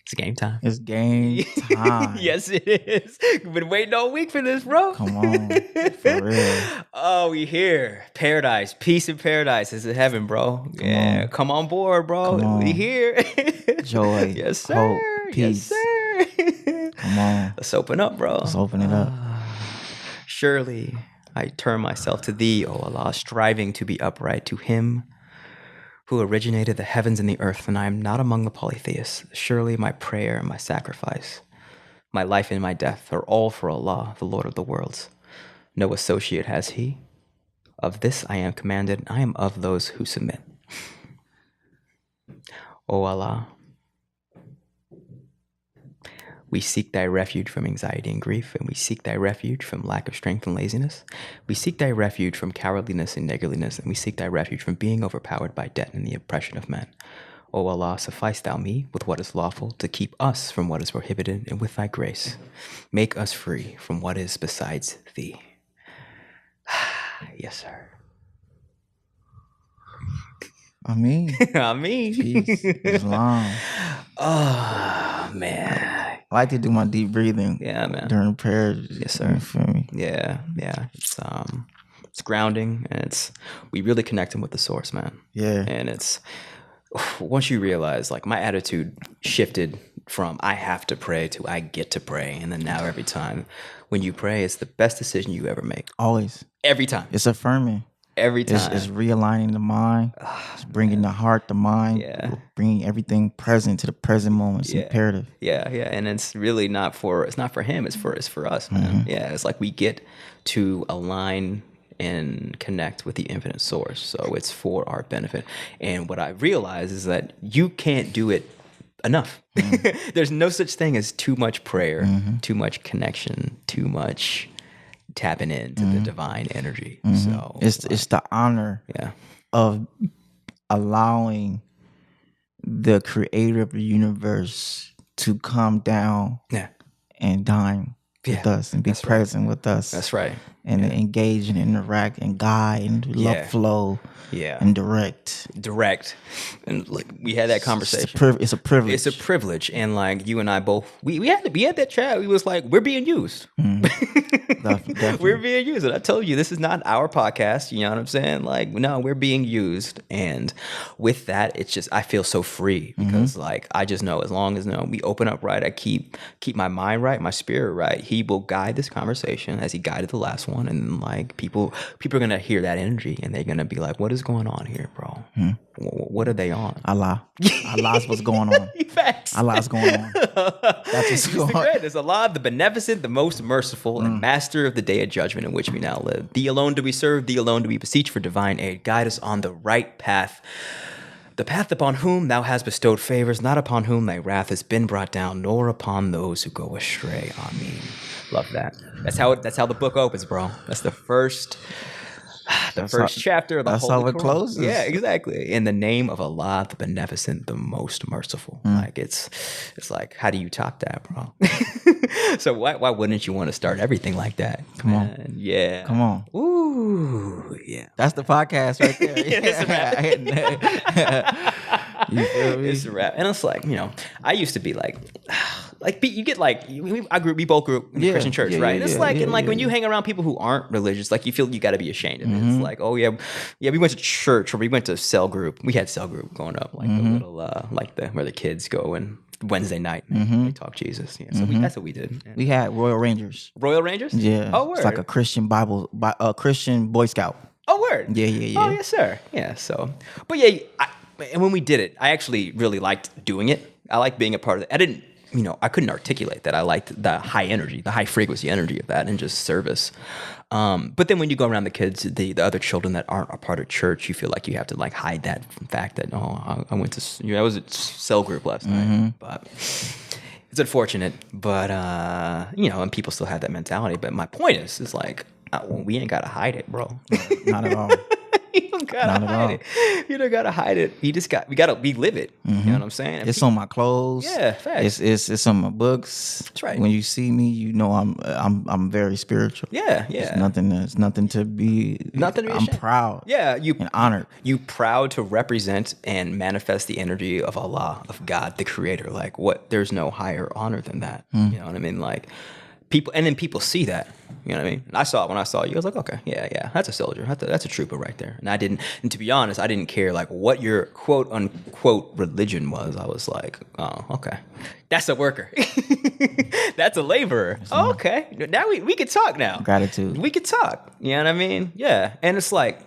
It's game time. It's game time. Yes, it is. Been waiting all week for this, bro. Come on. For real. Oh, we here. Paradise. Peace in paradise. This is heaven, bro. Come on board, bro. Come on. We here. Joy. Yes, sir. Hope. Peace. Yes, sir. Come on. Let's open up, bro. Let's open it up. Surely I turn myself to thee, O Allah, striving to be upright to him who originated the heavens and the earth, and I am not among the polytheists. Surely my prayer and my sacrifice, my life and my death are all for Allah, the Lord of the worlds. No associate has he. Of this I am commanded, I am of those who submit. O Allah, we seek thy refuge from anxiety and grief, and we seek thy refuge from lack of strength and laziness. We seek thy refuge from cowardliness and niggardliness, and we seek thy refuge from being overpowered by debt and the oppression of men. O Allah, suffice thou me with what is lawful to keep us from what is prohibited, and with thy grace, make us free from what is besides thee. Yes, sir. Ameen. Peace. Islam. Oh, man. I like to do my deep breathing. Yeah, man. During prayers. Yes, sir. You feel me? Yeah. It's grounding, and we really connecting with the source, man. Yeah. And it's once you realize, like, my attitude shifted from I have to pray to I get to pray, and then now every time when you pray, it's the best decision you ever make. Always. Every time. It's affirming. Every time. It's realigning the mind. It's bringing the heart, the mind. Yeah. Bringing everything present to the present moment. It's imperative. Yeah. And it's really not for him. It's for us, man. Mm-hmm. Yeah. It's like we get to align and connect with the infinite source. So it's for our benefit. And what I realize is that you can't do it enough. Mm-hmm. There's no such thing as too much prayer, too much connection, too much tapping into the divine energy. So it's the honor of allowing the creator of the universe to come down and dine with us and be present with us. That's right. And engage and interact and guide and love flow. Yeah. And direct. And like we had that conversation. It's a privilege. It's a privilege. And like you and I both, we had that chat. We was like, we're being used. Definitely. We're being used. And I told you, this is not our podcast. You know what I'm saying? Like, no, we're being used. And with that, it's just, I feel so free because like, I just know as long as we open up right, I keep my mind right, my spirit right, he will guide this conversation as he guided the last one. And like people are going to hear that energy and they're going to be like, what is going on here, bro? What are they on? Allah's what's going on. Facts. Allah's going on. That's what's going on. There's Allah, the beneficent, the most merciful, and master of the day of judgment in which we now live. Thee alone do we serve, thee alone do we beseech for divine aid. Guide us on the right path. The path upon whom thou hast bestowed favors, not upon whom thy wrath has been brought down, nor upon those who go astray. Amen. Love that. That's how the book opens, bro. That's the first chapter of the Holy Quran. That's how it closes. Yeah, exactly. In the name of Allah, the beneficent, the most merciful. Like it's like, how do you top that, bro? So why wouldn't you want to start everything like that? Come on. Yeah. Come on. Ooh, yeah. That's the podcast right there. It's a wrap. You feel me? It's a wrap. And it's like, I used to be like you get like, we both grew up in the Christian church, right? And it's like, when you hang around people who aren't religious, like you feel you got to be ashamed of it. It's like, oh yeah, we went to church or we went to cell group. We had cell group growing up, like the little, where the kids go and Wednesday night they talk Jesus. Yeah, so that's what we did. Yeah. We had Royal Rangers. Royal Rangers? Yeah. Oh, word. It's like a Christian Christian Boy Scout. Oh, word. Yeah. Oh, yes, sir. Yeah. So, but yeah, and when we did it, I actually really liked doing it. I liked being a part of it. I didn't. I couldn't articulate that. I liked the high energy, the high frequency energy of that and just service. But then when you go around the kids, the other children that aren't a part of church, you feel like you have to like hide that fact that, I went to, I was at cell group last night, but it's unfortunate, but, and people still have that mentality. But my point is like, we ain't got to hide it, bro. Not at all. You don't gotta Not at hide all. it. You don't gotta hide it. We live it. You know what I'm saying? And It's on my clothes. Yeah, facts. It's on my books. That's right. When you see me, you know I'm very spiritual. Yeah. It's nothing to be. Nothing to be I'm ashamed. proud. Yeah, and honored. You proud to represent and manifest the energy of Allah, of God, the Creator. Like what? There's no higher honor than that. You know what I mean? Like people, and then people see that. You know what I mean? And I saw it when I saw you. I was like, okay, yeah, that's a soldier. That's a trooper right there. And I didn't. And to be honest, I didn't care like what your quote unquote religion was. I was like, oh, okay, that's a worker. That's a laborer. Oh, okay, now we could talk now. Gratitude. We could talk. You know what I mean? Yeah. And it's like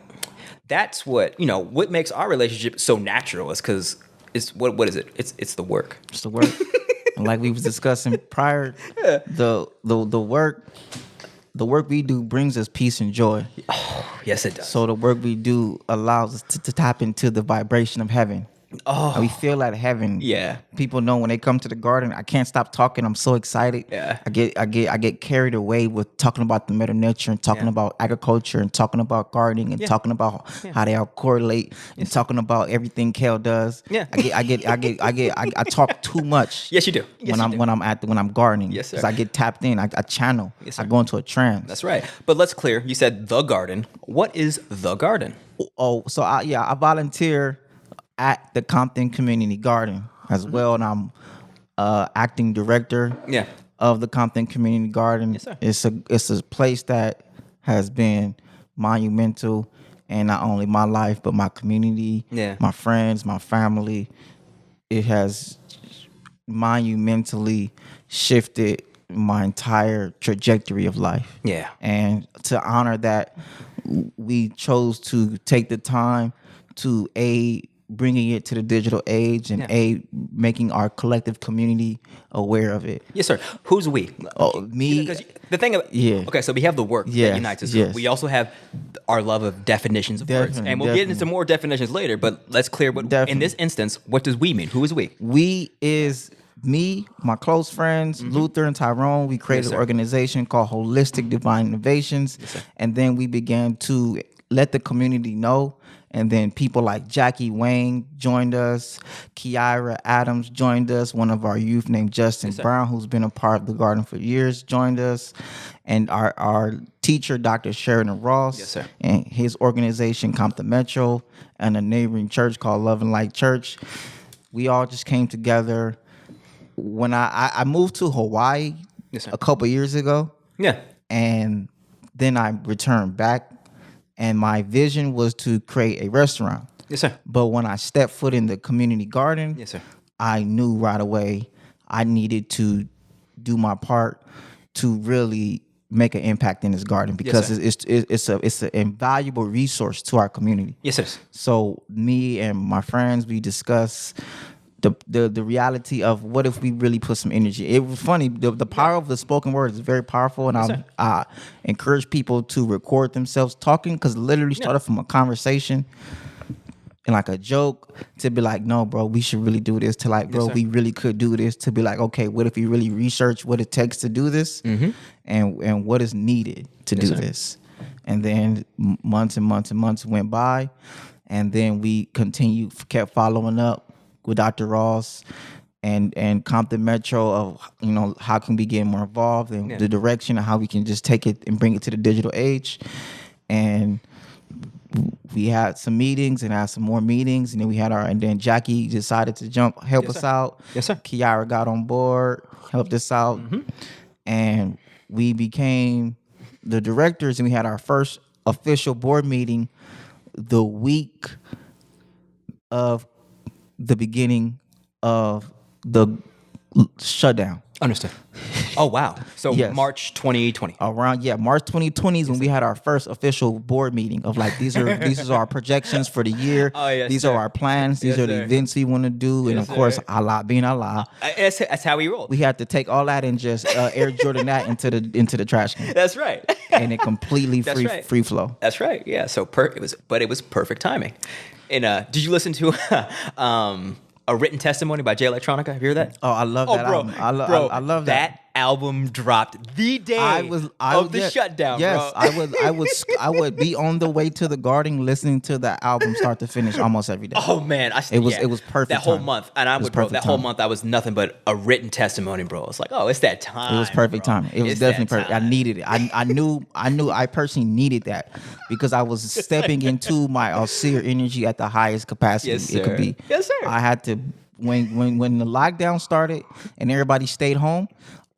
that's what what makes our relationship so natural is because it's what is it? It's the work. It's the work. And like we was discussing prior, the work we do brings us peace and joy. Oh, yes, it does. So the work we do allows us to tap into the vibration of heaven. Oh, And we feel that heaven. Yeah. People know when they come to the garden, I can't stop talking. I'm so excited. Yeah. I get carried away with talking about the meta nature and talking about agriculture and talking about gardening and talking about how they all correlate and talking about everything Kale does. Yeah. I talk too much. Yes, you do. Yes, when I'm gardening. Yes, sir. Because I get tapped in. I channel. Yes, sir. I go into a trance. That's right. But let's clear. You said the garden. What is the garden? Oh, so I volunteer at the Compton Community Garden as well, and I'm acting director of the Compton Community Garden. Yes, sir. It's a place that has been monumental, and not only my life but my community, my friends, my family. It has monumentally shifted my entire trajectory of life. Yeah. And to honor that, we chose to take the time to bringing it to the digital age and making our collective community aware of it. Yes, sir. Who's we? Oh, me. Because the thing about okay, so we have the work that unites us. Yes. We also have our love of definitions of words, and we'll get into more definitions later. But let's clear what in this instance. What does we mean? Who is we? We is me, my close friends, Luther and Tyrone. We created an organization called Holistic Divine Innovations, and then we began to let the community know. And then people like Jackie Wang joined us, Kiara Adams joined us, one of our youth named Justin Brown, who's been a part of the garden for years, joined us. And our teacher, Dr. Sheridan Ross, and his organization, Compton Metro, and a neighboring church called Love and Light Church. We all just came together. When I moved to Hawaii a couple years ago, and then I returned back. And my vision was to create a restaurant. Yes, sir. But when I stepped foot in the community garden, I knew right away I needed to do my part to really make an impact in this garden because it's an invaluable resource to our community. Yes, sir. So me and my friends, we discuss the reality of what if we really put some energy. It was funny. The power of the spoken word is very powerful, and I encourage people to record themselves talking because it literally started from a conversation and like a joke to be like, no, bro, we should really do this. To like, bro, we really could do this. To be like, okay, what if we really research what it takes to do this, and what is needed to do this? And then months and months and months went by, and then we kept following up with Dr. Ross and Compton Metro of how can we get more involved and the direction of how we can just take it and bring it to the digital age. And we had some meetings and had some more meetings, and then Jackie decided to help us out. Yes, sir. Kiara got on board, helped us out, and we became the directors, and we had our first official board meeting the week of the beginning of the shutdown. Understood. Oh, wow. So March 2020. Around March 2020 is when we had our first official board meeting of like these are our projections for the year. Oh, yes, these are our plans. These are the events we want to do, and of course, Allah being Allah. That's how we roll. We had to take all that and just Air Jordan that into the trash can. That's right. And it completely free flow. That's right. Yeah. So it was perfect timing. And did you listen to a written testimony by Jay Electronica? Have you heard that? Oh, I love that bro, album. I love that. That album dropped the day of the shutdown, yes, bro. I would be on the way to the garden listening to the album start to finish almost every day. Oh man, it was perfect. That whole time. month, and I would, bro. That whole month, I was nothing but a written testimony, bro. It's like, oh, it's that time. It was perfect bro. time. It was definitely perfect. I needed it. I knew I personally needed that because I was stepping into my Asyr energy at the highest capacity it could be. Yes, sir. I had to when the lockdown started and everybody stayed home,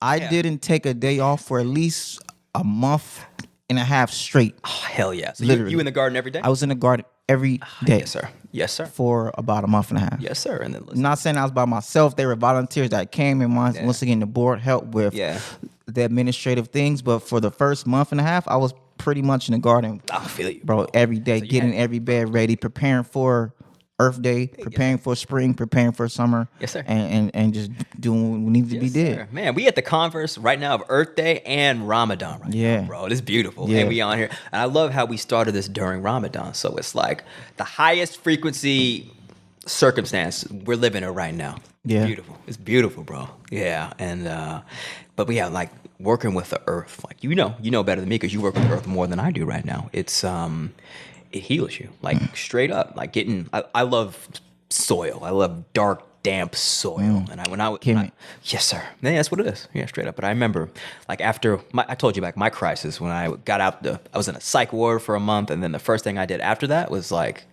I didn't take a day off for at least a month and a half straight. Oh, hell yeah. So literally. You in the garden every day? I was in the garden every day. Yes, sir. Yes, sir. For about a month and a half. Yes, sir. And then not saying I was by myself. There were volunteers that came and once again the board helped with the administrative things. But for the first month and a half, I was pretty much in the garden. I feel you, bro. Every day, so getting every bed ready, preparing for Earth Day, preparing for spring, preparing for summer. Yes, sir. And just doing what needs to be did. Man, we at the converse right now of Earth Day and Ramadan right now, bro. It's beautiful. And we on here. And I love how we started this during Ramadan. So it's like the highest frequency circumstance we're living in right now. Yeah. Beautiful. It's beautiful, bro. Yeah. And but we have like working with the earth. Like you know better than me because you work with the earth more than I do right now. It's it heals you, like straight up. Like I love soil. I love dark, damp soil. And yes, sir. Yeah, that's what it is. Yeah, straight up. But I remember, like after I told you back my crisis when I got out. I was in a psych ward for a month, and then the first thing I did after that was like,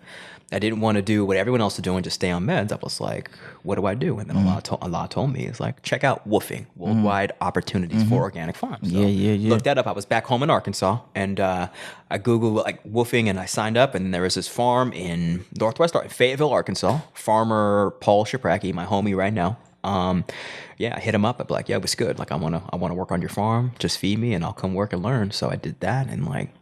I didn't want to do what everyone else was doing, just stay on meds. I was like, what do I do? And then Allah told me, it's like, check out WOOFing, Worldwide Opportunities for Organic Farms. So looked that up. I was back home in Arkansas, and I Googled like WOOFing, and I signed up, and there was this farm in Fayetteville, Arkansas. Farmer Paul Shapraki, my homie right now. I hit him up. I'd be like, yeah, it's good. Like, I wanna work on your farm. Just feed me, and I'll come work and learn. So I did that, and like,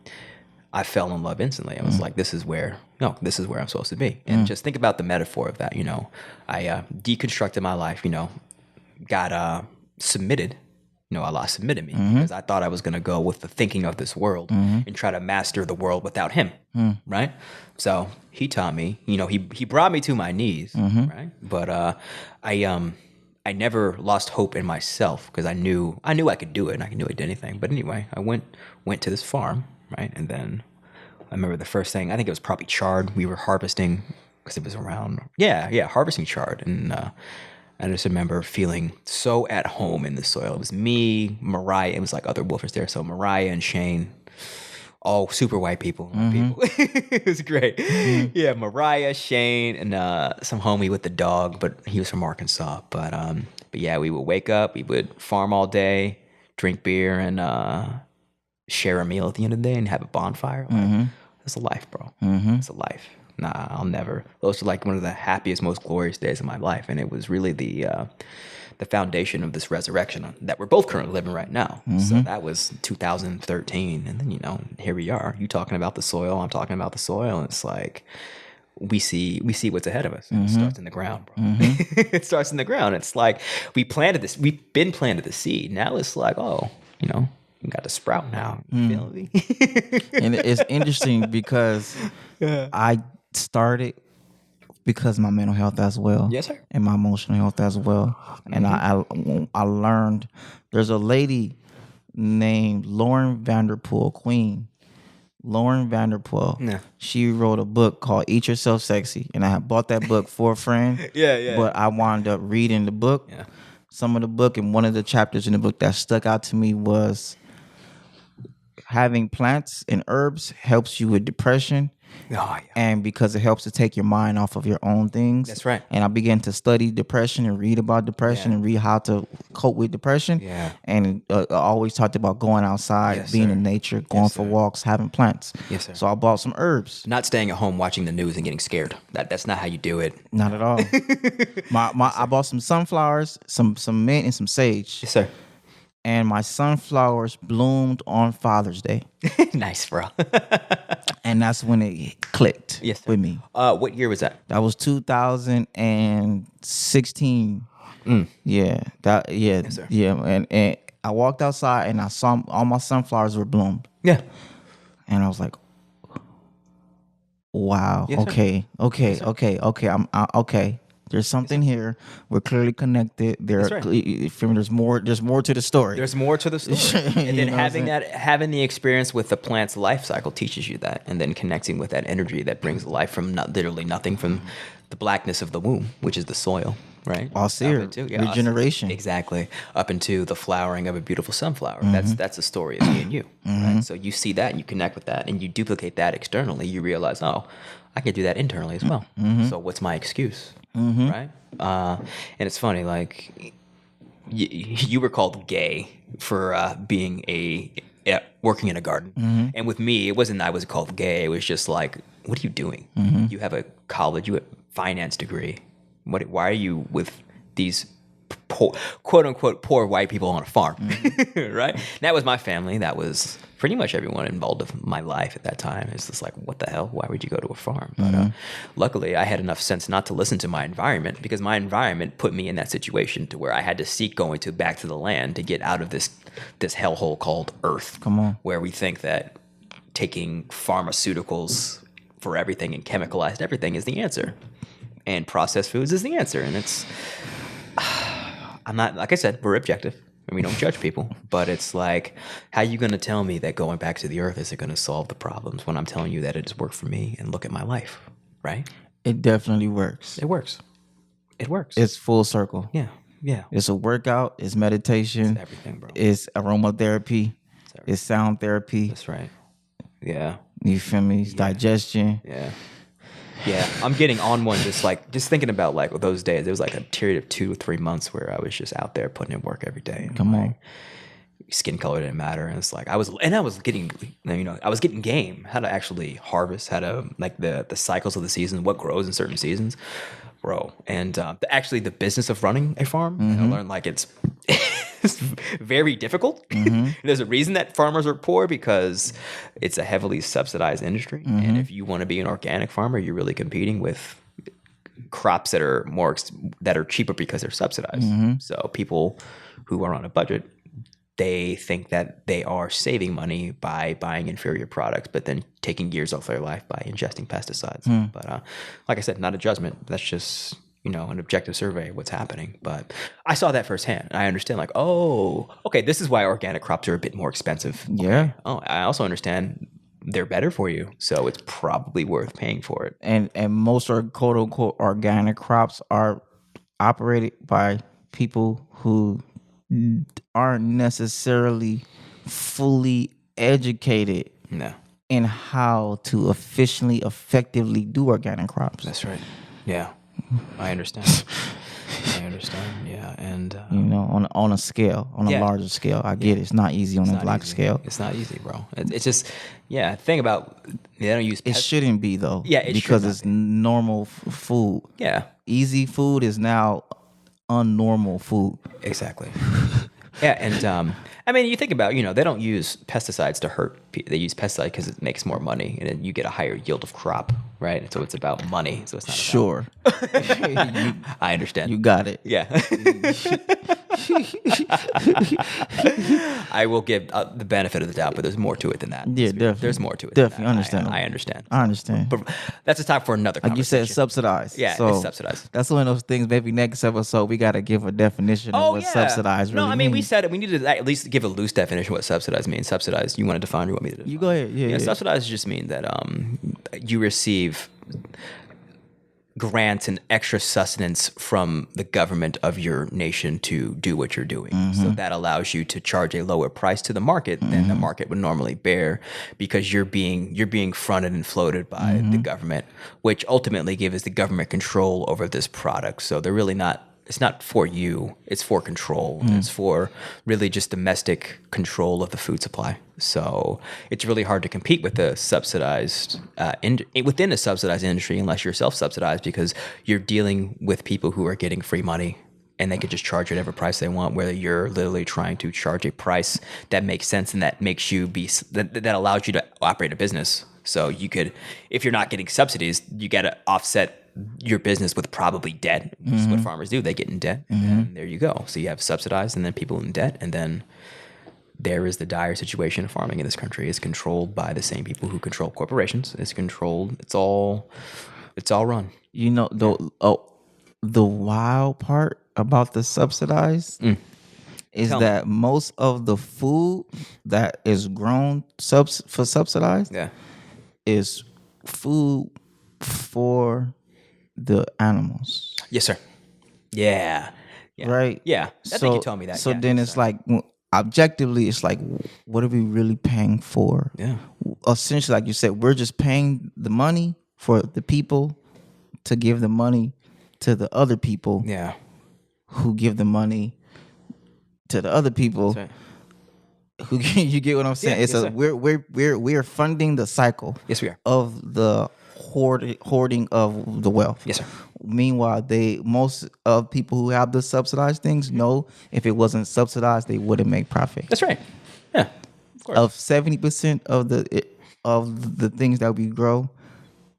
I fell in love instantly. I was like, this is where I'm supposed to be. And just think about the metaphor of that, I deconstructed my life, got submitted, Allah submitted me because I thought I was going to go with the thinking of this world and try to master the world without him, right? So he taught me, he brought me to my knees, right? But I never lost hope in myself because I knew I could do it and I could do it to anything. But anyway, I went to this farm, right? And then I remember the first thing, I think it was probably chard. We were harvesting because it was around, harvesting chard. And I just remember feeling so at home in the soil. It was me, Mariah, it was like other woofers there. So Mariah and Shane, all super white people. It was great. Yeah, Mariah, Shane, and some homie with the dog, but he was from Arkansas. But yeah, we would wake up, we would farm all day, drink beer, and share a meal at the end of the day and have a bonfire. Like, that's a life, bro. It's a life. Nah, I'll never. Those are like one of the happiest, most glorious days of my life, and it was really the foundation of this resurrection that we're both currently living right now. So that was 2013, and then here we are. You talking about the soil, I'm talking about the soil, and it's like we see what's ahead of us. And it starts in the ground, bro. It starts in the ground. It's like we've been planted the seed. Now it's like, we got to sprout now. You feel me? And it's interesting because I started because of my mental health as well. Yes, sir. And my emotional health as well. And I learned there's a lady named Lauren Vanderpool, Queen. Lauren Vanderpool. Yeah. She wrote a book called Eat Yourself Sexy. And I had bought that book for a friend. Yeah. But I wound up reading the book. Yeah. Some of the book, and one of the chapters in the book that stuck out to me was having plants and herbs helps you with depression. Oh, yeah. And because it helps to take your mind off of your own things. That's right. And I began to study depression and read about depression and read how to cope with depression. Yeah. And I always talked about going outside, being in nature, going for walks, having plants. Yes, sir. So I bought some herbs. Not staying at home watching the news and getting scared. That's not how you do it. Not at all. I bought some sunflowers, some mint, and some sage. Yes, sir. And my sunflowers bloomed on Father's Day. Nice, bro. And that's when it clicked with me. What year was that? That was 2016. Yeah. Yes, sir. Yeah. And I walked outside and I saw all my sunflowers were bloomed. Yeah. And I was like, wow. Yes, okay. I'm okay. There's something here. We're clearly connected. That's right. There's more to the story. There's more to the story. And then having the experience with the plant's life cycle teaches you that, and then connecting with that energy that brings life from literally nothing, from the blackness of the womb, which is the soil, right? Asyr, regeneration. Exactly. Up into the flowering of a beautiful sunflower. That's the story of me and you. Right? So you see that and you connect with that and you duplicate that externally. You realize, oh, I can do that internally as well. So what's my excuse? Right? And it's funny, like you were called gay for being working in a garden. And with me, it wasn't I was called gay. It was just like, what are you doing? You have a finance degree. Why are you with these poor, quote unquote poor white people on a farm? Right? And that was my family. That was pretty much everyone involved of my life at that time. It's just like, what the hell? Why would you go to a farm? But luckily, I had enough sense not to listen to my environment, because my environment put me in that situation to where I had to seek going back to the land to get out of this hellhole called Earth. Come on. Where we think that taking pharmaceuticals for everything and chemicalized everything is the answer, and processed foods is the answer. And it's, I'm not, like I said, we're objective and we don't judge people, but it's like, how you going to tell me that going back to the earth isn't going to solve the problems when I'm telling you that it has worked for me, and look at my life, right? It definitely works. It works. It works. It's full circle. Yeah. Yeah. It's a workout. It's meditation. It's everything, bro. It's aromatherapy. It's sound therapy. That's right. Yeah. You feel me? It's digestion. Yeah. Yeah, I'm getting on one just thinking about like those days. There was like a period of 2 to 3 months where I was just out there putting in work every day. Come on. Skin color didn't matter. And it's like I was getting game, how to actually harvest, how to like the cycles of the season, what grows in certain seasons, bro. And actually the business of running a farm, I learned like it's very difficult. There's a reason that farmers are poor, because it's a heavily subsidized industry. And if you want to be an organic farmer, you're really competing with crops that are cheaper because they're subsidized. So people who are on a budget, they think that they are saving money by buying inferior products, but then taking years off their life by ingesting pesticides. But like I said, not a judgment. That's just, an objective survey of what's happening. But I saw that firsthand. I understand, like, oh, okay, this is why organic crops are a bit more expensive. Yeah. Okay. Oh, I also understand they're better for you, so it's probably worth paying for it. And most are quote unquote organic crops are operated by people who aren't necessarily fully educated in how to efficiently, effectively do organic crops. That's right. Yeah. I understand. Yeah, and on a scale, on a larger scale, I get it. It's not easy on a large scale. It's not easy, bro. It's just, thing about they don't use. It shouldn't be though. Yeah, because it's normal food. Yeah, easy food is now unnormal food. Exactly. Yeah, and I mean, you think about, they don't use pesticides to hurt people. They use pesticides because it makes more money, and then you get a higher yield of crop, right? And so it's about money. So it's not sure. I understand. You got it. Yeah. I will give the benefit of the doubt, but there's more to it than that. Yeah, definitely. There's more to it. Definitely understand. I understand. I understand. But that's a topic for another conversation. Like you said, subsidized. Yeah, so it's subsidized. That's one of those things. Maybe next episode we got to give a definition of what subsidized really means. No, I mean, we said it. We need to at least give a loose definition of what subsidized means. Subsidized, you want to define, or you want me to define? You go ahead. Yeah. Subsidized just means that you receive grants and extra sustenance from the government of your nation to do what you're doing. So that allows you to charge a lower price to the market than the market would normally bear, because you're being fronted and floated by the government, which ultimately gives the government control over this product. So they're really not. It's not for you. It's for control. It's for really just domestic control of the food supply. So it's really hard to compete with the subsidized within a subsidized industry unless you're self-subsidized, because you're dealing with people who are getting free money and they could just charge whatever price they want, whether you're literally trying to charge a price that makes sense and that makes you that allows you to operate a business. So you could, if you're not getting subsidies, you got to offset your business with probably debt. This is what farmers do. They get in debt, and then there you go. So you have subsidized and then people in debt, and then there is the dire situation of farming in this country. It's controlled by the same people who control corporations. It's controlled. It's all run. the wild part about the subsidized is Tell me. that most of the food that is grown for subsidized Yeah. is food for the animals. Yes, sir. Yeah. Yeah. Right? Yeah. I think you told me that. So Yeah. then Yes, it's sir. like, objectively, it's like, what are we really paying for? Yeah. Essentially, like you said, we're just paying the money for the people to give the money to the other people Yeah. who give the money to the other people. That's right. Who you get what I'm saying? Yeah, It's yes, a sir. we're funding the cycle. Yes, we are. Of the hoarding of the wealth. Yes, sir. Meanwhile, most of people who have the subsidized things know if it wasn't subsidized, they wouldn't make profit. That's right. Yeah. Of course. Of 70% of the things that we grow,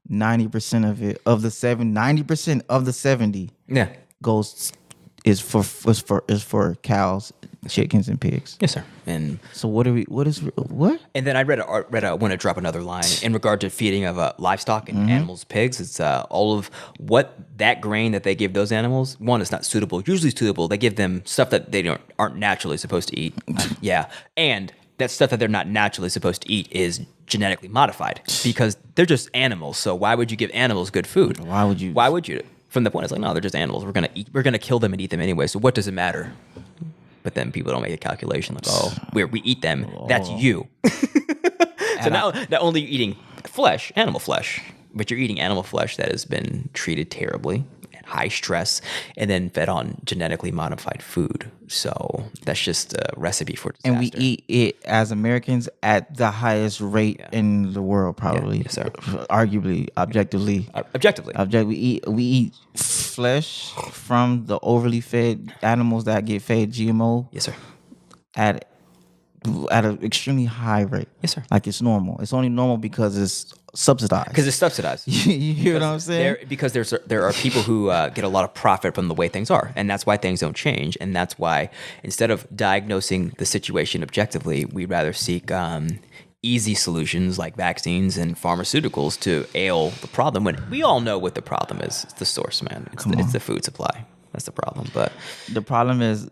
90% of it of the 90% of the 70 Yeah. goes is for cows, chickens, and pigs. Yes, sir. And So what? And then I want to drop another line in regard to feeding of livestock and animals, pigs. It's all of what that grain that they give those animals. One, it's not suitable. Usually suitable. They give them stuff that they aren't naturally supposed to eat. Yeah, and that stuff that they're not naturally supposed to eat is genetically modified because they're just animals. So why would you give animals good food? Why would you? Why would you? From the point, it's like, no, they're just animals. We're gonna kill them and eat them anyway. So what does it matter? But then people don't make a calculation like, oh, we eat them. That's you. So not only are you eating flesh, animal flesh, but you're eating animal flesh that has been treated terribly and high stress and then fed on genetically modified food. So that's just a recipe for disaster. And we eat it as Americans at the highest rate in the world, probably. Yes, sir. Arguably, objectively. Objectively. We eat flesh from the overly fed animals that get fed GMO. Yes, sir. At an extremely high rate. Yes, sir. Like it's normal. It's only normal because it's subsidized. Because it's subsidized. You hear what I'm saying? Because there are people who get a lot of profit from the way things are, and that's why things don't change, and that's why instead of diagnosing the situation objectively, we'd rather seek easy solutions like vaccines and pharmaceuticals to ail the problem. When we all know what the problem is, it's the source, man. It's the food supply. That's the problem. But the problem is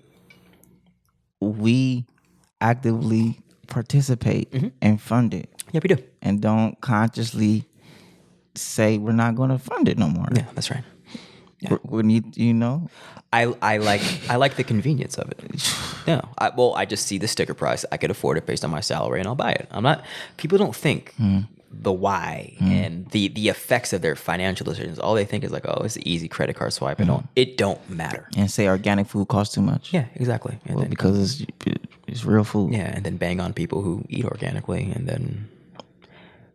we actively participate and fund it. Yeah, we do. And don't consciously say we're not going to fund it no more. Yeah, that's right. Yeah. We need, I like the convenience of it. Yeah. I just see the sticker price. I could afford it based on my salary, and I'll buy it. People don't think the why and the effects of their financial decisions. All they think is like, oh, it's an easy credit card swipe. It don't matter. And say organic food costs too much. Yeah, exactly. And then, because it's real food. Yeah, and then bang on people who eat organically, and then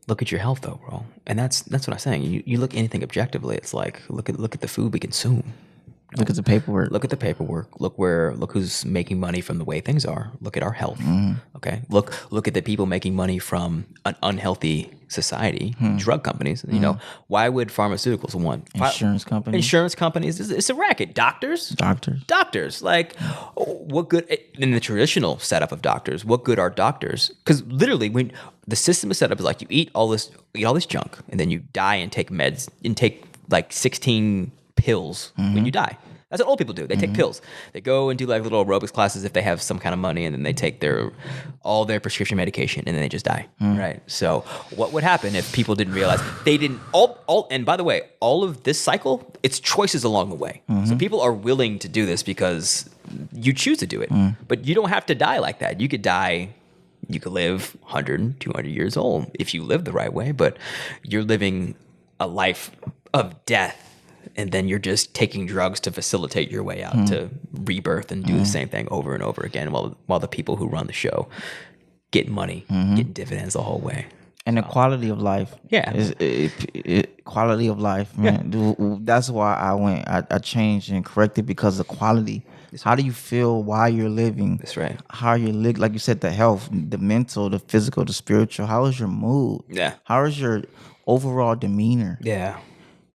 look at your health though, bro. And that's what I'm saying. You look at anything objectively, it's like look at the food we consume. Look at the paperwork. Look at the paperwork. Look who's making money from the way things are. Look at our health. Okay. Look at the people making money from an unhealthy society. Drug companies. Why would pharmaceuticals want insurance companies? Insurance companies. It's a racket. Doctors. Like, what good in the traditional setup of doctors? What good are doctors? Because literally, when the system is set up, is like you eat all this junk, and then you die and take meds and take like 16 pills when you die. That's what old people do. They take pills. They go and do like little aerobics classes if they have some kind of money, and then they take all their prescription medication, and then they just die. Right. So what would happen if people didn't realize they didn't all? And by the way, all of this cycle, it's choices along the way. So people are willing to do this because you choose to do it, but you don't have to die like that. You could die. You could live 100, 200 years old if you live the right way, but you're living a life of death. And then you're just taking drugs to facilitate your way out to rebirth and do the same thing over and over again while the people who run the show get money, getting dividends the whole way. And the quality of life. Yeah. Quality of life, man. Yeah. That's why I changed and corrected because of quality. How do you feel while you're living? That's right. How you live, like you said, the health, the mental, the physical, the spiritual. How is your mood? Yeah. How is your overall demeanor? Yeah.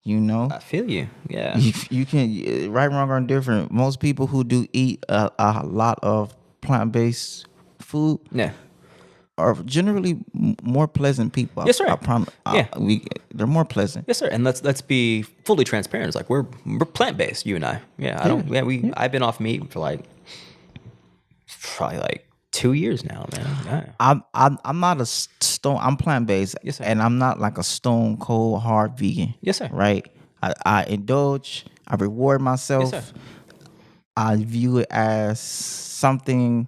I feel you. Yeah. You can, right, wrong, or indifferent. Most people who do eat a lot of plant-based food, yeah, are generally more pleasant people. Yes, sir. I promise. Yeah. They're more pleasant. Yes, sir. And let's be fully transparent. It's like we're plant based, you and I. Yeah, I don't. Yeah, I've been off meat for like probably like 2 years now, man. Yeah. I'm not a stone. I'm plant based, Yes, sir. and I'm not like a stone cold hard vegan. Yes, sir. Right. I indulge. I reward myself. Yes, sir. I view it as something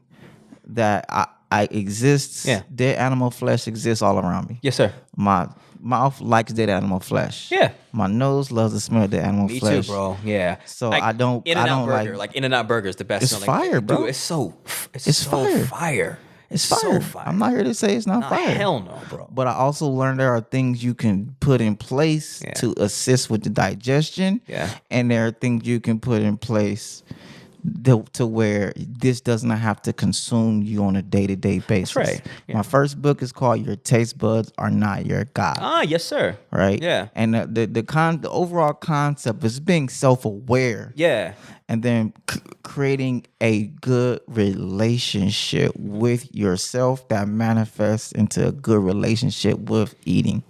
that I exist. Yeah. Dead animal flesh exists all around me. Yes, sir. My mouth likes dead animal flesh. Yeah. My nose loves the smell of dead animal Me flesh. too, bro. Yeah. So like, I don't burger, like In-N-Out Burger is the best. It's fire, bro. Dude, it's so fire. It's so fire. fire. I'm not here to say it's not fire. Hell no, bro. But I also learned there are things you can put in place to assist with the digestion. Yeah. And there are things you can put in place to where this doesn't have to consume you on a day-to-day basis. That's right. Yeah. My first book is called Your Taste Buds Are Not Your God. Ah, yes, sir. Right? Yeah. And the overall concept is being self-aware. Yeah. And then creating a good relationship with yourself that manifests into a good relationship with eating.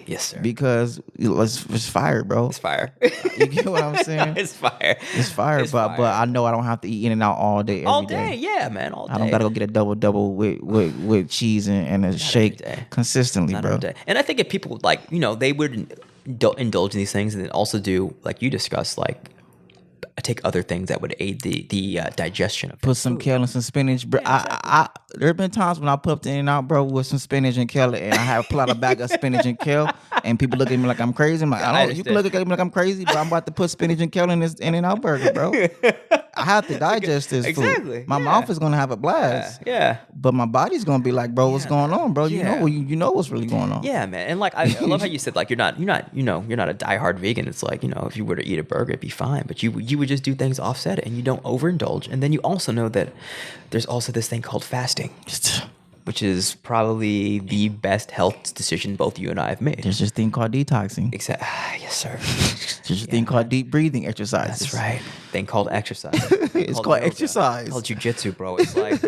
Yes, sir. Because it's fire, bro. It's fire. You get what I'm saying? It's fire. It's fire, but I know I don't have to eat In-N-Out all day, every day. All day, yeah, man, all day. I don't gotta go get a double with cheese and a shake consistently, Not bro. every day. And I think if people they would indulge in these things and then also do like you discussed, like take other things that would aid the digestion of Put some kale and some spinach, bro. Yeah, There have been times when I put up the In-N-Out, bro, with some spinach and kale, and I have pulled out a bag of spinach and kale, and people look at me like I'm crazy. I'm like, you can look at me like I'm crazy, but I'm about to put spinach and kale in this In-N-Out burger, bro. I have to digest this food. My mouth is gonna have a blast. Yeah. But my body's gonna be like, bro, what's going on, bro? Yeah. You know what's really going on. Yeah, man. And like I love how you said like you're not a diehard vegan. It's like, if you were to eat a burger, it'd be fine. But you would just do things offset it and you don't overindulge. And then you also know that there's also this thing called fasting, which is probably the best health decision both you and I have made. There's this thing called detoxing. Exactly. Yes, sir. There's a thing called deep breathing exercises. That's right. Thing called exercise. It's called exercise. It's called jujitsu, bro. It's like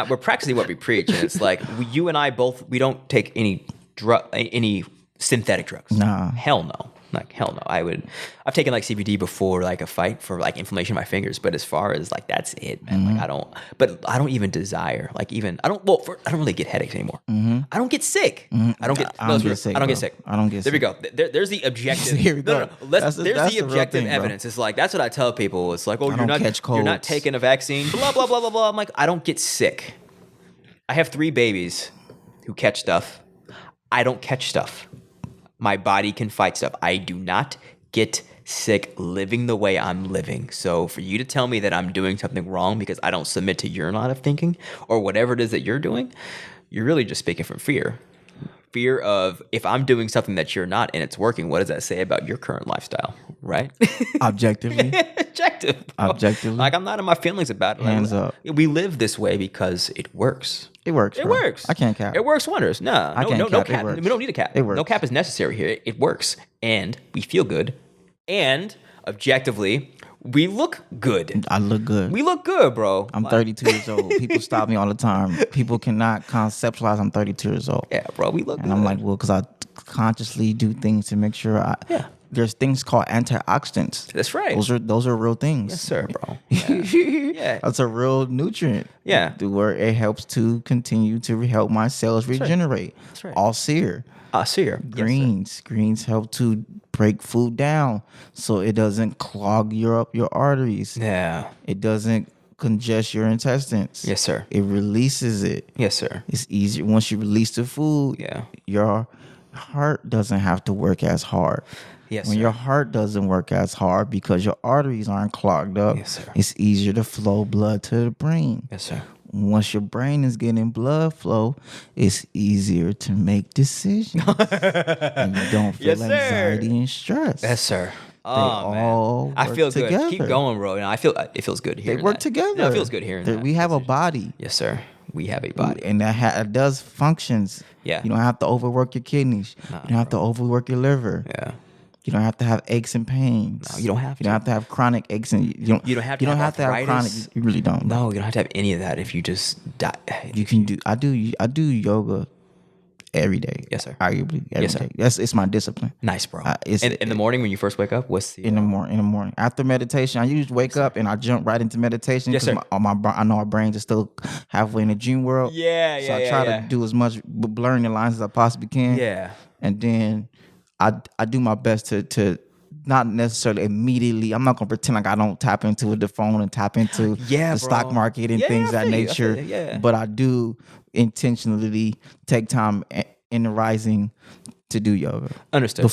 we're practicing what we preach. And it's like you and I both, we don't take any synthetic drugs. Nah. Hell no. Like hell no. I've taken like CBD before like a fight for like inflammation in my fingers, but as far as like that's it, man. Mm-hmm. Like I don't even desire like even I don't really get headaches anymore. Mm-hmm. I don't get sick. I don't get sick. I don't get sick. There we go. There's the objective. Here we go. There's That's the the objective thing, evidence. It's like that's what I tell people. It's like, oh, you're not catch taking a vaccine. Blah blah blah blah blah. I'm like, I don't get sick. I have 3 babies who catch stuff. I don't catch stuff. My body can fight stuff. I do not get sick living the way I'm living. So for you to tell me that I'm doing something wrong because I don't submit to your line of thinking or whatever it is that you're doing, you're really just speaking from fear. Fear of if I'm doing something that you're not and it's working, what does that say about your current lifestyle, right? Objectively. Objectively. Like I'm not in my feelings about it. Hands up. We live this way because it works. It works. It bro. works. I can't cap. It works wonders. No cap. It works. We don't need a cap. It works. No cap is necessary here. It works. And we feel good. And objectively, we look good. I look good. We look good, bro. I'm 32 years old. People stop me all the time. People cannot conceptualize I'm 32 years old. Yeah, bro, we look good. And I'm like, well, because I consciously do things to make sure there's things called antioxidants. That's right. Those are real things. Yes, sir, bro. Yeah. That's a real nutrient. Yeah. Where it helps to continue to help my cells regenerate. That's right. Asyr. Asyr. Greens. Greens help to break food down so it doesn't clog your arteries. Yeah. It doesn't congest your intestines. Yes, sir. It releases it. Yes, sir. It's easier once you release the food. Yeah. Your heart doesn't have to work as hard. Yes, when sir. your heart doesn't work as hard because your arteries aren't clogged up, Yes, sir. it's easier to flow blood to the brain. Yes, sir. Once your brain is getting blood flow, it's easier to make decisions. And you don't feel Yes, sir. anxiety and stress. Yes, sir. They all I work feel good. together. Keep going, bro. I feel it feels good They hearing work that. together. No, it feels good hearing that. We have a body. Yes, sir. We have a body. And that does functions. Yeah. You don't have to overwork your kidneys. You don't have to overwork your liver. Yeah. You don't have to have aches and pains. No, you don't have to. You don't have to have chronic aches and you don't have to have chronic. You really don't. No, you don't have to have any of that if you just die. You can do. I do yoga every day. Yes, sir. Arguably every day. It's my discipline. Nice, bro. In the morning when you first wake up, what's the in the morning after meditation? I usually wake up and I jump right into meditation. Yes, sir. I know our brains are still halfway in the dream world. So I try to do as much blurring the lines as I possibly can. Yeah. And then I do my best to not necessarily immediately. I'm not gonna pretend like I don't tap into the phone and tap into the stock market and things of that nature. But I do intentionally take time in the rising to do yoga. Understood.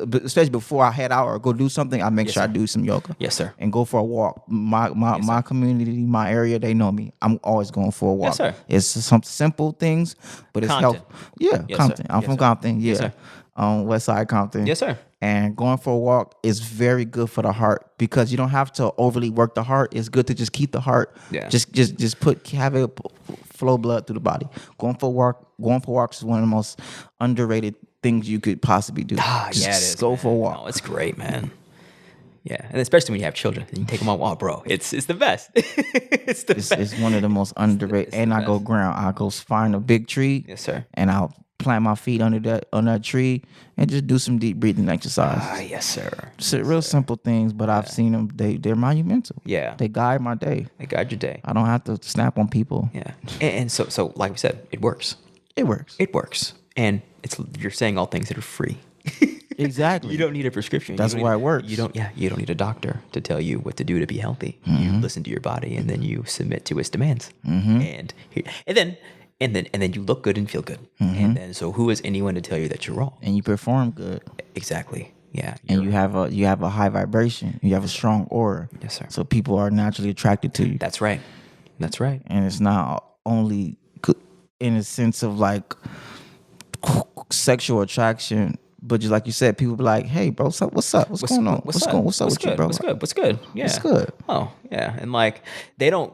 But especially before I head out or go do something, I make sure I do some yoga. Yes, sir. And go for a walk. My community, my area, they know me. I'm always going for a walk. Yes, sir. It's some simple things, but it's Compton. health. Yeah, Yes, Compton. sir. I'm Yes, from sir. Compton. Yeah. Yes, sir. West Side Compton. Yes, sir. And going for a walk is very good for the heart because you don't have to overly work the heart. It's good to just keep the heart. Yeah. Just have it flow blood through the body. Going for walks is one of the most underrated things you could possibly do. Yeah, it is. Go for a walk. No, it's great, man. Yeah, and especially when you have children and you take them on a walk, bro. It's the best. It's the best. It's one of the most underrated. And I go ground. I go find a big tree. Yes, sir. And I'll plant my feet under that tree and just do some deep breathing exercises. Yes, sir. Just real simple things, but I've seen them. They're monumental. Yeah. They guide my day. They guide your day. I don't have to snap on people. Yeah. And so like we said, it works. It works. It works. And you're saying all things that are free. Exactly. You don't need a prescription. That's why it works. You don't need a doctor to tell you what to do to be healthy. You listen to your body and then you submit to its demands. And then you look good and feel good. And then so who is anyone to tell you that you're wrong? And you perform good. Exactly. Yeah. And you have a high vibration. You have a strong aura. Yes, sir. So people are naturally attracted to you. That's right. That's right. And it's not only in a sense of like sexual attraction, but just like you said, people be like, "Hey, bro, what's up? What's going on? What's up with you, bro? What's good? Yeah. What's good?" Oh, yeah. And like they'll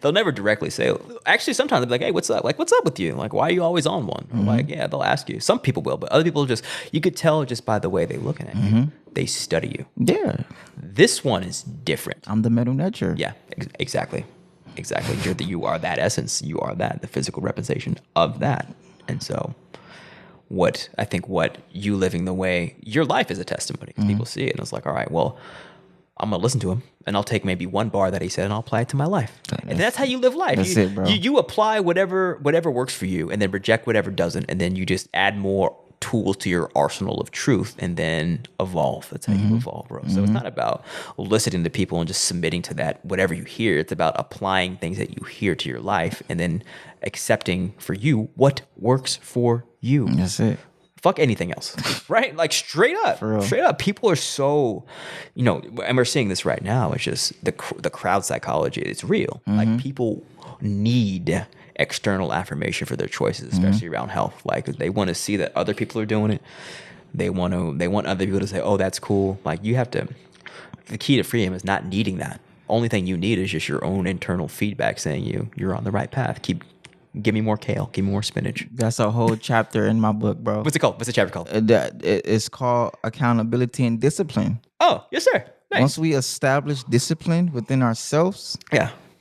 never directly say. Actually, sometimes they'll be like, "Hey, what's up? Like, what's up with you? Like, why are you always on one?" Or like, yeah, they'll ask you. Some people will, but other people you could tell just by the way they're looking at you. They study you. Yeah. This one is different. I'm the metal nurture. Yeah, exactly. You are that essence. You are the physical representation of that. And so what you living the way your life is a testimony. People see it and it's like, all right, well, I'm gonna listen to him and I'll take maybe one bar that he said and I'll apply it to my life. And that's how you live life. That's it, bro. You apply whatever works for you and then reject whatever doesn't, and then you just add more tools to your arsenal of truth and then evolve. That's how you evolve, bro. So it's not about listening to people and just submitting to that whatever you hear. It's about applying things that you hear to your life and then accepting for you what works for you. That's it. Fuck anything else, right? Like straight up, people are so, and we're seeing this right now. It's just the crowd psychology. It's real. Like people need external affirmation for their choices, especially around health. Like they want to see that other people are doing it. They want other people to say, "Oh, that's cool." Like you have to. The key to freedom is not needing that. Only thing you need is just your own internal feedback saying you're on the right path. Give me more kale. Give me more spinach. That's a whole chapter in my book, bro. What's it called? What's the chapter called? It's called Accountability and Discipline. Oh, yes, sir. Nice. Once we establish discipline within ourselves,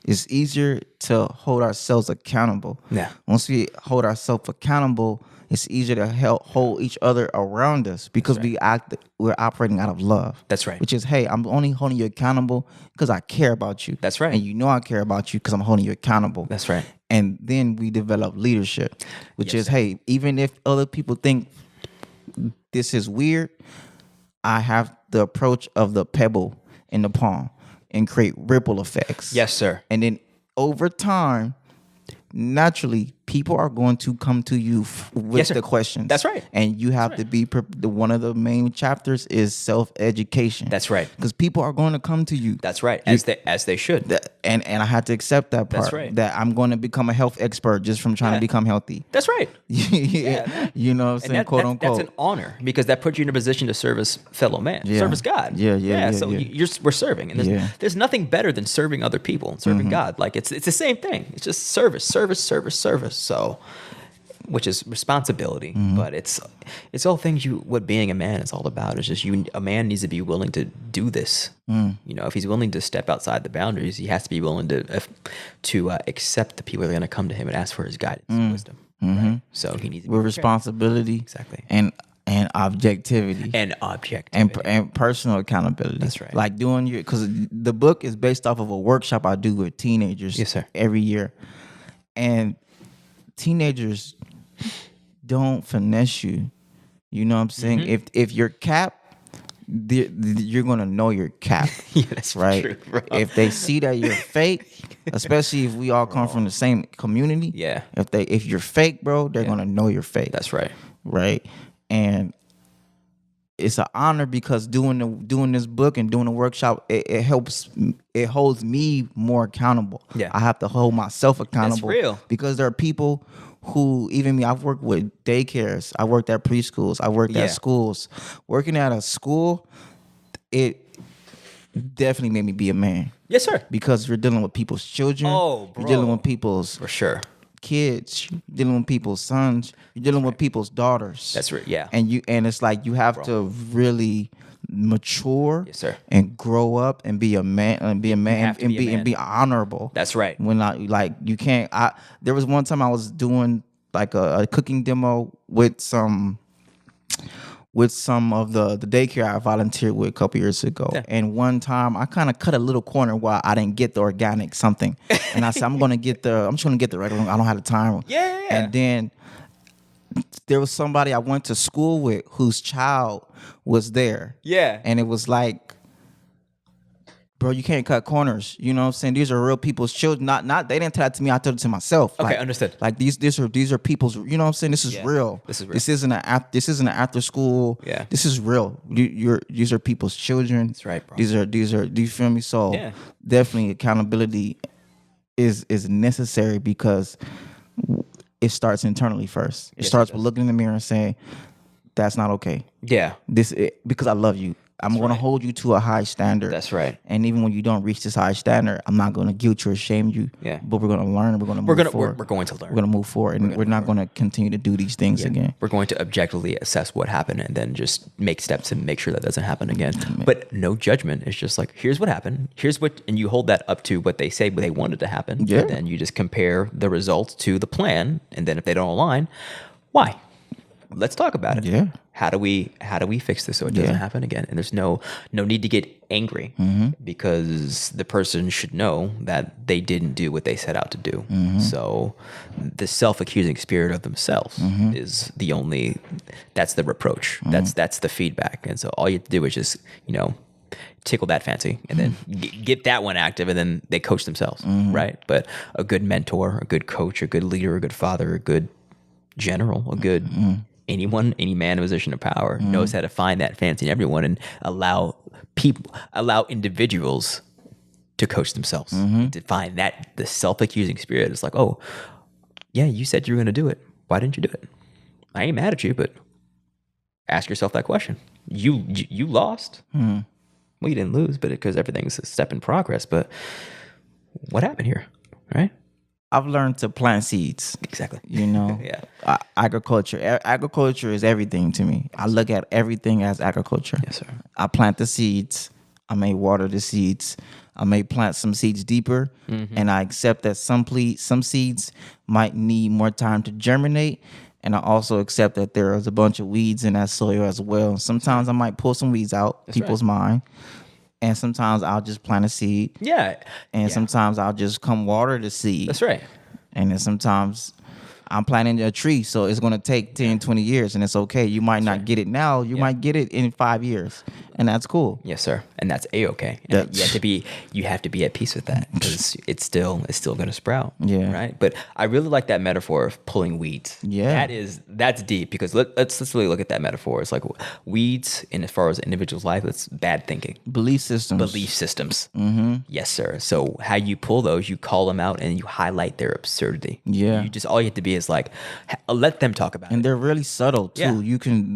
it's easier to hold ourselves accountable. Yeah. Once we hold ourselves accountable, it's easier to hold each other around us because we're operating out of love. That's right. Which is, hey, I'm only holding you accountable because I care about you. That's right. And you know I care about you because I'm holding you accountable. That's right. And then we develop leadership, which is, hey, even if other people think this is weird, I have the approach of the pebble in the palm and create ripple effects. Yes, sir. And then over time, naturally, people are going to come to you with the questions. That's right. And you have to be one of the main chapters is self-education. That's right. Because people are going to come to you. That's right. As they should. And I had to accept that part. That's right. That I'm going to become a health expert just from trying to become healthy. That's right. You know what I'm saying? Quote unquote. That's an honor because that puts you in a position to service fellow man, service God. So we're serving, and there's nothing better than serving other people and serving God. Like it's the same thing. It's just service. So which is responsibility, but it's all things what being a man is all about. It's just a man needs to be willing to do this. You know, if he's willing to step outside the boundaries, he has to be willing to accept the people that are going to come to him and ask for his guidance and wisdom. Right? So he needs to be with responsibility, exactly, and objectivity, and personal accountability. That's right. Like doing because the book is based off of a workshop I do with teenagers. Yes, sir. Every year, and teenagers don't finesse you. You know what I'm saying? If you're capped, you're gonna know you're capped. Yeah, that's right. True, bro. If they see that you're fake, especially if we all come from the same community. Yeah. If you're fake, bro, they're gonna know you're fake. That's right. Right. And it's an honor because doing this book and doing the workshop, it holds me more accountable. Yeah. I have to hold myself accountable. That's real. Because there are people who, even me, I've worked with daycares, I worked at preschools, I worked at schools. Working at a school, it definitely made me be a man. Yes, sir. Because you're dealing with people's children. Oh, bro. You're dealing with people's For sure. kids, you're dealing with people's sons, you're dealing with people's daughters. That's right. Yeah. And it's like you have to really mature, Yes, sir. and grow up and be a man and be honorable. That's right. When you can't. There was one time I was doing like a cooking demo with some of the daycare I volunteered with a couple years ago. Yeah. And one time I kind of cut a little corner while I didn't get the organic something. And I said, I'm just gonna get the regular. I don't have the time. Yeah. And then there was somebody I went to school with whose child was there. Yeah. And it was like, bro, you can't cut corners. You know what I'm saying? These are real people's children. Not they didn't tell it to me. I told it to myself. Okay, like, understood. Like these are people's. You know what I'm saying? This is real. This is real. This isn't an after school. Yeah. This is real. These are people's children. That's right, bro. These are. Do you feel me? So definitely accountability is necessary because it starts internally first. It starts with looking in the mirror and saying, "That's not okay." Yeah. Because I love you. I'm going to hold you to a high standard. That's right. And even when you don't reach this high standard, I'm not going to guilt you or shame you. Yeah. But we're going to learn. We're going to move forward. We're going to learn. We're going to move forward, and we're not going to continue to do these things again. We're going to objectively assess what happened and then just make steps to make sure that doesn't happen again. But no judgment. It's just like, here's what happened. And you hold that up to what they say they wanted to happen. Yeah. And then you just compare the results to the plan. And then if they don't align, why? Let's talk about it. Yeah. How do we fix this so it doesn't happen again? And there's no need to get angry because the person should know that they didn't do what they set out to do. So the self-accusing spirit of themselves is that's the reproach. That's the feedback. And so all you have to do is just, tickle that fancy and then get that one active, and then they coach themselves, right? But a good mentor, a good coach, a good leader, a good father, a good general, a good any man in a position of power knows how to find that fancy in everyone and allow individuals to coach themselves, to find that the self-accusing spirit is like, oh yeah, you said you were going to do it. Why didn't you do it? I ain't mad at you, but ask yourself that question. You lost. Well, you didn't lose, but because everything's a step in progress. But what happened here, right? I've learned to plant seeds. Exactly. Yeah. Agriculture is everything to me. I look at everything as agriculture. Yes, sir. I plant the seeds. I may water the seeds. I may plant some seeds deeper, and I accept that some seeds might need more time to germinate. And I also accept that there is a bunch of weeds in that soil as well. Sometimes I might pull some weeds out people's mind. And sometimes I'll just plant a seed. Yeah. And sometimes I'll just come water the seed. That's right. And then sometimes I'm planting a tree, so it's going to take 10, 20 years, and it's okay. You might not get it now. You might get it in 5 years, and that's cool. Yes, sir. And that's A-okay. And you have to be at peace with that because it's still going to sprout. Yeah. Right. But I really like that metaphor of pulling weeds. Yeah. That's deep because let's really look at that metaphor. It's like weeds, in as far as an individual's life, it's bad thinking. Belief systems. Mm-hmm. Yes, sir. So how you pull those, you call them out and you highlight their absurdity. Yeah. All you have to be is like, let them talk about it. And they're really subtle too. Yeah. You can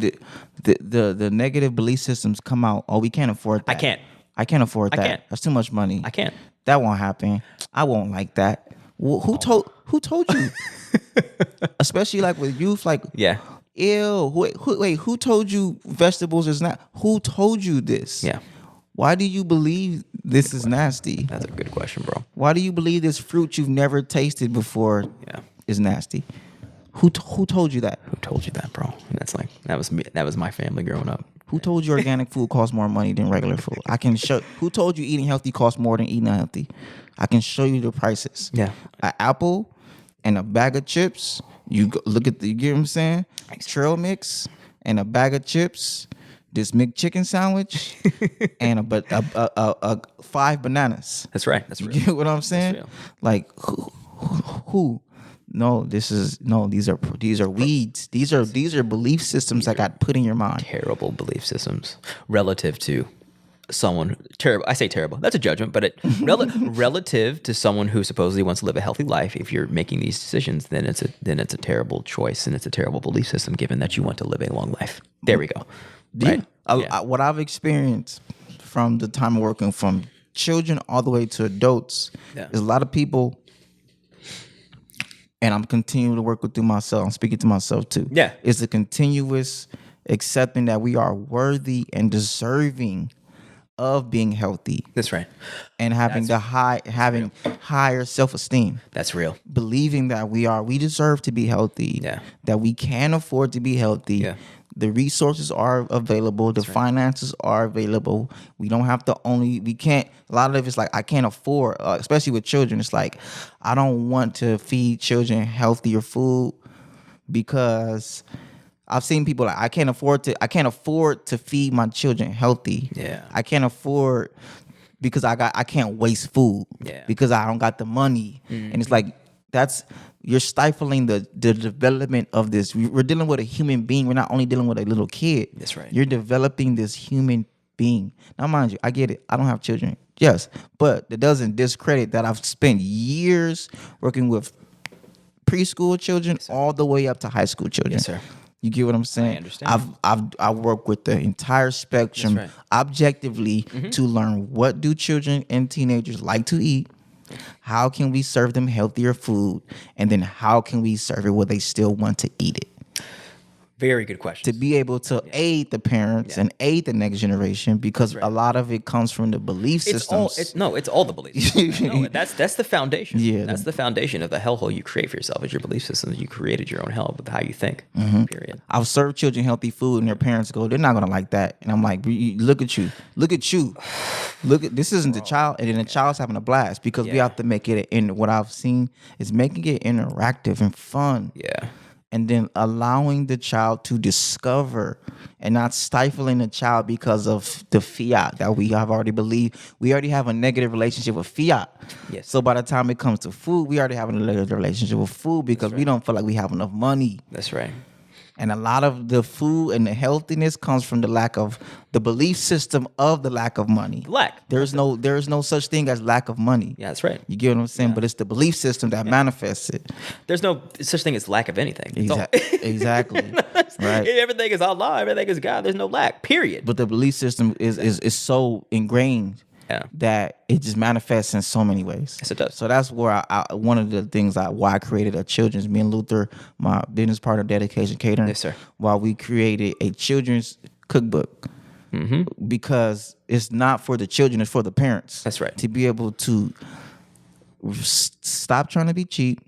the negative belief systems come out. Oh, we can't afford that. I can't afford that. can't. That's too much money. I can't. That won't happen. I won't like that. Who told you? Especially like with youth, like Yeah. ew. Wait, who told you vegetables is not? Who told you this? Yeah. Why do you believe this is nasty? That's a good question, bro. Why do you believe this fruit you've never tasted before is nasty? Who told you that? Who told you that, bro? That's like that was me. That was my family growing up. Who told you organic food costs more money than regular food? I can show. Who told you eating healthy costs more than eating unhealthy? I can show you the prices. Yeah. An apple and a bag of chips. You look at the. You get what I'm saying? Trail mix and a bag of chips. This McChicken sandwich and a 5 bananas. That's right. That's real. You get what I'm saying? Like who? No, these are weeds. These are belief systems that got put in your mind. Terrible belief systems relative to someone terrible. I say terrible. That's a judgment, but relative to someone who supposedly wants to live a healthy life. If you're making these decisions, then it's a terrible choice and it's a terrible belief system. Given that you want to live a long life, there we go. Right? What I've experienced from the time of working from children all the way to adults is a lot of people. And I'm continuing to work through myself. I'm speaking to myself too. Yeah. It's a continuous accepting that we are worthy and deserving of being healthy. That's right. And having higher self-esteem. That's real. Believing that we deserve to be healthy. Yeah. That we can afford to be healthy. Yeah. The resources are available. The finances are available. We don't have to we can't, a lot of it's like, I can't afford, especially with children. It's like, I don't want to feed children healthier food because I've seen people like, I can't afford to feed my children healthy. Yeah. I can't afford because I can't waste food. Yeah. Because I don't got the money. And it's like, you're stifling the development of this. We're dealing with a human being. We're not only dealing with a little kid. That's right. You're developing this human being. Now, mind you, I get it. I don't have children. Yes. But that doesn't discredit that I've spent years working with preschool children all the way up to high school children. Yes, sir. You get what I'm saying? I understand. I work with the entire spectrum objectively to learn what do children and teenagers like to eat. How can we serve them healthier food? And then how can we serve it where they still want to eat it? Very good question. To be able to aid the parents and aid the next generation, because a lot of it comes from the belief systems. It's all the beliefs. No, that's the foundation. Yeah. That's the foundation of the hellhole you create for yourself. Is your belief systems. You created your own hell with how you think. Period. I've served children healthy food and their parents go, they're not gonna like that. And I'm like, look at you. This isn't the child, and then the child's having a blast because we have to make it. And what I've seen is making it interactive and fun. Yeah. And then allowing the child to discover and not stifling the child because of the fiat that we have already believed. We already have a negative relationship with fiat. Yes. So by the time it comes to food, we already have a negative relationship with food because we don't feel like we have enough money. That's right. And a lot of the food and the healthiness comes from the lack of the belief system of the lack of money. There is no such thing as lack of money. Yeah, that's right. You get what I'm saying? But it's the belief system that manifests it. There's no such thing as lack of anything. Exactly. Right. Everything is Allah. Everything is God. There's no lack. Period. But the belief system is so ingrained that it just manifests in so many ways. Yes, it does. So that's where one of the things why I created a children's. Me and Luther, my business partner, Dedication Catering. Yes, sir. Why we created a children's cookbook. Because it's not for the children, it's for the parents. That's right. To be able to stop trying to be cheap.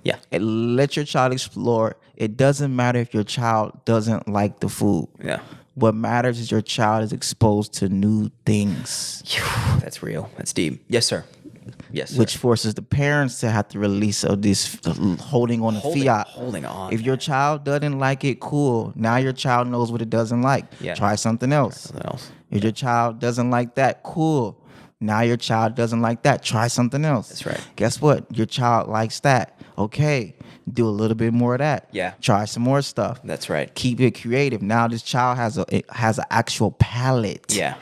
Yeah. And let your child explore. It doesn't matter if your child doesn't like the food. Yeah. What matters is your child is exposed to new things. That's real. That's deep. Yes, sir. Yes, sir. Which forces the parents to have to release of this holding on to fiat. Holding on. If your child doesn't like it, cool. Now your child knows what it doesn't like. Yeah. Try something else. If your child doesn't like that, cool. Now your child doesn't like that. Try something else. That's right. Guess what? Your child likes that. Okay. Do a little bit more of that. Yeah. Try some more stuff. That's right. Keep it creative. Now this child has an actual palate. Yeah.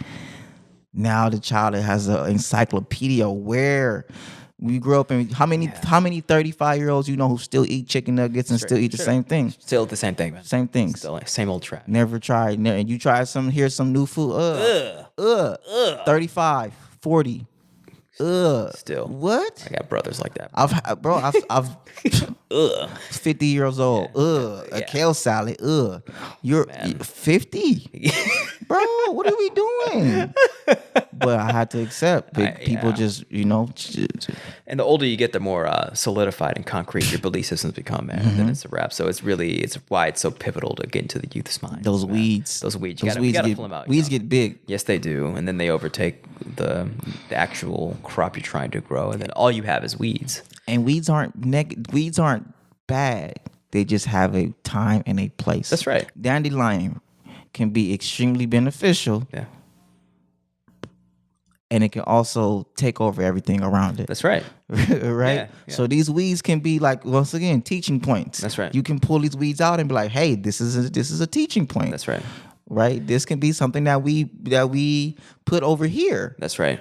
Now the child has an encyclopedia where we grew up in. How many 35-year-olds you know who still eat chicken nuggets and still eat the same thing? Still the same thing, man. Same things. Still same old trap. Never tried. And you try here's some new food. 35, 40. Still. What? I got brothers like that. I've 50 years old. A kale salad. You're 50? Bro, what are we doing? But I had to accept. People just, and the older you get, the more solidified and concrete your belief systems become, man. And then it's a wrap. So it's why it's so pivotal to get into the youth's mind. Those weeds. You gotta pull them out. Weeds get big. Yes, they do. And then they overtake the actual crop you're trying to grow. And then all you have is weeds. And weeds aren't bad. They just have a time and a place. That's right. Dandelion can be extremely beneficial. Yeah. And it can also take over everything around it. That's right. Right? Yeah. So these weeds can be like, once again, teaching points. That's right. You can pull these weeds out and be like, hey, this is a teaching point. That's right. Right? This can be something that we put over here. That's right.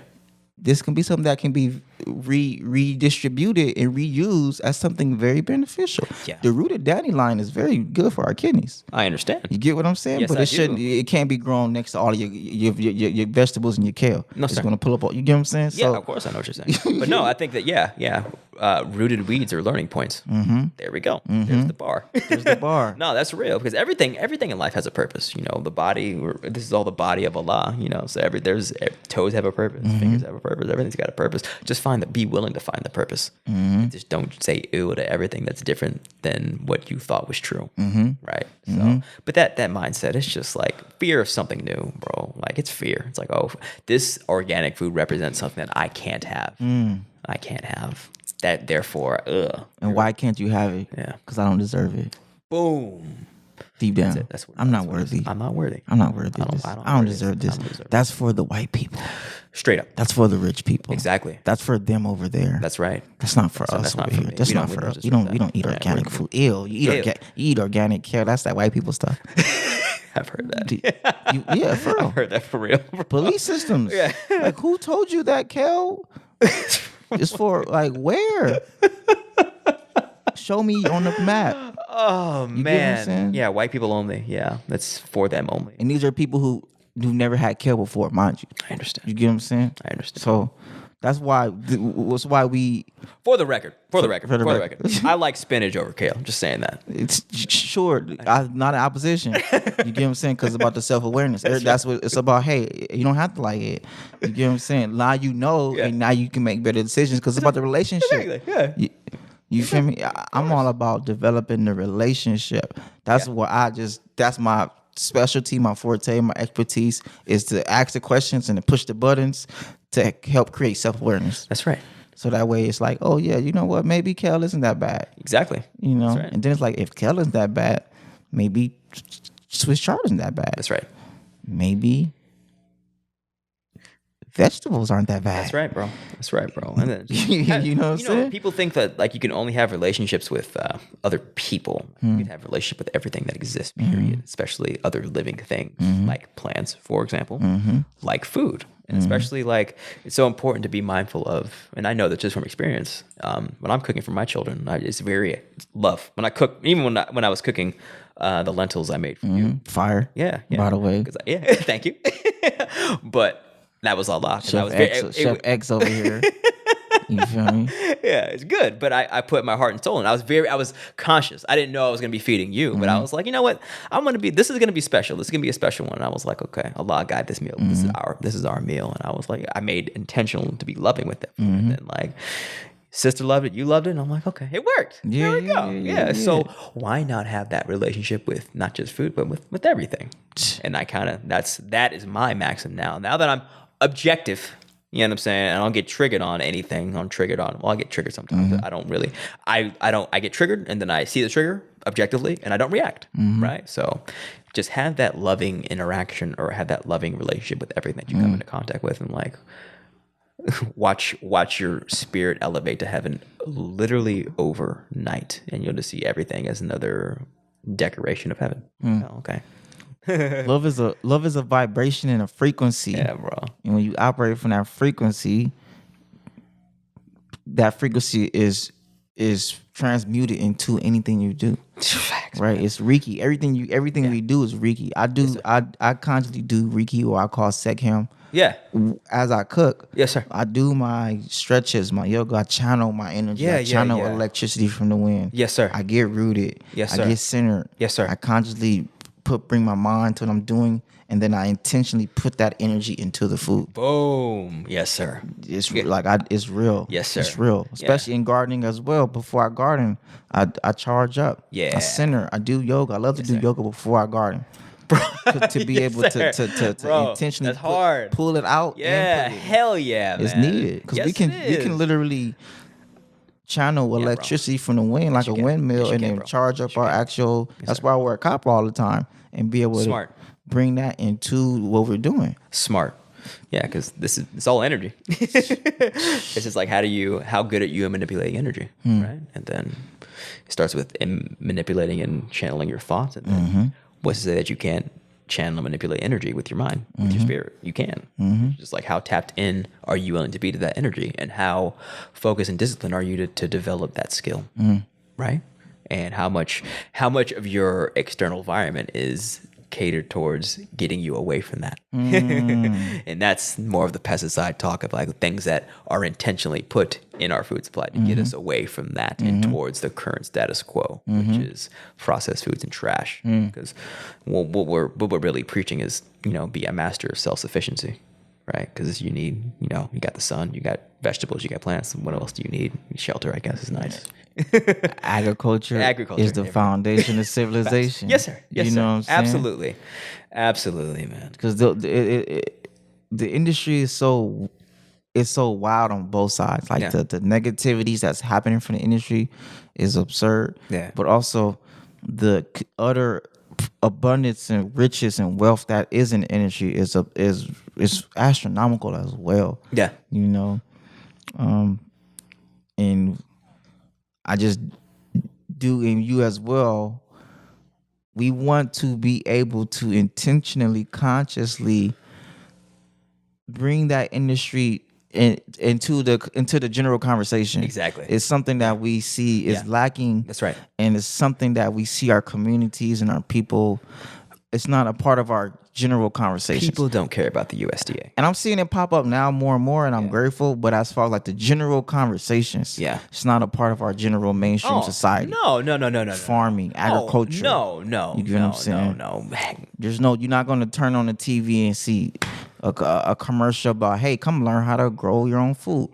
This can be something that can be redistributed and reused as something very beneficial. Yeah. The rooted dandelion is very good for our kidneys. I understand. You get what I'm saying? Yes, but I it can't be grown next to all of your vegetables and your kale. No, it's sir. going to pull up all, you get what I'm saying? Yeah, of course I know what you're saying. But no, I think that, rooted weeds are learning points. Mm-hmm. There we go. Mm-hmm. There's the bar. There's the bar. No, that's real, because everything in life has a purpose. The body, this is all the body of Allah, so there's toes have a purpose, fingers have a purpose, everything's got a purpose. Just be willing to find the purpose. Just don't say ew to everything that's different than what you thought was true. Right? So, but that mindset, it's just like fear of something new, bro. Like, it's fear. It's like, oh, this organic food represents something that I can't have. I can't have that, therefore, And why can't you have it? Yeah. Because I don't deserve it. Boom. Deep down, I'm not worthy. I'm not worthy. I'm not worthy. I don't deserve this. That's for the white people. Straight up. That's for the rich people. Exactly. That's for them over there. That's right. That's not for us over here. That's not for us. We don't eat organic food. Ew. You eat organic kale. That's that white people stuff. I've heard that. Yeah, for real. I've heard that for real. Police systems. Yeah. Like, who told you that kale is for, like, where? Show me on the map. Oh, man. Yeah, white people only. Yeah, that's for them only. And these are people who've never had kale before, mind you. I understand. You get what I'm saying? I understand. So that's why we... For the record. I like spinach over kale. Just saying that. It's sure. I'm not in opposition. You get what I'm saying? Because it's about the self-awareness. That's what it's about. Hey, you don't have to like it. You get what I'm saying? Now you know, and now you can make better decisions because it's about the relationship. Yeah. You feel me? I'm all about developing the relationship. That's what that's my specialty, my forte, my expertise is to ask the questions and to push the buttons to help create self-awareness. That's right. So that way it's like, oh yeah, you know what? Maybe kale isn't that bad. Exactly. Right. And then it's like, if kale isn't that bad, maybe Swiss chard isn't that bad. That's right. Maybe vegetables aren't that bad. That's right, bro. And then, you know what I'm saying? People think that, like, you can only have relationships with other people. You can have a relationship with everything that exists, period. Especially other living things, like plants, for example, like food. And especially, like, it's so important to be mindful of, and I know that just from experience, when I'm cooking for my children, it's very love. When I cook, even when I was cooking the lentils I made for you. Fire. Yeah. By the way. Thank you. But that was Allah. Chef X over here. You feel me? Yeah, it's good. But I put my heart and soul in. I was conscious. I didn't know I was gonna be feeding you, but I was like, you know what? This is gonna be special. This is gonna be a special one. And I was like, okay, Allah guide this meal. This is our meal. And I was like, I made intentional to be loving with that food. And then, like, sister loved it, you loved it, and I'm like, okay, it worked. There we go. Yeah. So why not have that relationship with not just food, but with everything? And that is my maxim now. Now that I'm objective, you know what I'm saying? I don't get triggered on anything. I get triggered sometimes, but I don't really. I get triggered, and then I see the trigger objectively, and I don't react. Right? So just have that loving interaction, or have that loving relationship with everything that you come into contact with, and, like, watch your spirit elevate to heaven literally overnight, and you'll just see everything as another decoration of heaven. Oh, okay. Love is a vibration and a frequency. Yeah, bro. And when you operate from that frequency is transmuted into anything you do. Facts, right? man. It's Reiki. Everything we do is Reiki. I consciously do Reiki, or I call Sekhem. Yeah. As I cook, Yes, sir. I do my stretches, my yoga. I channel my energy. Yeah, I channel yeah. electricity from the wind. Yes, sir. I get rooted. Yes, I sir. get centered. Yes, sir. I consciously bring my mind to what I'm doing, and then I intentionally put that energy into the food. Boom. Yes, sir. It's it's real. Yes, sir. It's real, especially in gardening as well. Before I garden, I charge up. Yeah. I center. I do yoga. I love to do sir. yoga before I garden. To be Yes, able sir. to Bro, intentionally that's hard. pull it out. Yeah. and put it. Hell yeah, man. It's needed because Yes, we it is. can literally channel electricity from the wind like a you can. windmill, Yes, you and can, then bro. charge up our actual. That's why I wear copper all the time and be able Smart. to bring that into what we're doing. Smart. Yeah, because it's all energy. It's just like how good are you at manipulating energy, right? And then it starts with manipulating and channeling your thoughts, and then what's to say that you can't channel and manipulate energy with your mind, with your spirit? You can. Just like how tapped in are you willing to be to that energy, and how focused and disciplined are you to develop that skill, right? And how much of your external environment is catered towards getting you away from that. And that's more of the pesticide talk of like things that are intentionally put in our food supply to get us away from that and towards the current status quo, which is processed foods and trash. Because what we're really preaching is, be a master of self-sufficiency, right? Because you need, you got the sun, you got vegetables, you got plants. What else do you need? Shelter, I guess, is nice. Agriculture is the foundation of civilization. Yes, sir. Yes, you sir. know what I'm saying? Absolutely, man. Because the industry is so wild on both sides. Like the negativities that's happening from the industry is absurd. Yeah. But also the utter abundance and riches and wealth that is in the industry is astronomical as well. Yeah. And I just do in you as well. We want to be able to intentionally, consciously bring that industry into the general conversation. Exactly. It's something that we see is lacking. That's right. And it's something that we see our communities and our people. It's not a part of our general conversation. People don't care about the USDA. And I'm seeing it pop up now more and more, and I'm grateful. But as far as like the general conversations, it's not a part of our general mainstream society. No. Farming, agriculture. No. You get what I'm saying? No. You're not going to turn on the TV and see a commercial about, hey, come learn how to grow your own food.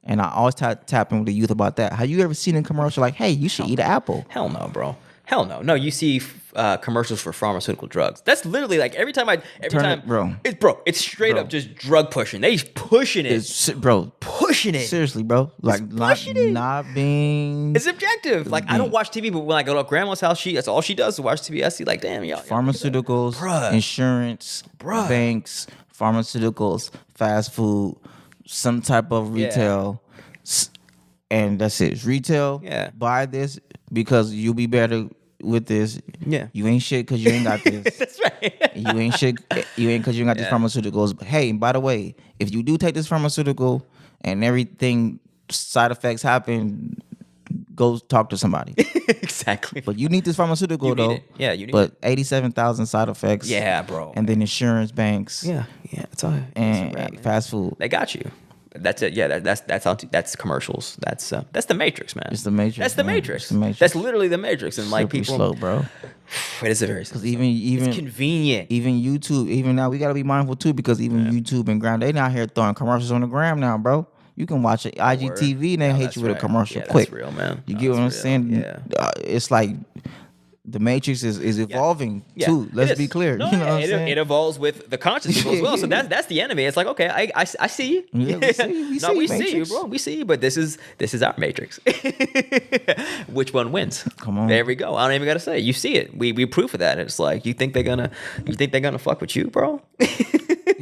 And I always tap in with the youth about that. Have you ever seen a commercial like, hey, you should eat an apple? Hell no, bro. Hell no. No, you see commercials for pharmaceutical drugs. That's literally like every time, it's straight up just drug pushing. They pushing it. Pushing it. Seriously, bro. Like not being. It's objective. Like I don't watch TV, but when I go to grandma's house, that's all she does is watch TV. I see like, damn, y'all. Pharmaceuticals, insurance, banks, pharmaceuticals, fast food, some type of retail. And that's it. It's retail. Yeah. Buy this because you'll be better with this. Yeah. You ain't shit because you ain't got this. That's right. You ain't shit. You ain't because you ain't got these pharmaceuticals. But hey, by the way, if you do take this pharmaceutical and everything side effects happen, go talk to somebody. Exactly. But you need this pharmaceutical though. Yeah, you need it. But 87,000 side effects. Yeah, bro. And then insurance, banks. Yeah. It's all. And fast food. They got you. That's it. Yeah, that's commercials. That's the Matrix, man. It's the Matrix. That's the Matrix. It's the Matrix. That's literally the Matrix. And like Slippery people, slow, bro. It is a very slow. Because even it's convenient. Even YouTube, even now we gotta be mindful too. Because even YouTube and Gram, they not here throwing commercials on the gram now, bro. You can watch it IGTV and they hit you with a commercial quick. That's real, man. You get what I'm saying? Yeah. It's like the Matrix is evolving too. Let's be clear. No, you know what I'm saying? It evolves with the consciousness as well. So that's the enemy. It's like, okay, I see you. Yeah, we see you, bro. We see you. But this is our Matrix. Which one wins? Come on. There we go. I don't even gotta say. You see it. We proof of that. It's like you think they're gonna fuck with you, bro?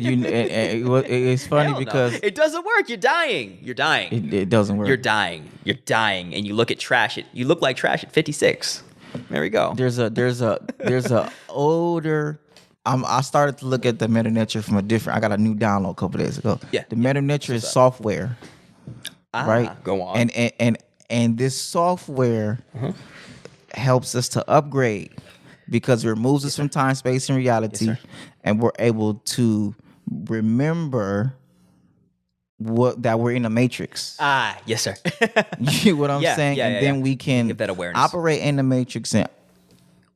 It's funny because it doesn't work. You're dying. It doesn't work. You're dying, and you look at trash. You look like trash at 56. There we go. There's a older. I started to look at the Meta Nature from a different. I got a new download a couple days ago. Yeah. The Meta Nature is software, right? Go on. And this software helps us to upgrade because it removes us from time, space, and reality, and we're able to remember that we're in a matrix. Yes, sir. You know what I'm saying? And then we can give that awareness. Operate in the matrix and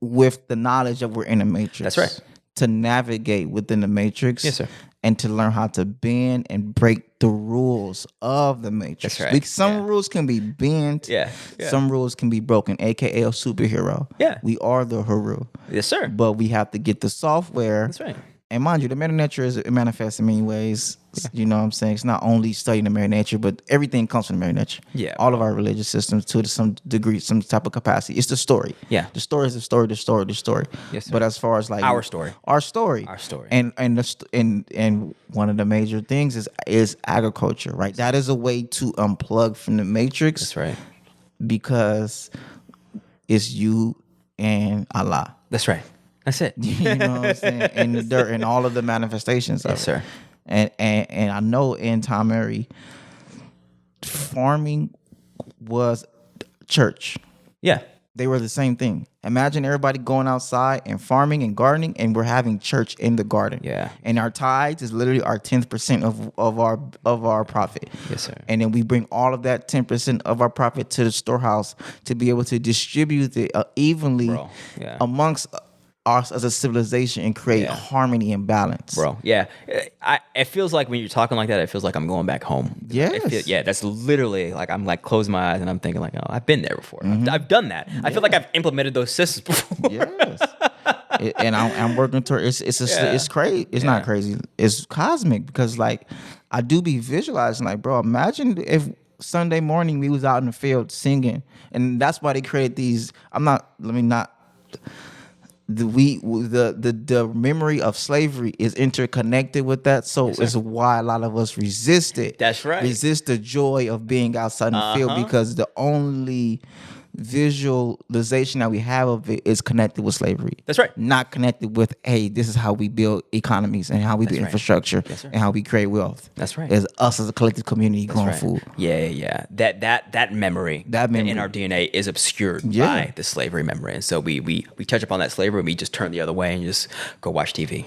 with the knowledge that we're in the matrix. That's right. To navigate within the matrix. Yes, sir. And to learn how to bend and break the rules of the matrix. That's right. Some rules can be bent. Yeah. Some rules can be broken, aka a superhero. Yeah. We are the hero. Yes, sir. But we have to get the software. That's right. And mind you, the mirror nature it manifests in many ways. Yeah. You know what I'm saying? It's not only studying the mirror nature, but everything comes from the mirror nature. Yeah. All of our religious systems, to some degree, some type of capacity. It's the story. Yeah. The story is the story, the story, the story. Yes, sir. But as far as like our story. And one of the major things is agriculture, right? That is a way to unplug from the matrix. That's right. Because it's you and Allah. That's right. That's it. You know what I'm saying? In the dirt and all of the manifestations of it. Sir. And I know in Tamari, farming was church. Yeah. They were the same thing. Imagine everybody going outside and farming and gardening, and we're having church in the garden. Yeah. And our tithes is literally our 10% of our profit. Yes, sir. And then we bring all of that 10% of our profit to the storehouse to be able to distribute it evenly amongst us as a civilization and create harmony and balance. Bro, yeah. It feels like when you're talking like that, it feels like I'm going back home. Yes. That's literally like I'm like closing my eyes and I'm thinking like, oh, I've been there before. I've done that. I feel like I've implemented those systems before. Yes. And I'm working toward it's crazy. It's not crazy. It's cosmic because like I do be visualizing like, bro, imagine if Sunday morning we was out in the field singing, and that's why they created these. The memory of slavery is interconnected with that, so it's why a lot of us resist it. That's right. Resist the joy of being outside in the field because the only visualization that we have of it is connected with slavery. That's right. Not connected with, hey, this is how we build economies and how we build infrastructure and how we create wealth. That's right. As us as a collective community growing food. Yeah. That memory in our DNA is obscured by the slavery memory. And so we touch upon that slavery and we just turn the other way and just go watch TV.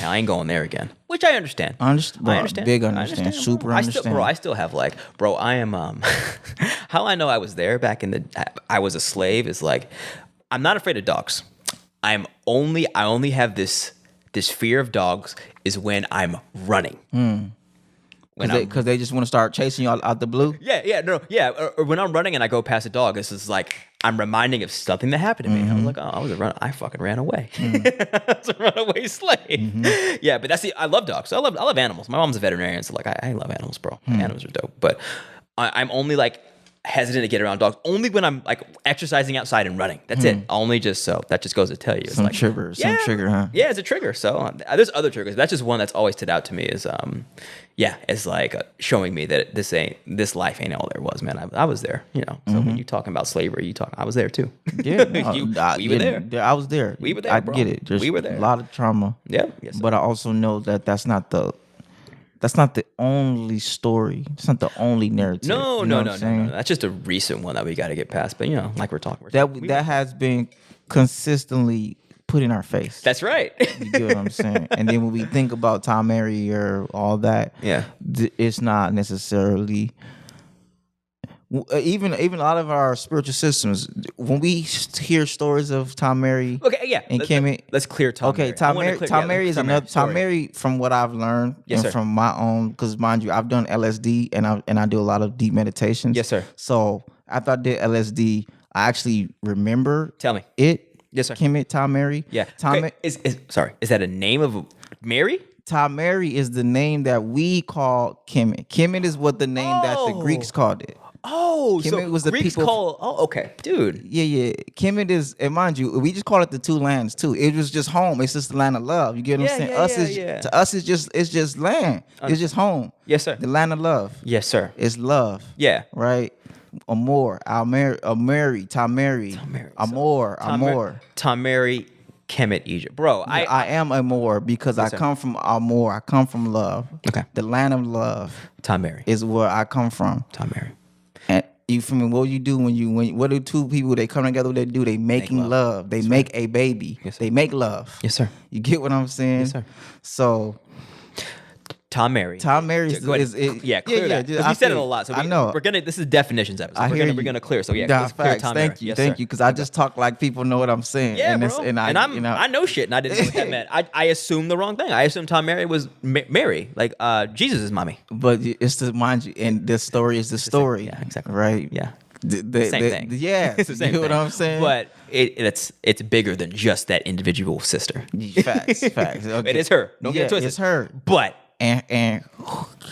I ain't going there again. Which I understand. I understand. Big understand. Super understand. I still have like, bro, I am how I know I was there back in I was a slave is like, I'm not afraid of dogs. I only have this fear of dogs is when I'm running. Because they just want to start chasing you out the blue? Or when I'm running and I go past a dog, this is like, I'm reminding of something that happened to me. I was like, I fucking ran away. I was a runaway slave. Yeah, but I love dogs. I love animals. My mom's a veterinarian, so like, I love animals, bro. Animals are dope. But I'm only like hesitant to get around dogs only when I'm like exercising outside and running. That's it. Only just so that just goes to tell you. It's some like, trigger, huh? Yeah, it's a trigger. So there's other triggers. That's just one that's always stood out to me is it's like showing me that this life ain't all there was, man. I was there, you know. So when you talking about slavery, I was there too. Yeah, we were there. I was there. We were there. I bro. get it. We were there. A lot of trauma. Yeah, yes, but I also know that that's not the only story. It's not the only narrative. No. That's just a recent one that we got to get past. But like we're talking. That has been consistently put in our face. That's right. You get what I'm saying? And then when we think about Tom Mary or all that, it's not necessarily. Even a lot of our spiritual systems, when we hear stories of Tom Mary, and Kemet, let's clear Tom. Okay, Mary. Tom Mary is another. Tom Mary, from what I've learned from my own, because mind you, I've done LSD and I do a lot of deep meditations. Yes, sir. So after I did LSD, I actually remember. Tell me it. Yes, sir. Kemet, Tom Mary. Yeah. Is that a name of Mary? Tom Mary is the name that we call Kemet. Kemet is what the name that the Greeks called it. Oh, Kemet so was the Greeks people. Okay, dude. Yeah. Kemet is, and mind you, we just call it the two lands too. It was just home. It's just the land of love. You get what I'm saying? To us, it's just land. It's just home. Yes, sir. The land of love. Yes, sir. It's love. Yeah. Right. Amor, Mary, Tom Mary, Amor. Tom Mary, Kemet, Egypt, bro. I am Amor because I come from Amor. I come from love. Okay. The land of love. Tom Mary is where I come from. Tom Mary. And You feel me? What you do when what do two people they come together? What they do? They making love. They make a baby. Yes, sir. They make love. Yes, sir. You get what I'm saying? Yes, sir. So Tom Mary. Tom Mary Clear that. Because we said it a lot. So I know. We're gonna. This is definitions episode. We're gonna clear. So yeah, nah, let's clear facts. Tom Mary. Thank you, Yes, thank sir. you. Because I just talk like people know what I'm saying. Yeah, and bro. I know shit, and I didn't know what that meant. I assumed the wrong thing. I assumed Tom Mary was Mary, like Jesus' mommy. But it's to mind you, and this story is the story. Yeah, exactly. Right. Yeah. Same thing. Yeah, It's the same you know thing. what I'm saying? But it's bigger than just that individual sister. Facts. Okay. It is her. Don't get it twisted. It's her. But And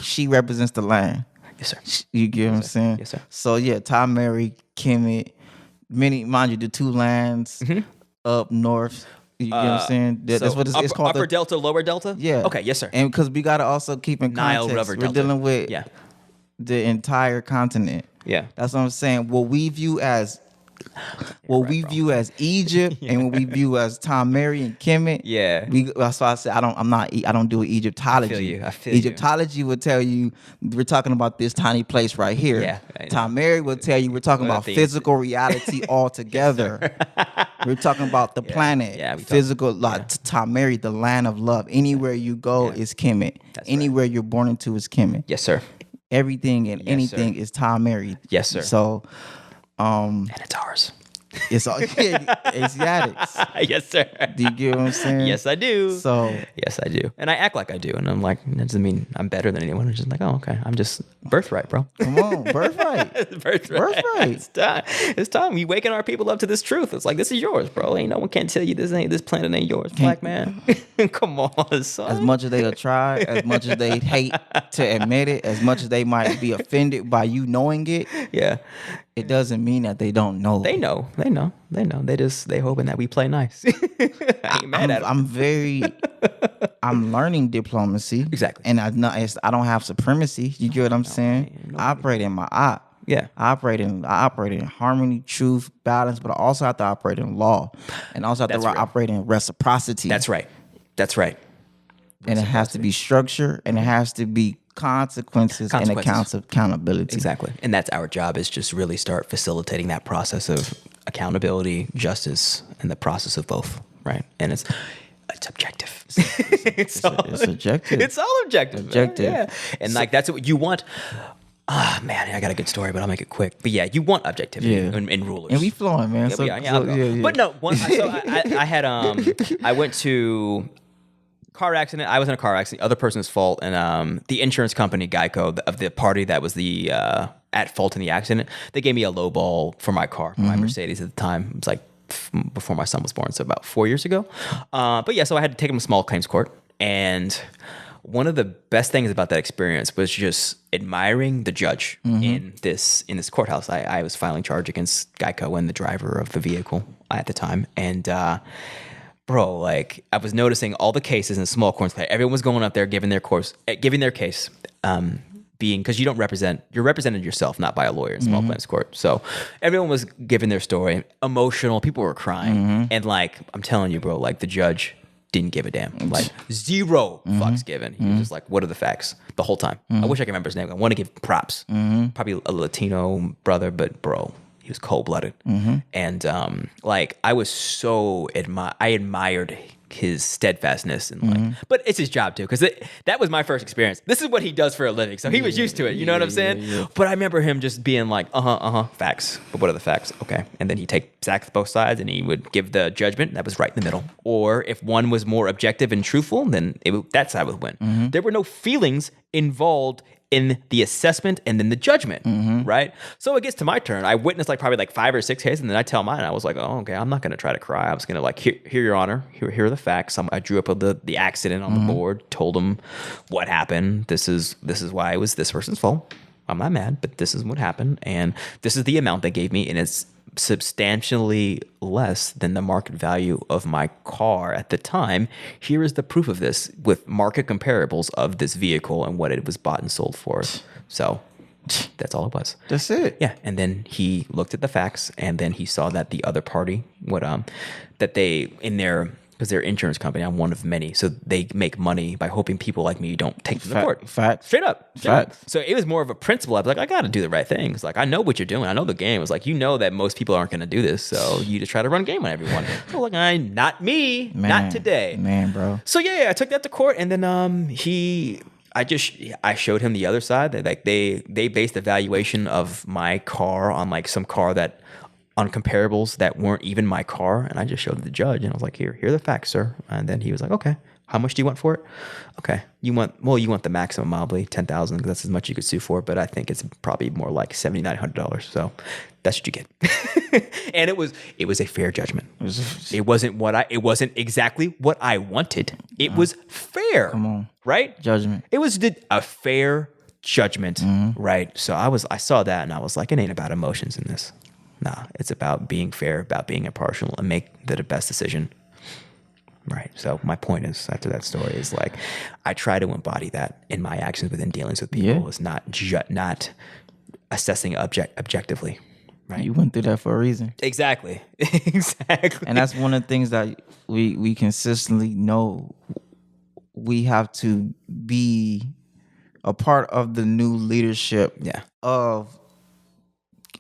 she represents the land. yes, sir. You get what I'm saying? Yes, sir. So yeah, Tom Mary, Kemet, mind you, the two lands up north. You get what I'm saying? That's what it's called. Upper Delta, Lower Delta? Yeah. Okay, yes, sir. And because we gotta also keep in Nile context, River we're Delta. dealing with Yeah. the entire continent. Yeah. That's what I'm saying. What we view as view as Egypt and what we view as Tom Mary and Kemet. Yeah. That's why I said I don't do Egyptology. I feel you. Egyptology would tell you we're talking about this tiny place right here. Yeah, I know. Tom Mary would tell you we're talking about things. physical reality altogether. We're talking about the planet. Yeah, physical. Tom Mary, the land of love. Anywhere you go is Kemet. Anywhere you're born into is Kemet. Yes, sir. Everything and anything is Tom Mary. Yes, sir. So, and it's ours. it's all Asiatics. Yes, sir. Do you get what I'm saying? Yes, I do. So yes, I do, and I act like I do, and I'm like, that doesn't mean I'm better than anyone. I'm just like, oh, okay, I'm just birthright, bro. come on, birthright. Birthright. It's time. We waking our people up to this truth. It's like, this is yours, bro. Ain't no one can't tell you this planet ain't yours, black man. Come on, son. As much as they'll try, as much as they hate to admit it, as much as they might be offended by you knowing it, Yeah. it doesn't mean that they don't know. They know. They hoping that we play nice. I ain't mad at them. I'm learning diplomacy. Exactly. And I don't have supremacy. You get what I'm saying? I operate in my op. Yeah. I operate in harmony, truth, balance, but I also have to operate in law. And also have to operate in reciprocity. That's right. And it has to be structure and it has to be consequences. And accountability. Exactly. And that's our job, is just really start facilitating that process of accountability, justice, and the process of both, right? And it's objective. It's objective. It's all objective. Objective. Man. Yeah. And like, that's what you want. Ah, man, I got a good story, but I'll make it quick. But yeah, you want objectivity in rulers. And we flowing, man. But no, I had I went to car accident. I was in a car accident, other person's fault, and the insurance company Geico of the party that was the at fault in the accident, they gave me a low ball for my car, my Mercedes at the time. It was like before my son was born, so about 4 years ago. But yeah, so I had to take him to small claims court, and one of the best things about that experience was just admiring the judge in this courthouse. I was filing charge against Geico and the driver of the vehicle at the time, and bro, like, I was noticing all the cases in small courts. Like, everyone was going up there giving their case, because you're represented yourself, not by a lawyer in small claims court. So everyone was giving their story, emotional. People were crying, and like, I'm telling you, bro, like, the judge didn't give a damn. Like, zero fucks given. He was just like, what are the facts? The whole time. I wish I could remember his name. I want to give props. Probably a Latino brother, but bro, he was cold-blooded. And like, I was so I admired his steadfastness, and like, but it's his job too, because that was my first experience. This is what he does for a living, so he was used to it. You know what I'm saying? Yeah. But I remember him just being like, facts. But what are the facts? Okay, and then he'd take exactly both sides, and he would give the judgment that was right in the middle. Or if one was more objective and truthful, then that side would win. There were no feelings involved in the assessment and then the judgment, right? So it gets to my turn. I witnessed probably 5 or 6 cases, and then I tell mine. I was like, oh, okay, I'm not going to try to cry. I was going to hear your honor. Here are the facts. I drew up the accident on the board, told him what happened. This is why it was this person's fault. I'm not mad, but this is what happened, and this is the amount they gave me, and it's substantially less than the market value of my car at the time. Here is the proof of this with market comparables of this vehicle and what it was bought and sold for. So that's all it was. That's it. Yeah. And then he looked at the facts, and then he saw that the other party would that they, in their because they're an insurance company. I'm one of many, so they make money by hoping people like me don't take them to court. Fact. Straight up. Fact. So it was more of a principle. I was like, I got to do the right thing. It's like, I know what you're doing. I know the game. It's like, you know that most people aren't going to do this, so you just try to run game on everyone. So like, not me, not today, man, bro. So yeah, I took that to court, and then I showed him the other side. That like they based the valuation of my car on like some car that on comparables that weren't even my car, and I just showed the judge, and I was like, here are the facts, sir. And then he was like, okay, how much do you want for it? Okay, you want the maximum, probably 10,000, because that's as much you could sue for, but I think it's probably more like $7,900. So that's what you get. And it was a fair judgment. It wasn't exactly what I wanted. It was fair. Come on, right? Judgment. It was a fair judgment, right? So I saw that, and I was like, it ain't about emotions in this. Nah, it's about being fair, about being impartial, and make the best decision. Right. So my point is, after that story, is like, I try to embody that in my actions within dealings with people. It's not assessing objectively. Right. You went through that for a reason. Exactly. Exactly. And that's one of the things that we consistently know. We have to be a part of the new leadership of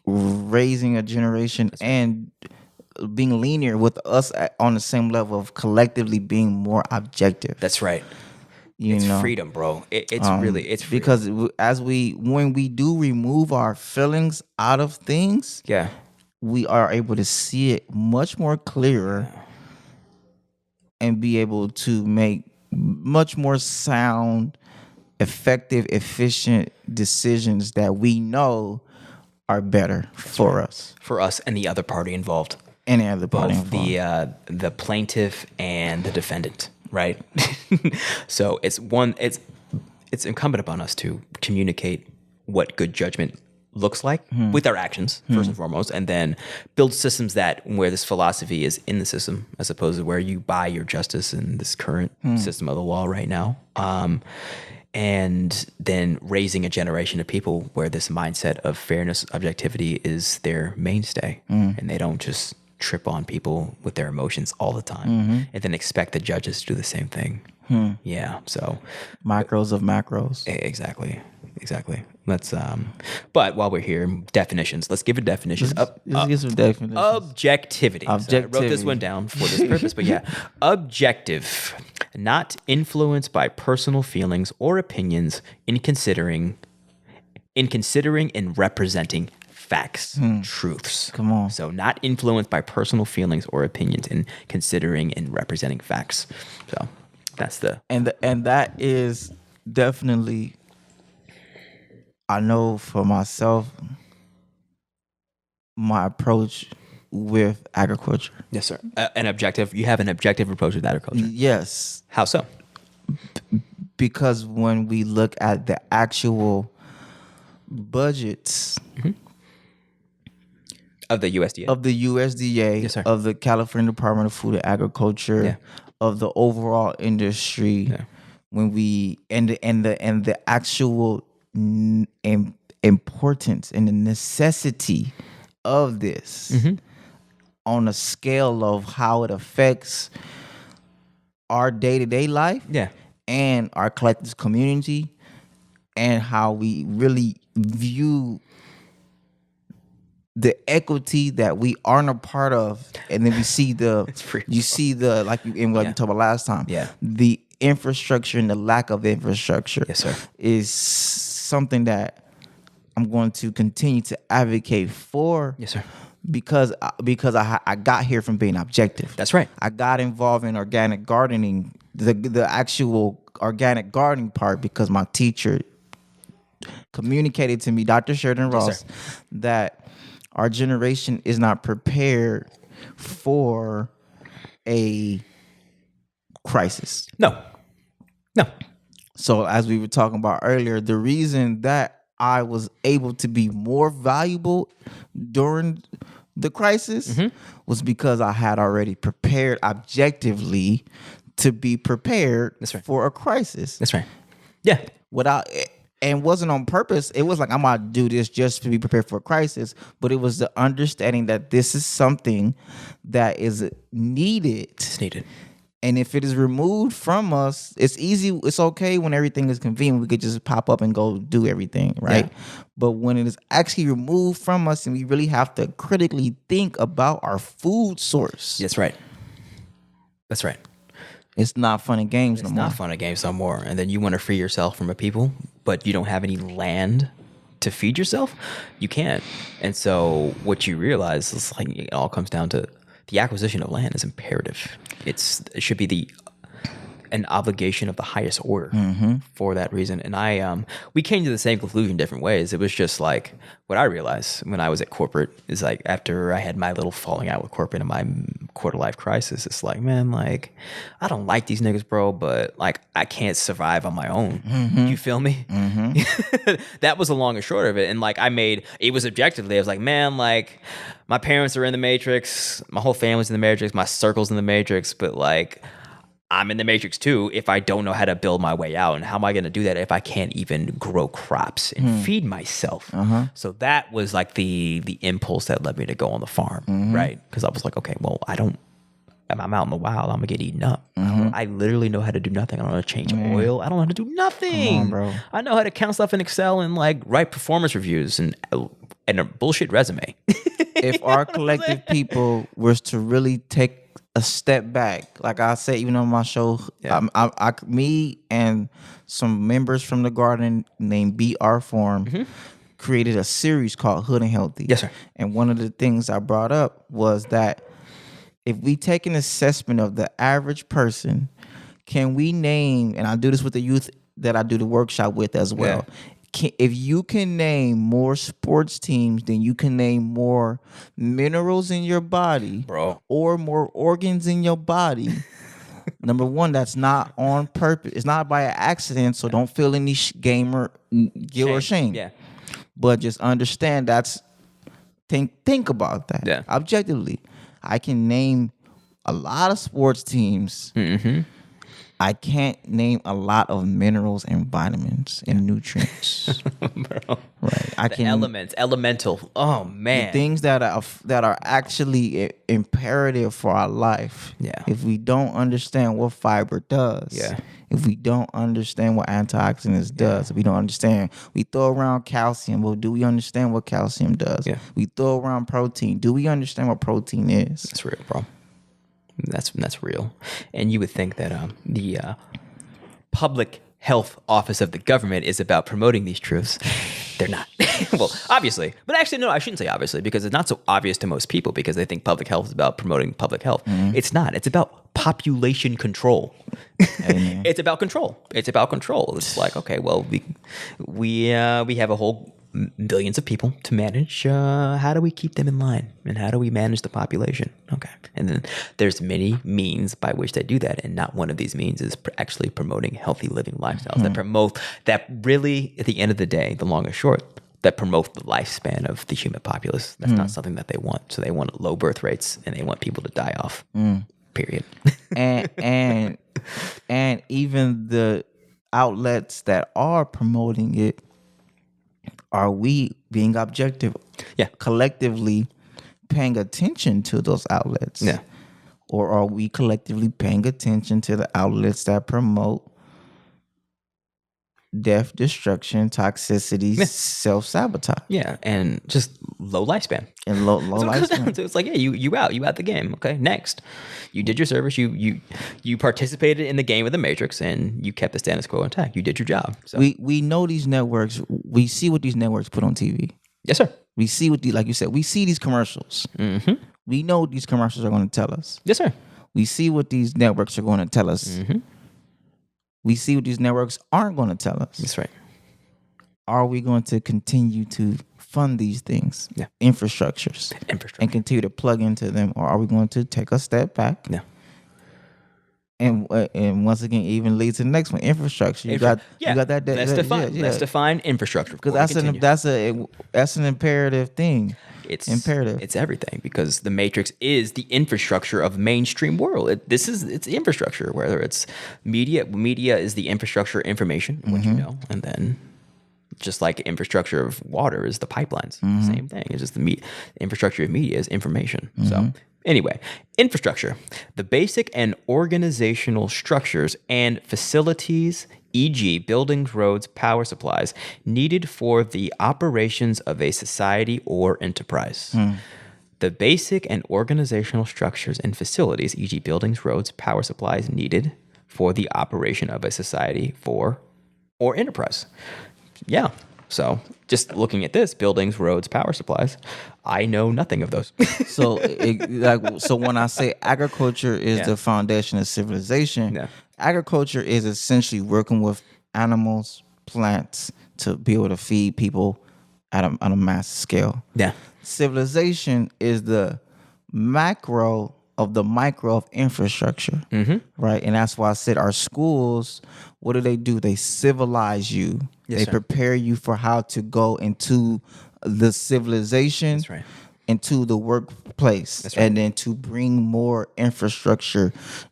raising a generation and being linear with us on the same level of collectively being more objective. That's right. It's freedom, bro. It's freedom. Because when we do remove our feelings out of things, we are able to see it much more clearer and be able to make much more sound, effective, efficient decisions that we know are better for us and the other party involved. Any other party both involved. The plaintiff and the defendant, right? So it's incumbent upon us to communicate what good judgment looks like with our actions first and foremost, and then build systems where this philosophy is in the system, as opposed to where you buy your justice in this current system of the law right now. And then raising a generation of people where this mindset of fairness, objectivity is their mainstay, and they don't just trip on people with their emotions all the time, and then expect the judges to do the same thing. Yeah, so macros of macros. Exactly. Let's but while we're here, definitions. Let's give a definition. Let's get some definitions. Objectivity. So I wrote this one down for this purpose, but yeah, objective, not influenced by personal feelings or opinions in considering and representing facts, truths. Come on. So not influenced by personal feelings or opinions in considering and representing facts. So that's and that is definitely, I know for myself, my approach with agriculture. Yes, sir. You have an objective approach with agriculture. Yes. How so? Because when we look at the actual budgets of the USDA, yes, sir. Of the California Department of Food and Agriculture, of the overall industry, when we and the actual importance and the necessity of this on a scale of how it affects our day-to-day life and our collective community, and how we really view the equity that we aren't a part of, and then we see like we talked about last time, the infrastructure and the lack of infrastructure is something that I'm going to continue to advocate for. Yes, sir. Because I got here from being objective. That's right. I got involved in organic gardening, the actual organic gardening part, because my teacher communicated to me, Dr. Sheridan Ross, that our generation is not prepared for a crisis. No. So as we were talking about earlier, the reason that I was able to be more valuable during the crisis was because I had already prepared objectively to be prepared for a crisis. That's right. Yeah. And wasn't on purpose. It was like, I'm gonna do this just to be prepared for a crisis. But it was the understanding that this is something that is needed. It's needed. And if it is removed from us, it's easy. It's okay when everything is convenient. We could just pop up and go do everything, right? Yeah. But when it is actually removed from us and we really have to critically think about our food source. That's right. That's right. It's not fun and games no more. It's not fun and games no more. And then you want to free yourself from a people, but you don't have any land to feed yourself. You can't. And so what you realize is like it all comes down to the acquisition of land is imperative. It should be an obligation of the highest order for that reason. And we came to the same conclusion different ways. It was just like what I realized when I was at corporate is like after I had my little falling out with corporate and my quarter life crisis, it's like, man, like I don't like these niggas, bro, but like I can't survive on my own. You feel me? That was the long and short of it. And like it was objectively, I was like, man, like my parents are in the Matrix, my whole family's in the Matrix, my circle's in the Matrix, but like I'm in the Matrix too if I don't know how to build my way out. And how am I going to do that if I can't even grow crops and feed myself? So that was like the impulse that led me to go on the farm, right? Because I was like, okay, well, I'm out in the wild, I'm going to get eaten up. I literally know how to do nothing. I don't know how to change oil. I don't know how to do nothing. Come on, bro. I know how to count stuff in Excel and like write performance reviews and a bullshit resume. If our collective people was to really take a step back, like I said, even on my show, me and some members from the garden named BR Forum created a series called Hood and Healthy. Yes, sir. And one of the things I brought up was that if we take an assessment of the average person, can we name, and I do this with the youth that I do the workshop with as well, if you can name more sports teams than you can name more minerals in your body, bro, or more organs in your body, number one, that's not on purpose. It's not by accident, so don't feel any guilt or shame. Yeah. But just understand think about that. Yeah. Objectively, I can name a lot of sports teams. I can't name a lot of minerals and vitamins and nutrients. Bro. Right. Elemental. Oh man. The things that are actually imperative for our life. Yeah. If we don't understand what fiber does. Yeah. If we don't understand what antioxidants does, if we don't understand, we throw around calcium. Well, do we understand what calcium does? Yeah. We throw around protein. Do we understand what protein is? That's real, bro. That's real. And you would think that the public health office of the government is about promoting these truths. They're not. Well, obviously. But actually, no, I shouldn't say obviously, because it's not so obvious to most people because they think public health is about promoting public health. It's not. It's about population control. It's about control. It's like, okay, well, we have a whole billions of people to manage. How do we keep them in line? And how do we manage the population? Okay. And then there's many means by which they do that. And not one of these means is actually promoting healthy living lifestyles that really, at the end of the day, the long and short, that promote the lifespan of the human populace. That's not something that they want. So they want low birth rates and they want people to die off. Period. and even the outlets that are promoting it, are we being objective? Yeah. Collectively paying attention to those outlets? Yeah. Or are we collectively paying attention to the outlets that promote death, destruction, toxicity, self-sabotage? Yeah, and just low lifespan. And low lifespan. So it's like, yeah, you out the game. Okay, next. You did your service. You participated in the game of the Matrix, and you kept the status quo intact. You did your job. So. We know these networks. We see what these networks put on TV. Yes, sir. We see like you said, we see these commercials. We know what these commercials are going to tell us. Yes, sir. We see what these networks are going to tell us. We see what these networks aren't going to tell us. That's right. Are we going to continue to fund these things, infrastructures, and continue to plug into them, or are we going to take a step back? Yeah. And once again, even leads to the next one, infrastructure. You got that. Let's define infrastructure because that's an imperative thing. It's imperative. It's everything because the Matrix is the infrastructure of mainstream world. It's infrastructure. Whether it's media is the infrastructure, information, what you know, and then just like infrastructure of water is the pipelines. Same thing. It's just the infrastructure of media is information. So Anyway, infrastructure. The basic and organizational structures and facilities, e.g., buildings, roads, power supplies, needed for the operations of a society or enterprise. The basic and organizational structures and facilities, e.g., buildings, roads, power supplies, needed for the operation of a society or enterprise. Yeah. So just looking at this, buildings, roads, power supplies, I know nothing of those. So, so when I say agriculture is the foundation of civilization, agriculture is essentially working with animals, plants to be able to feed people on a massive scale. Yeah. Civilization is the macro of the micro of infrastructure, right? And that's why I said our schools, what do? They civilize you. Yes, they sir. prepare you for how to go into the civilization, That's right. into the workplace, That's right. and then to bring more infrastructure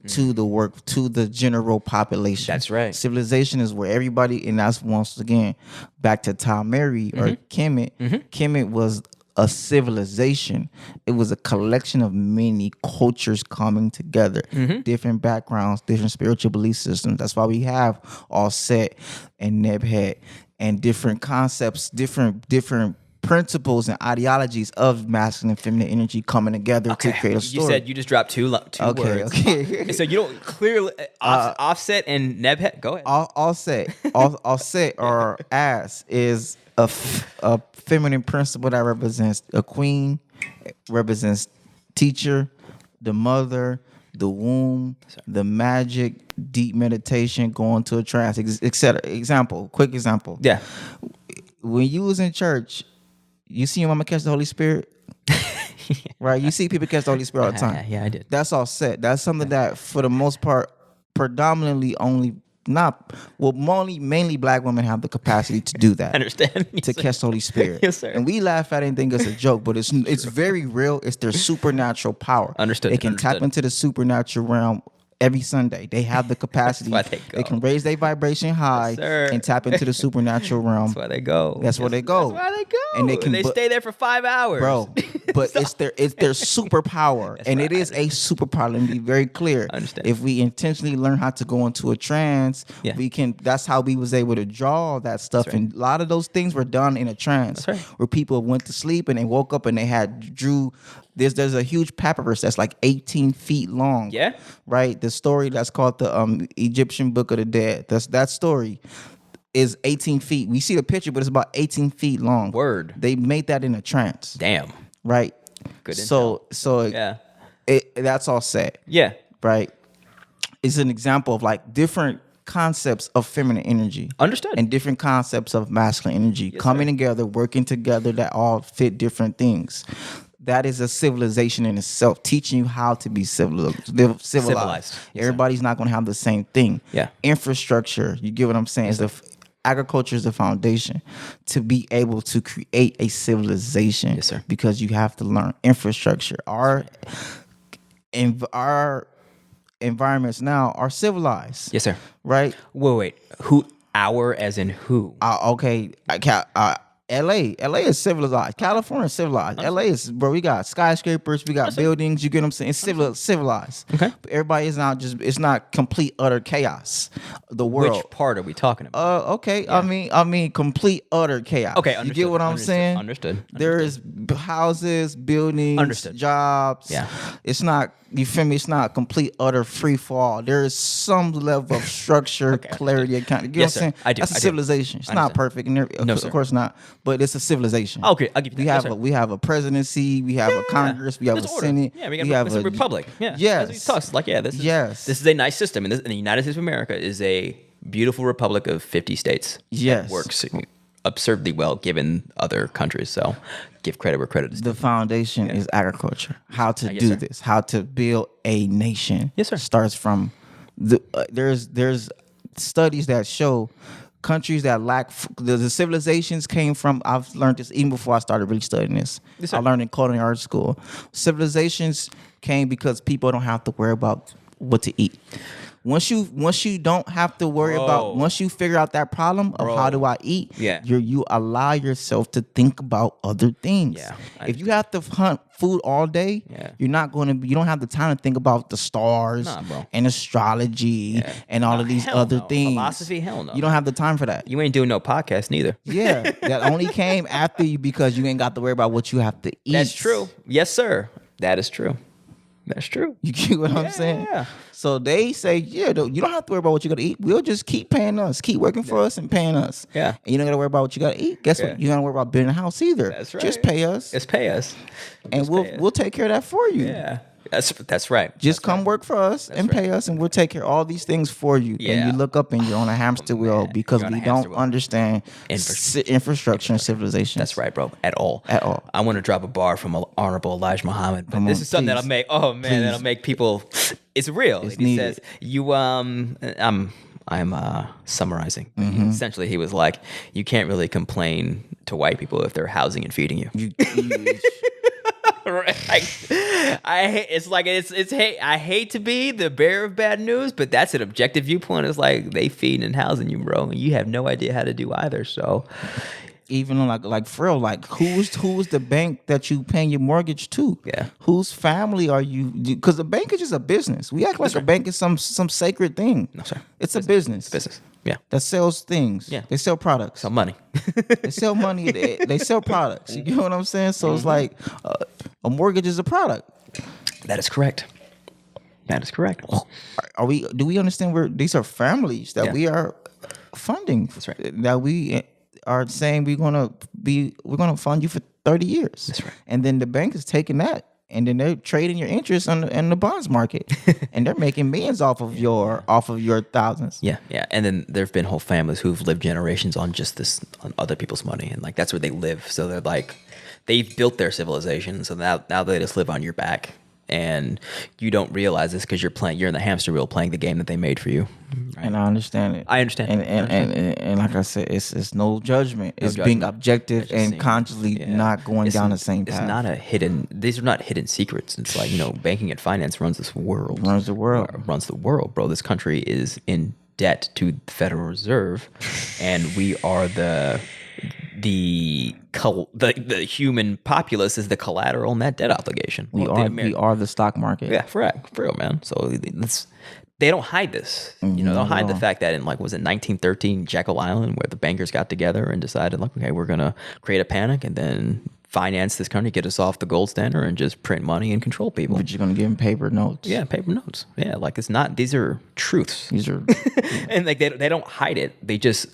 to the general population. That's right. Civilization is where everybody, and that's once again back to Tom Mary or Kemet. Kemet was a civilization. It was a collection of many cultures coming together, different backgrounds, different spiritual belief systems. That's why we have Asyr and Nebhet and different concepts, different principles and ideologies of masculine and feminine energy coming together to create a story. You said you just dropped two words. Okay. So you don't clearly Offset and Nebhet. Go ahead. Offset or ass is a feminine principle that represents a queen, represents teacher, the mother, the womb, the magic, deep meditation, going to a trance, etc. Quick example. Yeah. When you was in church, you see your mama catch the Holy Spirit? Right? You see people catch the Holy Spirit all the time. Yeah, I did. That's all set. That's something that, for the most part, predominantly mainly black women have the capacity to do that. I understand. To catch the Holy Spirit. Yes, sir. And we laugh at it and think it's a joke, but it's very real. It's their supernatural power. Understood. They can tap into the supernatural realm every Sunday. They have the capacity. That's why they go. can raise their vibration high and tap into the supernatural realm. That's why they go. That's where they go. That's why they go. And they stay there for 5 hours. Bro, but it's their superpower. And it is a superpower. Let me be very clear. I understand. If we intentionally learn how to go into a trance, we can. That's how we was able to draw that stuff. That's right. And a lot of those things were done in a trance. That's right. Where people went to sleep and they woke up and they had drew. There's a huge papyrus that's like 18 feet long. Yeah. Right? The story that's called the Egyptian Book of the Dead. That story is 18 feet. We see the picture, but it's about 18 feet long. Word. They made that in a trance. Damn. Right? Good So yeah. That's all set. Yeah. Right? It's an example of like different concepts of feminine energy. Understood. And different concepts of masculine energy coming together, working together, that all fit different things. That is a civilization in itself, teaching you how to be civilized. Yes, Everybody's not going to have the same thing. Yeah. Infrastructure, you get what I'm saying? Agriculture is the foundation to be able to create a civilization. Yes, sir. Because you have to learn infrastructure. Our environments now are civilized. Yes, sir. Right? Wait. Who? Our as in who? Okay. LA is civilized. California is civilized. LA is, bro, we got skyscrapers, we got buildings, you get what I'm saying? It's civilized. Okay. But everybody is not it's not complete utter chaos. The world. Which part are we talking about? Okay. Yeah. I mean complete utter chaos. Okay, understood. You get what I'm saying? Understood. There is houses, buildings, jobs. Yeah. It's not, you feel me? It's not complete utter free fall. There is some level of structure, clarity, account. You know what I'm saying? I do. That's a civilization. It's not perfect, and of course not. But it's a civilization. Okay, I'll give you that. We have a presidency. We have a Congress. We have a Senate. Yeah, we have a republic. Yeah. Yes. As we talked, like, this is a nice system, and the United States of America is a beautiful republic of 50 states. Yes. That works absurdly well given other countries. So give credit where credit is due. The foundation is agriculture. How to do this, how to build a nation. Yes, sir. Starts from there's studies that show countries that lack the civilizations came from. I've learned this even before I started really studying this. Yes, I learned in culinary art school. Civilizations came because people don't have to worry about what to eat. Once you don't have to worry about, once you figure out that problem of how do I eat, you allow yourself to think about other things. Yeah, if you have to hunt food all day, you don't have the time to think about the stars and astrology and all of these other things. Philosophy, hell no. You don't have the time for that. You ain't doing no podcast neither. Yeah, that only came after you because you ain't got to worry about what you have to eat. That's true. Yes, sir. That is true. That's true. You get what I'm saying? Yeah. So they say, you don't have to worry about what you're going to eat. We'll just keep paying us. Keep working for us and paying us. Yeah. And you don't got to worry about what you got to eat. Guess what? You don't got to worry about building a house either. That's right. Just pay us. Just pay us. And we'll take care of that for you. Yeah. That's right. Just come work for us and pay us, and we'll take care of all these things for you. Yeah. And you look up and you're on a hamster wheel because we don't understand infrastructure and civilization. That's right, bro. At all. I want to drop a bar from Honorable Elijah Muhammad. But this is something that'll make, that'll make people, it's real. He says, I'm summarizing. Mm-hmm. Essentially, he was like, you can't really complain to white people if they're housing and feeding you. Right. I hate to be the bearer of bad news, but that's an objective viewpoint. It's like they feeding and housing you, bro, and you have no idea how to do either. So even like for real, like who's the bank that you paying your mortgage to? Yeah. Whose family are you? Because the bank is just a business. We act like a bank is some sacred thing. No, sir. It's a business. Business. Yeah. That sells things. Yeah. They sell products. Sell money. They sell money. They sell products. You know what I'm saying? So it's like a mortgage is a product. That is correct. Do we understand these are families that we are funding? That's right. That we are saying we're gonna fund you for 30 years. That's right. And then the bank is taking that, and then they're trading your interest in the bonds market, and they're making millions off of your thousands. Yeah. And then there've been whole families who've lived generations on on other people's money, and like that's where they live. So they're like, they've built their civilization. So now they just live on your back, and you don't realize this because you're in the hamster wheel playing the game that they made for you. Right? And I understand it. And like I said, it's no judgment. It's being objective and consciously not going down the same path. It's not these are not hidden secrets. It's like, banking and finance runs this world. Runs the world, bro. This country is in debt to the Federal Reserve, and we are the human populace is the collateral in that debt obligation. We are the stock market. Yeah, for real, man. So they don't hide this. They don't hide the fact that in was it 1913 Jekyll Island, where the bankers got together and decided okay, we're gonna create a panic and then finance this country, get us off the gold standard, and just print money and control people. But you're gonna give them paper notes. Yeah, paper notes. Yeah, it's not. These are truths. These are, and they don't hide it. These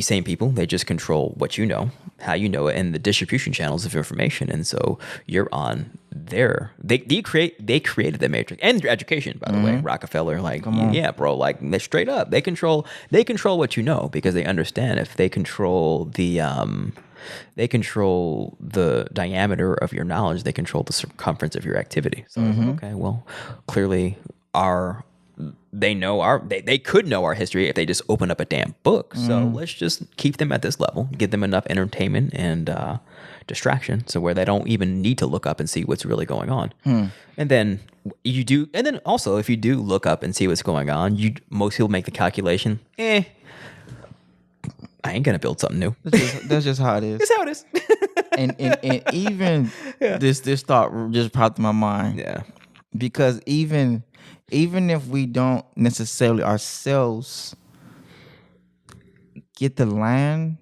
same people, they just control what you know, how you know it, and the distribution channels of information. And so you're on there. They created the matrix and your education, by the way. Rockefeller, yeah, bro, they're straight up. They control what you know because they understand if they control the diameter of your knowledge, they control the circumference of your activity. So okay, well, clearly they could know our history if they just open up a damn book. So let's just keep them at this level, give them enough entertainment and distraction, so where they don't even need to look up and see what's really going on. And then also if you do look up and see what's going on, most people make the calculation, I ain't gonna build something new. That's just how it is. That's how it is. and even this thought just popped in my mind. Yeah. Because even if we don't necessarily ourselves get the land,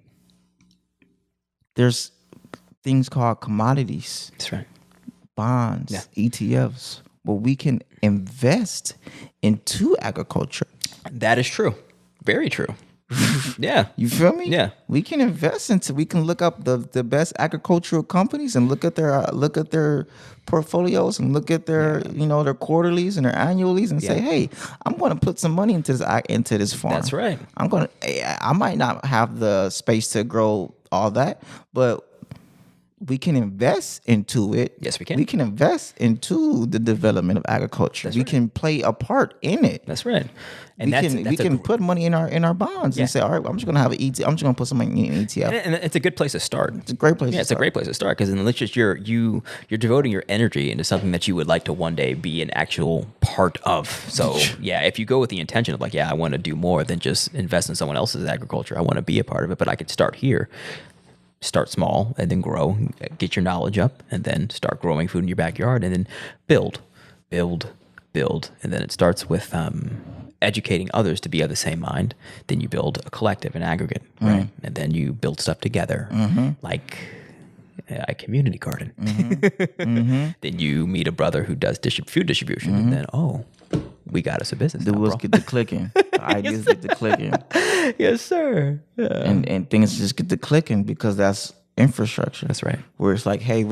there's things called commodities. That's right. Bonds, ETFs, where we can invest into agriculture. That is true. Very true. Yeah. You feel me? Yeah. We can we can look up the best agricultural companies and look at their portfolios and look at their their quarterlies and their annualities and say, hey, I'm going to put some money into this farm. That's right. I might not have the space to grow all that, but we can invest into it. Yes, we can. We can invest into the development of agriculture. We can play a part in it. That's right. And we can put money in our bonds and say, all right, I'm just gonna have an ETF. I'm just gonna put some money in an ETF. And it's a good place to start. It's a great place. It's a great place to start because then it's just you're devoting your energy into something that you would like to one day be an actual part of. So yeah, if you go with the intention of like, I want to do more than just invest in someone else's agriculture. I want to be a part of it, but I could start here. Start small and then grow, get your knowledge up, and then start growing food in your backyard, and then build. And then it starts with educating others to be of the same mind. Then you build a collective, an aggregate, right? And then you build stuff together, like a community garden. Then you meet a brother who does food distribution, and then we got us a business. The wheels get to clicking. The ideas get to clicking. Yes, sir. Yeah. And things just get to clicking because that's infrastructure. That's right. Where it's like, hey,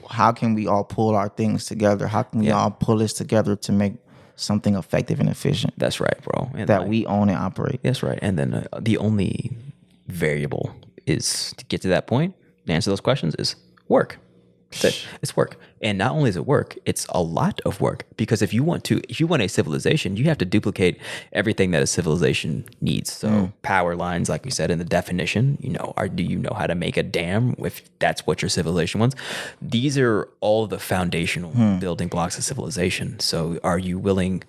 how can we all pull our things together? How can we all pull this together to make something effective and efficient? That's right, bro. And that we own and operate. That's right. And then the only variable is to get to that point, to answer those questions, is work. It's work. And not only is it work, it's a lot of work, because if you want a civilization, you have to duplicate everything that a civilization needs. So power lines, like we said in the definition, do you know how to make a dam if that's what your civilization wants? These are all the foundational building blocks of civilization. So are you willing?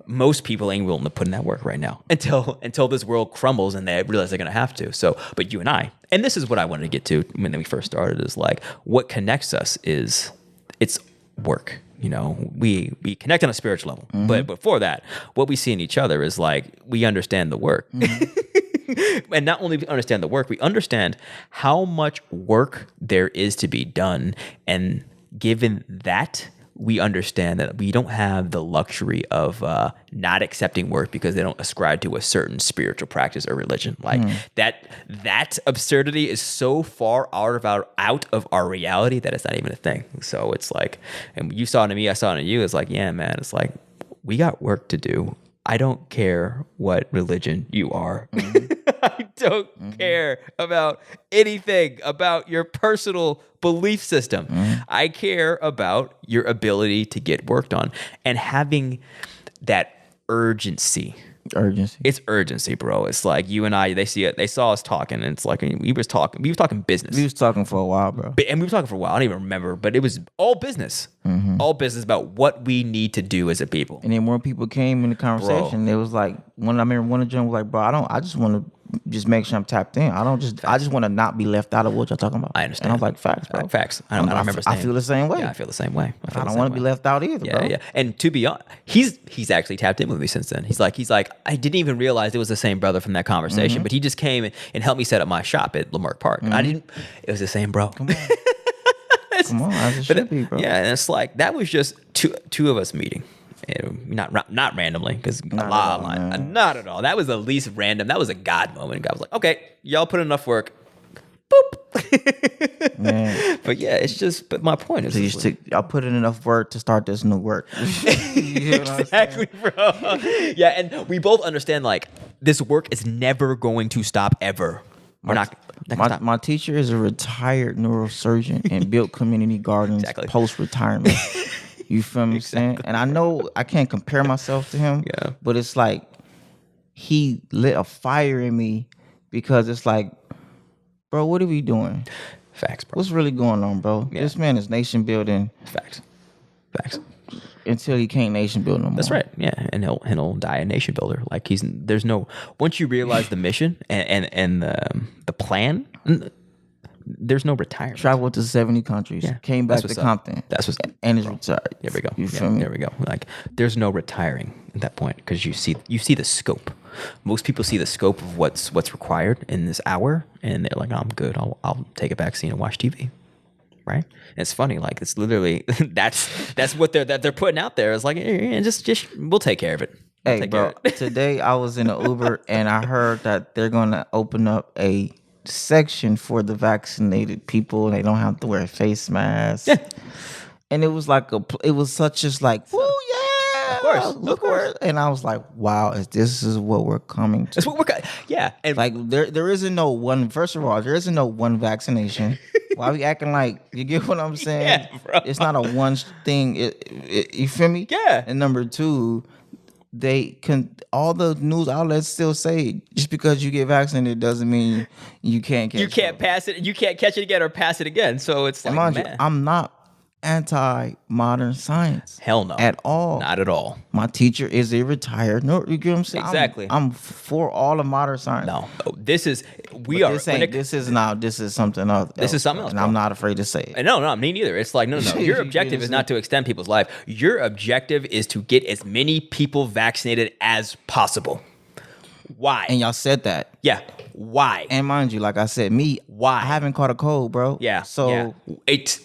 Most people ain't willing to put in that work right now until this world crumbles and they realize they're going to have to. So, but you and I, and this is what I wanted to get to when we first started, is like what connects us is it's work. We connect on a spiritual level, but before that, what we see in each other is like we understand the work. And not only we understand the work, we understand how much work there is to be done. And given that, we understand that we don't have the luxury of not accepting work because they don't ascribe to a certain spiritual practice or religion. Like that absurdity is so far out of our reality that it's not even a thing. So it's like, and you saw it in me, I saw it in you. It's like, yeah, man, it's like we got work to do. I don't care what religion you are. I don't care about anything about your personal belief system. I care about your ability to get worked on and having that urgency. It's urgency, bro. It's like you and I, they saw us talking, and it's like we was talking business. We was talking for a while, bro. And we were talking for a while. I don't even remember, but it was all business. All business about what we need to do as a people. And then more people came in the conversation. It was like I remember one of them was like, bro, I just want to just make sure I'm tapped in. I just want to not be left out of what y'all talking about. I understand. And I was like, facts, bro. Facts. I remember saying. I feel the same way. Yeah, I feel the same way. I don't want to be left out either, bro. Yeah. And to be honest, he's actually tapped in with me since then. He's like, I didn't even realize it was the same brother from that conversation, but he just came and helped me set up my shop at Lamarck Park. And it was the same bro. Come on. Come on, as it should be, bro. Yeah, and it's like that was just two of us meeting. Not randomly, because not at all. That was the least random. That was a God moment. God was like, okay, y'all put enough work. Boop. Man. But yeah, it's just. But my point is, so y'all put in enough work to start this new work. Exactly, bro. Yeah, and we both understand like this work is never going to stop ever. My teacher is a retired neurosurgeon and built community gardens post-retirement. You feel me saying? And I know I can't compare myself to him, but it's like he lit a fire in me because it's like, bro, what are we doing? Facts, bro. What's really going on, bro? Yeah. This man is nation building. Facts. Until he can't nation build no more. That's right. Yeah, and he'll die a nation builder. Like once you realize the mission and the plan, there's no retirement. Traveled to 70 countries. Yeah. Came back to Compton. That's what's and is retired. There we go. You feel me? There we go. Like there's no retiring at that point because you see the scope. Most people see the scope of what's required in this hour, and they're like, "I'm good. I'll take a vaccine and watch TV." Right? And it's funny, like it's literally that's what they're putting out there. It's like, just we'll take care of it. Hey, bro. Today I was in an Uber and I heard that they're gonna open up a section for the vaccinated people. They don't have to wear face masks. Yeah. And it was like it was such just like, oh yeah, look where. And I was like, wow, this is what we're coming to. That's what we're. Yeah, and like there isn't no one. First of all, there isn't no one vaccination. Why we acting like, you get what I'm saying? Yeah, bro. It's not a one thing. You feel me? Yeah. And number two, all the news outlets still say just because you get vaccinated doesn't mean you can't catch it. You can't pass it. You can't catch it again or pass it again. So it's like, mind man. you, I'm not anti-modern science. Hell no. At all. Not at all. My teacher is a retired nerd. You get what I'm saying? Exactly. I'm for all of modern science. No. This is This is something else. This is something else. And bro. I'm not afraid to say it. No, me neither. It's like, no. Your objective is not to extend people's life. Your objective is to get as many people vaccinated as possible. Why? And y'all said that. Yeah. Why? And mind you, like I said, why? I haven't caught a cold, bro. Yeah. So it's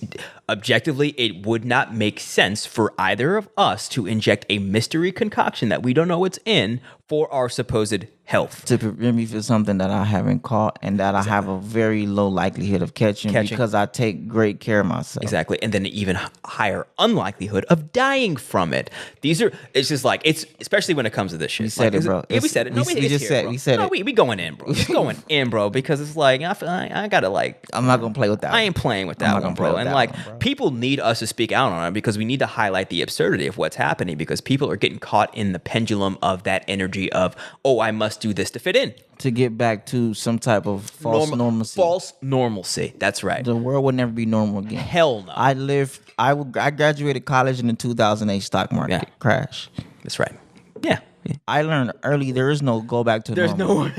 objectively, it would not make sense for either of us to inject a mystery concoction that we don't know what's in for our supposed health. To prevent me from something that I haven't caught and that I have a very low likelihood of catching because I take great care of myself. Exactly. And then an even higher unlikelihood of dying from it. It's just like, it's especially when it comes to this shit. We said it, bro. Yeah, we said it. No, we just said it. We going in, bro. We going in, bro, because it's like, I gotta like. I'm not gonna play with that. I ain't playing with that one, bro. And like, people need us to speak out on it because we need to highlight the absurdity of what's happening because people are getting caught in the pendulum of that energy of, oh, I must do this to fit in. To get back to some type of false normalcy. False normalcy. That's right. The world will never be normal again. Hell no. I graduated college in the 2008 stock market crash. That's right. Yeah. I learned early there is no go back to normal.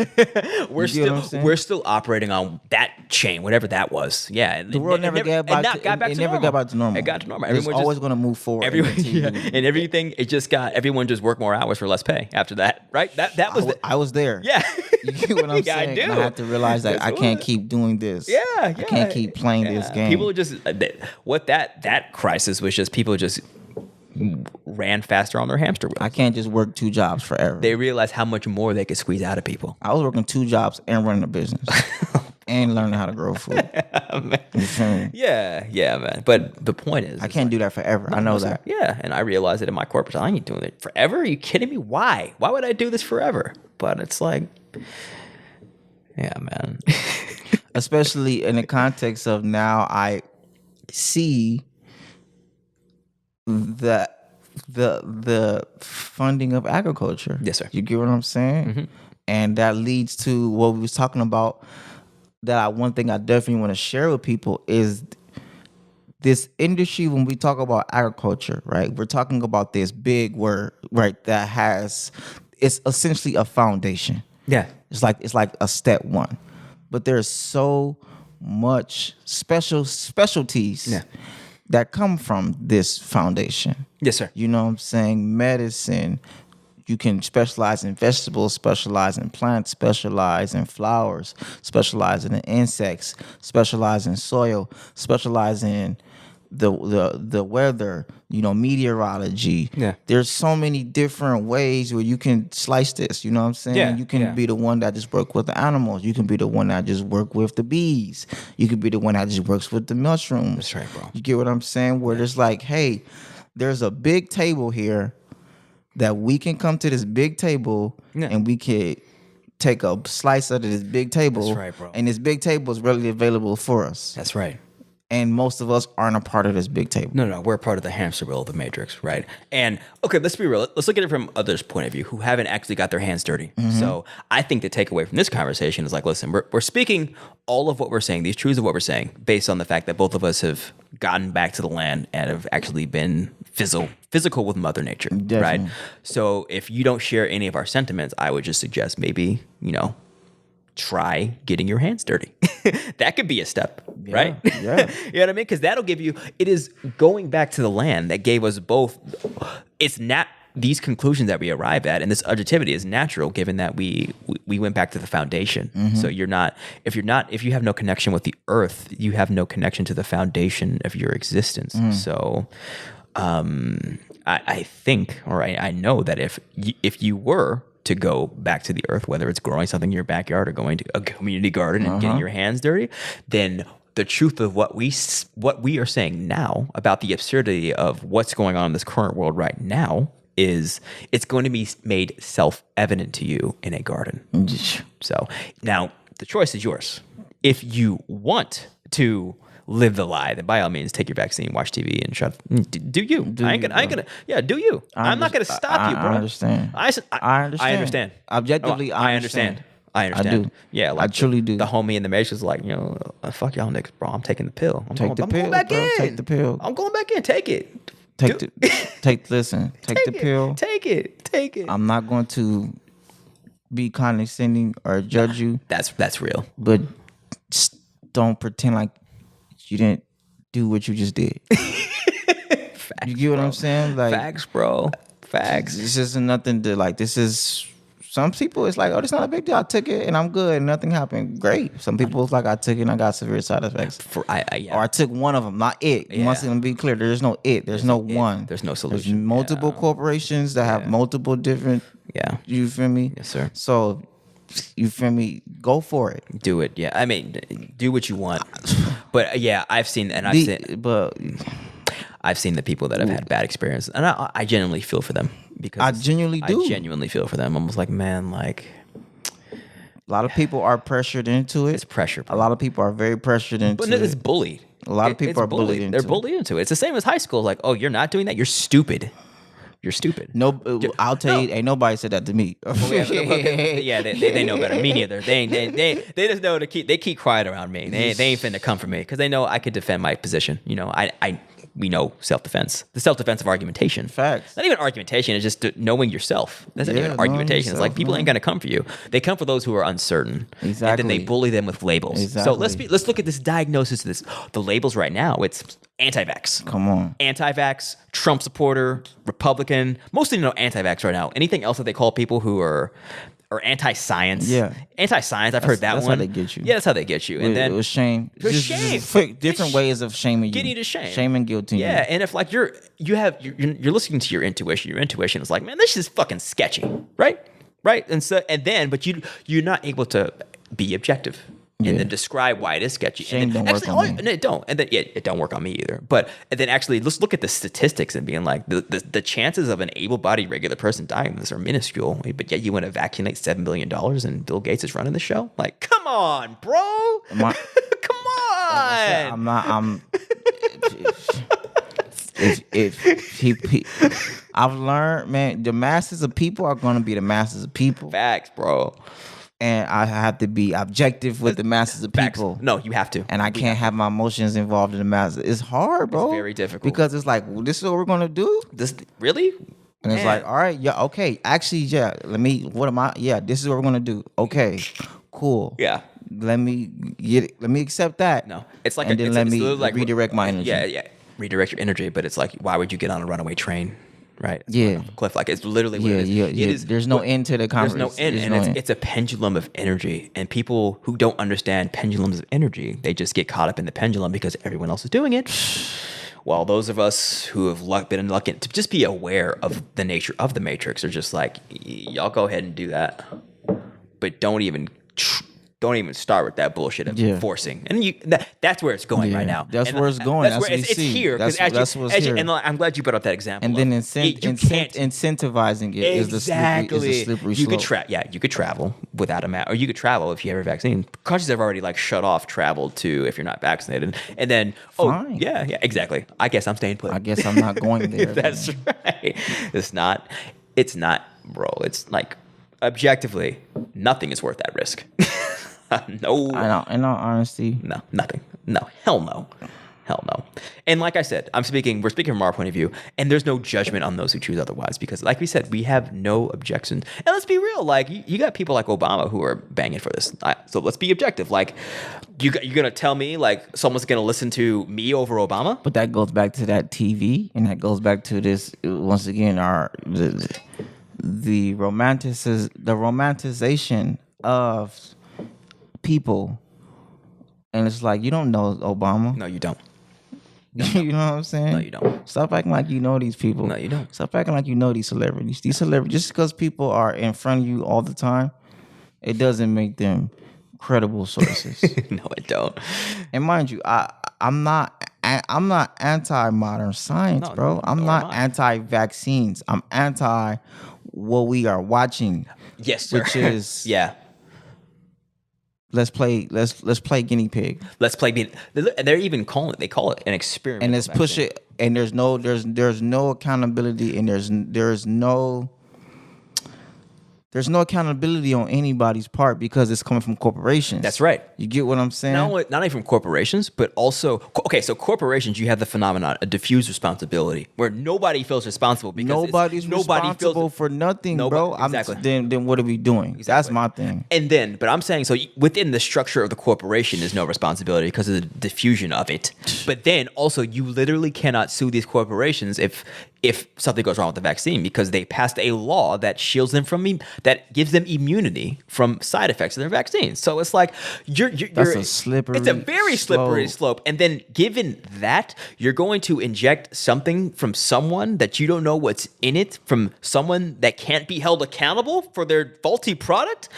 We're still operating on that chain, whatever that was. Yeah, the world never got back to normal. It got to normal. It's always going to move forward. And everything. Everyone just worked more hours for less pay after that. Right? That was. I was there. Yeah. You get what I'm saying? I do. And I had to realize that I can't keep doing this. Yeah. I can't keep playing this game. People just what that crisis was just people just ran faster on their hamster wheel. I can't just work 2 jobs forever. They realized how much more they could squeeze out of people. I was working 2 jobs and running a business and learning how to grow food. Yeah, man. But the point is, I can't do that forever. I know that. Yeah, and I realized that in my corporate, I ain't doing it forever. Are you kidding me? Why? Why would I do this forever? But it's like, yeah, man. Especially in the context of now, I see the funding of agriculture. Yes, sir. You get what I'm saying? Mm-hmm. And that leads to what we was talking about. One thing I definitely want to share with people is this industry. When we talk about agriculture, right? We're talking about this big word, right? It's essentially a foundation. Yeah. It's like a step one, but there's so much specialties. Yeah. That come from this foundation. Yes, sir. You know what I'm saying? Medicine. You can specialize in vegetables, specialize in plants, specialize in flowers, specialize in insects, specialize in soil, specialize in the weather, meteorology. Yeah. There's so many different ways where you can slice this, you know what I'm saying? Yeah. You can be the one that just work with the animals. You can be the one that just work with the bees. You can be the one that just works with the mushrooms. That's right, bro. You get what I'm saying? Where it's like, hey, there's a big table here that we can come to this big table and we could take a slice out of this big table. That's right, bro. And this big table is readily available for us. That's right. And most of us aren't a part of this big table. No, we're part of the hamster wheel of the matrix, right? And okay, let's be real. Let's look at it from others' point of view who haven't actually got their hands dirty. Mm-hmm. So I think the takeaway from this conversation is like, listen, we're speaking all of what we're saying, these truths of what we're saying, based on the fact that both of us have gotten back to the land and have actually been physical with Mother Nature, Definitely. right? So if you don't share any of our sentiments, I would just suggest maybe, try getting your hands dirty. That could be a step, right? Yeah. You know what I mean? Because that'll give you, it is going back to the land that gave us both. It's not these conclusions that we arrived at, and this objectivity is natural given that we went back to the foundation. Mm-hmm. So if you have no connection with the earth, you have no connection to the foundation of your existence. Mm. So I think, or I know that if you were to go back to the earth, whether it's growing something in your backyard or going to a community garden and getting your hands dirty, then the truth of what we are saying now about the absurdity of what's going on in this current world right now is it's going to be made self-evident to you in a garden. So now the choice is yours. If you want to live the lie, then by all means take your vaccine, watch TV, and shut. Do you? I ain't gonna. Yeah, do you? I'm not gonna stop you, bro. I understand. I understand. Objectively, I understand. I understand. I do. Yeah, like I truly do. The homie in the Matrix is like, fuck y'all niggas, bro. I'm taking the pill. I'm going back in. Take the pill. I'm going back in. Take it. Take the pill. Take it. I'm not going to be condescending or judge you. That's real. But just don't pretend like you didn't do what you just did. Facts, you get what bro. I'm saying? Like, facts, bro. Facts. This isn't nothing to like. This is. Some people, it's like, oh, it's not a big deal. I took it and I'm good. Nothing happened. Great. Some people, it's like, I took it and I got severe side effects. Or I took one of them, not it. You must even be clear. There's no it. There's no one. There's no solution. There's multiple corporations that have multiple different. Yeah. You feel me? Yes, sir. So, you feel me? Go for it. Do it. Yeah. I mean, do what you want. But I've seen, and I've seen the people that have had bad experiences, and I genuinely feel for them because I genuinely do. I genuinely feel for them. I'm almost like, man, like a lot of people are pressured into it. It's pressure. Bro. A lot of people are very pressured into it. But it's bullied. A lot of people are bullied into it. They're bullied into it. It's the same as high school. Like, oh, you're not doing that. You're stupid. You're stupid. No, I'll tell you, ain't nobody said that to me. They know better. Me neither. They just know they keep quiet around me. They ain't finna come for me because they know I could defend my position. We know self-defense. The self-defense of argumentation. Facts. Not even argumentation. It's just knowing yourself. That's not even argumentation. It's like people ain't gonna come for you. They come for those who are uncertain. Exactly. And then they bully them with labels. Exactly. So let's look at this diagnosis of this. The labels right now. It's anti-vax. Come on. Anti-vax, Trump supporter, Republican. Mostly anti-vax right now. Anything else that they call people who are anti-science. Yeah. Anti-science, I've heard that that's one. That's how they get you. Yeah, that's how they get you. And then it was shame. It was shame. Different ways of shaming you. Getting you to shame. Shame and guilting you. Yeah, and if like you're listening to your intuition is like, man, this is fucking sketchy, right? But you're not able to be objective. And then describe why it is sketchy. Shame and then don't work on me. No, it don't. And then it don't work on me either. But and then actually, let's look at the statistics and being like the chances of an able-bodied regular person dying from this are minuscule. But yet you want to vaccinate $7 billion and Bill Gates is running the show. Like, come on, bro. Come on. I've learned, man, the masses of people are going to be the masses of people. Facts, bro. And I have to be objective with the masses of people. Facts. No, you have to. And I can't have my emotions involved in the masses. It's hard, bro. It's very difficult. Because it's like, well, this is what we're going to do? This really? And it's like, all right, yeah, okay. Actually, yeah, this is what we're going to do. Okay, cool. Yeah. Let me accept that. No. It's like let me redirect my energy. Yeah. Redirect your energy, but it's like, why would you get on a runaway train? Right? Yeah. Cliff, like it's literally what it is. It is. There's no end to the conversation. There's no end. It's a pendulum of energy. And people who don't understand pendulums of energy, they just get caught up in the pendulum because everyone else is doing it. While those of us who have been lucky to just be aware of the nature of the matrix are just like, y'all go ahead and do that. But don't even start with that bullshit of forcing. And that's where it's going right now. That's where it's going. That's it's here. That's what's here. And I'm glad you brought up that example. And then incentivizing it is the slippery slope. You could travel without a mask, or you could travel if you have a vaccine. Countries have already shut off travel to if you're not vaccinated. And then, fine. Yeah, exactly. I guess I'm staying put. I guess I'm not going there. That's right. It's not, bro. It's like, objectively, nothing is worth that risk. No. In all honesty. No, nothing. No. Hell no. And like I said, we're speaking from our point of view, and there's no judgment on those who choose otherwise, because like we said, we have no objections. And let's be real, like you got people like Obama who are banging for this. So let's be objective. Like you're going to tell me like someone's going to listen to me over Obama? But that goes back to that TV, and that goes back to this, once again, the romanticization of people. And it's like, you don't know Obama. No, you don't. You know what I'm saying? No, you don't. Stop acting like you know these people. No, you don't. Stop acting like you know these celebrities. These celebrities, just because people are in front of you all the time, it doesn't make them credible sources. No, it don't. And mind you, I'm not I'm not anti-modern science, bro. I'm not anti-vaccines. I'm anti what we are watching. Yes, sir. Which is yeah. Let's play guinea pig. Let's play. They're even calling it. They call it an experiment. And let's push it. And there's no accountability, and there's no accountability on anybody's part because it's coming from corporations. That's right. You get what I'm saying? Not only from corporations, but also so corporations, you have the phenomenon, a diffused responsibility, where nobody feels responsible because nobody's responsible for nothing, bro. Exactly. Then what are we doing? Exactly. That's my thing. But I'm saying, so within the structure of the corporation, there's no responsibility because of the diffusion of it. But then also, you literally cannot sue these corporations if something goes wrong with the vaccine, because they passed a law that shields them that gives them immunity from side effects of their vaccines. So it's like that's a slippery. It's a very slippery slope. And then given that you're going to inject something from someone that you don't know what's in it, from someone that can't be held accountable for their faulty product,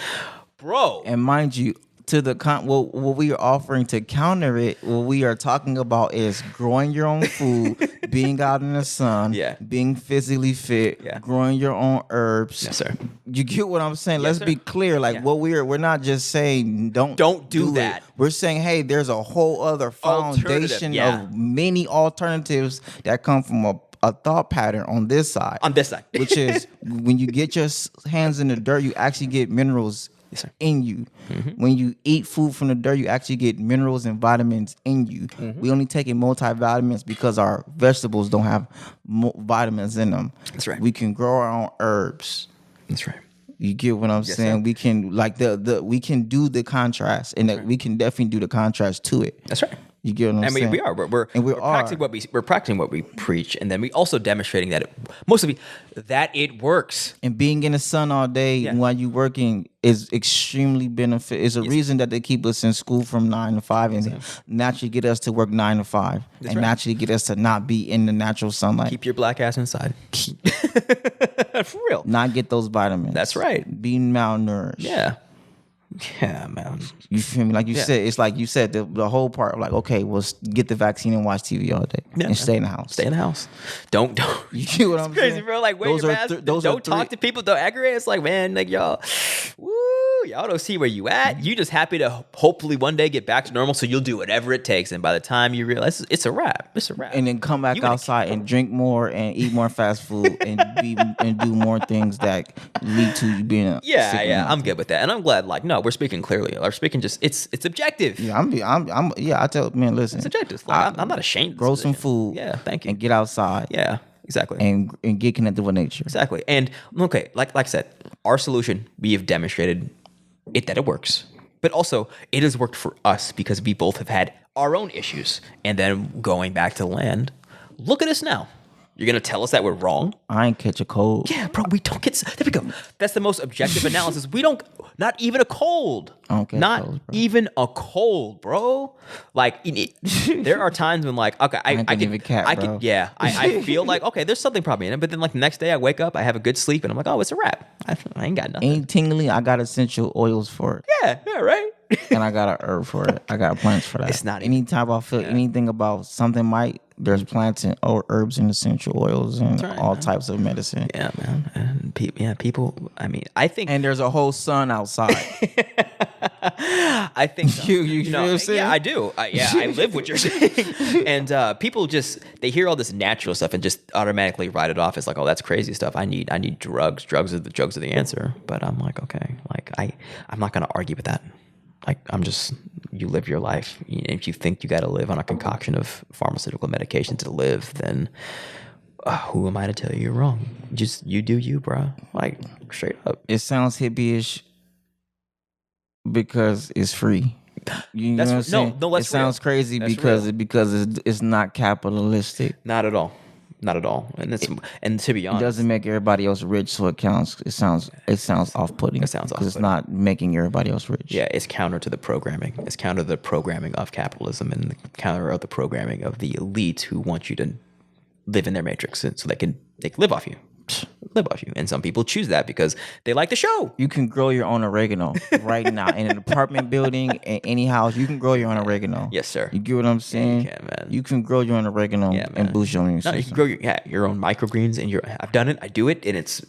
bro. And mind you, what we are offering to counter it, what we are talking about is growing your own food, being out in the sun, being physically fit, growing your own herbs. Yes, sir. You get what I'm saying? Let's be clear. Like what we're not just saying don't do that. It. We're saying, hey, there's a whole other foundation of many alternatives that come from a thought pattern on this side. Which is when you get your hands in the dirt, you actually get minerals in you. Mm-hmm. When you eat food from the dirt, you actually get minerals and vitamins in you. Mm-hmm. We only take in multivitamins because our vegetables don't have vitamins in them. That's right. We can grow our own herbs. That's right. You get what I'm saying? Sir. We can we can do the contrast, and we can definitely do the contrast to it. That's right. You get what I'm saying? We are. We're practicing what we preach, and then we also demonstrating that that it works. And being in the sun all day while you working is extremely beneficial. It's a reason that they keep us in school from 9 to 5 and naturally get us to work 9 to 5 naturally get us to not be in the natural sunlight. Keep your black ass inside. For real. Not get those vitamins. That's right. Be malnourished. Yeah. Yeah, man. You feel me? Like you said, it's like you said, the whole part of like, okay, well, get the vaccine and watch TV all day and stay in the house. Stay in the house. Don't. You get what I'm crazy, saying? Bro. Like, wear your mask. Don't talk to people. Don't aggravate. It's like, man, like y'all don't see where you at. You just happy to hopefully one day get back to normal. So you'll do whatever it takes. And by the time you realize it's a wrap. And then come back outside and drink more and eat more fast food and do more things that lead to you being sick. Yeah. I'm good with that. And I'm glad, like, no, we're speaking clearly. We're speaking just, it's objective. Yeah, I tell, man, listen. It's objective. Like, I'm not ashamed. Grow some food. Yeah, thank you. And get outside. Yeah. Exactly. And get connected with nature. Exactly. And okay, like I said, our solution, we have demonstrated that it works. But also, it has worked for us because we both have had our own issues. And then going back to land, look at us now. You're going to tell us that we're wrong? I ain't catch a cold. Yeah, bro, we don't get... There we go. That's the most objective analysis. We don't... Not even a cold. I don't get Not colds, bro. even a cold, bro. Like, there are times when, like, okay, I feel like, okay, there's something probably in it. But then, like, the next day I wake up, I have a good sleep, and I'm like, oh, it's a wrap. I ain't got nothing. Ain't tingling. I got essential oils for it. Yeah, right? And I got a herb for it. I got plants for that. It's not anytime I feel anything about something there's plants and herbs and essential oils and all types of medicine. Yeah, man. And people. I mean, I think. And there's a whole sun outside. I think so. You know what I'm saying? Yeah, I do. I live what you're saying. And people they hear all this natural stuff and just automatically write it off as like, oh, that's crazy stuff. I need drugs. Drugs are the answer. But I'm like, okay, like I'm not gonna argue with that. Like, you live your life. If you think you got to live on a concoction of pharmaceutical medication to live, then who am I to tell you you're wrong? Just you do you, bro. Like, straight up. It sounds hippie-ish because it's free. You know what I'm saying? No, it sounds crazy because it's not capitalistic. Not at all. Not at all. And to be honest, it doesn't make everybody else rich, so it sounds off-putting. It sounds off-putting because it's not making everybody else rich. Yeah, it's counter to the programming. It's counter to the programming of capitalism and the counter of the programming of the elites who want you to live in their matrix so they can live off you. live off you. And some people choose that because they like the show. You can grow your own oregano right now in an apartment building, in any house. You can grow your own oregano. Yes, sir. You get what I'm saying? Yeah, you can, man. You can grow your own oregano and boost your immune system. You can grow your own microgreens, and I've done it. I do it, and it's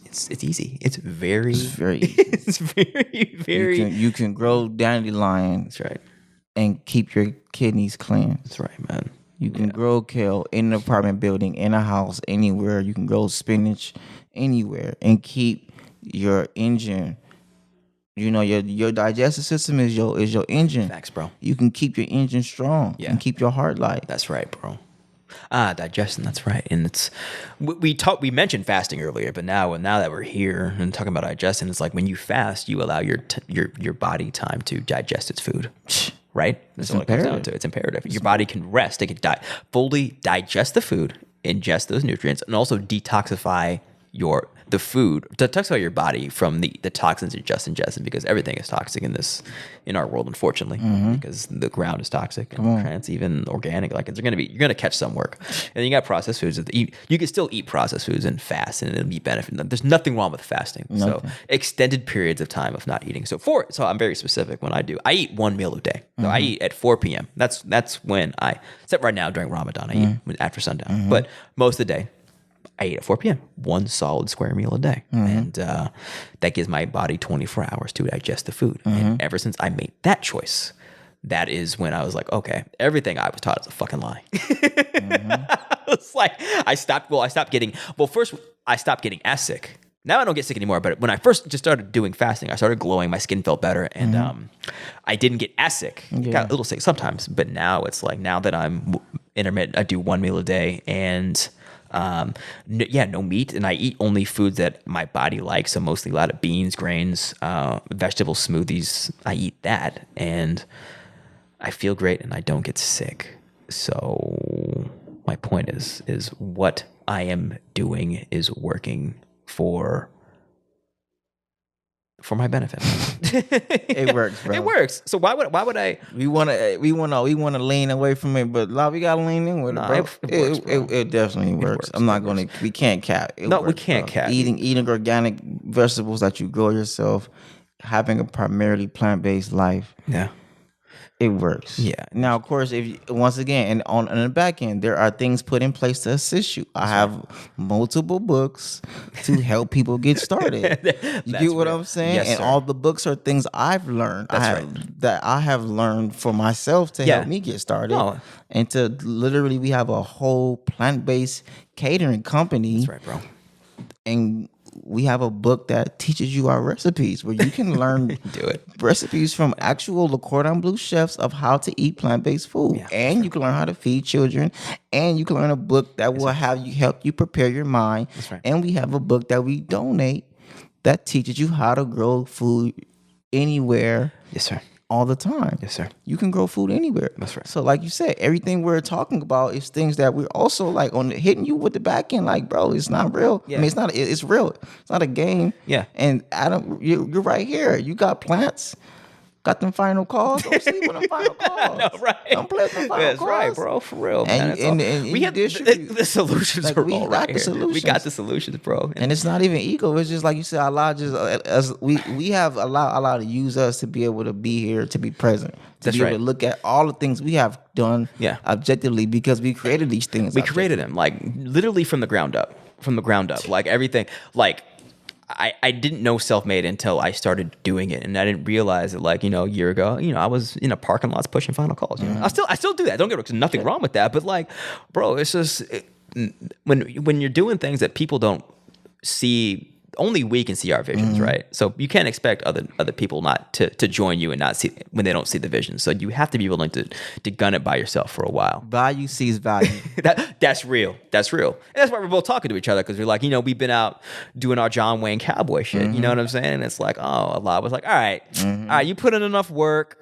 easy. It's very easy. It's very. You can grow dandelion. That's right. And keep your kidneys clean. That's right, man. You can grow kale in an apartment building, in a house, anywhere. You can grow spinach anywhere and keep your engine. You know, your digestive system is your engine. Facts, bro. You can keep your engine strong and keep your heart light. That's right, bro. Digestion. That's right. And it's we mentioned fasting earlier, but now that we're here and talking about digestion, it's like when you fast, you allow your body time to digest its food. Right? That's what it comes down to. It's imperative. Your body can rest. It can fully digest the food, ingest those nutrients, and also detoxify the food, detoxify your body from the toxins you're just ingesting, because everything is toxic in our world, unfortunately, because the ground is toxic and plants, even organic, like you're gonna catch some work. And you got processed foods. You can still eat processed foods and fast, and it'll be benefiting. There's nothing wrong with fasting. So extended periods of time of not eating. So I'm very specific when I eat one meal a day. So I eat at 4 p.m. That's when except right now during Ramadan, I eat after sundown. But most of the day, I eat at 4 p.m. one solid square meal a day. And that gives my body 24 hours to digest the food. And ever since I made that choice, that is when I was like, okay, everything I was taught is a fucking lie. It's like I stopped getting as sick. Now I don't get sick anymore, but when I first just started doing fasting, I started glowing, my skin felt better, and I didn't get as sick. Got a little sick sometimes, but now it's like, now that I'm intermittent, I do one meal a day, and no meat, and I eat only foods that my body likes, so mostly a lot of beans, grains, vegetable smoothies. I eat that, and I feel great, and I don't get sick. So my point is what I am doing is working for my benefit. It works, bro. It works. So why would I? We wanna lean away from it, but we gotta lean in with it, bro. It definitely works. We can't cap. We can't cap. Eating organic vegetables that you grow yourself, having a primarily plant-based life. Yeah. It works. Yeah. Now, of course, once again, and on the back end, there are things put in place to assist you. I have multiple books to help people get started. You get what I'm saying? Yes, and sir. all the books are things I've learned. That I have learned for myself to help me get started. No. And to literally, we have a whole plant-based catering company. That's right, bro. And we have a book that teaches you our recipes, where you can learn recipes from actual Le Cordon Bleu chefs of how to eat plant-based food. Yeah, and you can learn how to feed children, and you can learn a book that will help you prepare your mind. That's right. And we have a book that we donate that teaches you how to grow food anywhere. Yes, sir. All the time. Yes, sir. You can grow food anywhere. That's right. So like you said, everything we're talking about is things that we're also like hitting you with the back end. Like, bro, it's not real. Yeah. I mean, it's real. It's not a game. Yeah. And Adam, you're right here. You got plants. Got them final calls. Don't sleep with them final calls. No, right. Don't play with them final calls. That's right, bro. For real, man. And we have the solutions. Like, we got the solutions, bro. And it's not even ego. It's just like you said. Allah we have Allah to use us to be able to be here, to be present, to be able to look at all the things we have done objectively, because we created these things. We created them, like literally from the ground up. Like everything, like. I didn't know self-made until I started doing it, and I didn't realize that, like, a year ago, I was in a parking lot pushing final calls. I still do that. Don't get me wrong, there's nothing wrong with that, but like, bro, it's just when you're doing things that people don't see. Only we can see our visions, right? So you can't expect other people not to join you and not see when they don't see the vision. So you have to be willing to gun it by yourself for a while. Value sees value. That's real. That's real. And that's why we're both talking to each other, because we're like, we've been out doing our John Wayne cowboy shit. You know what I'm saying? And it's like, oh, Allah was like, all right, you put in enough work.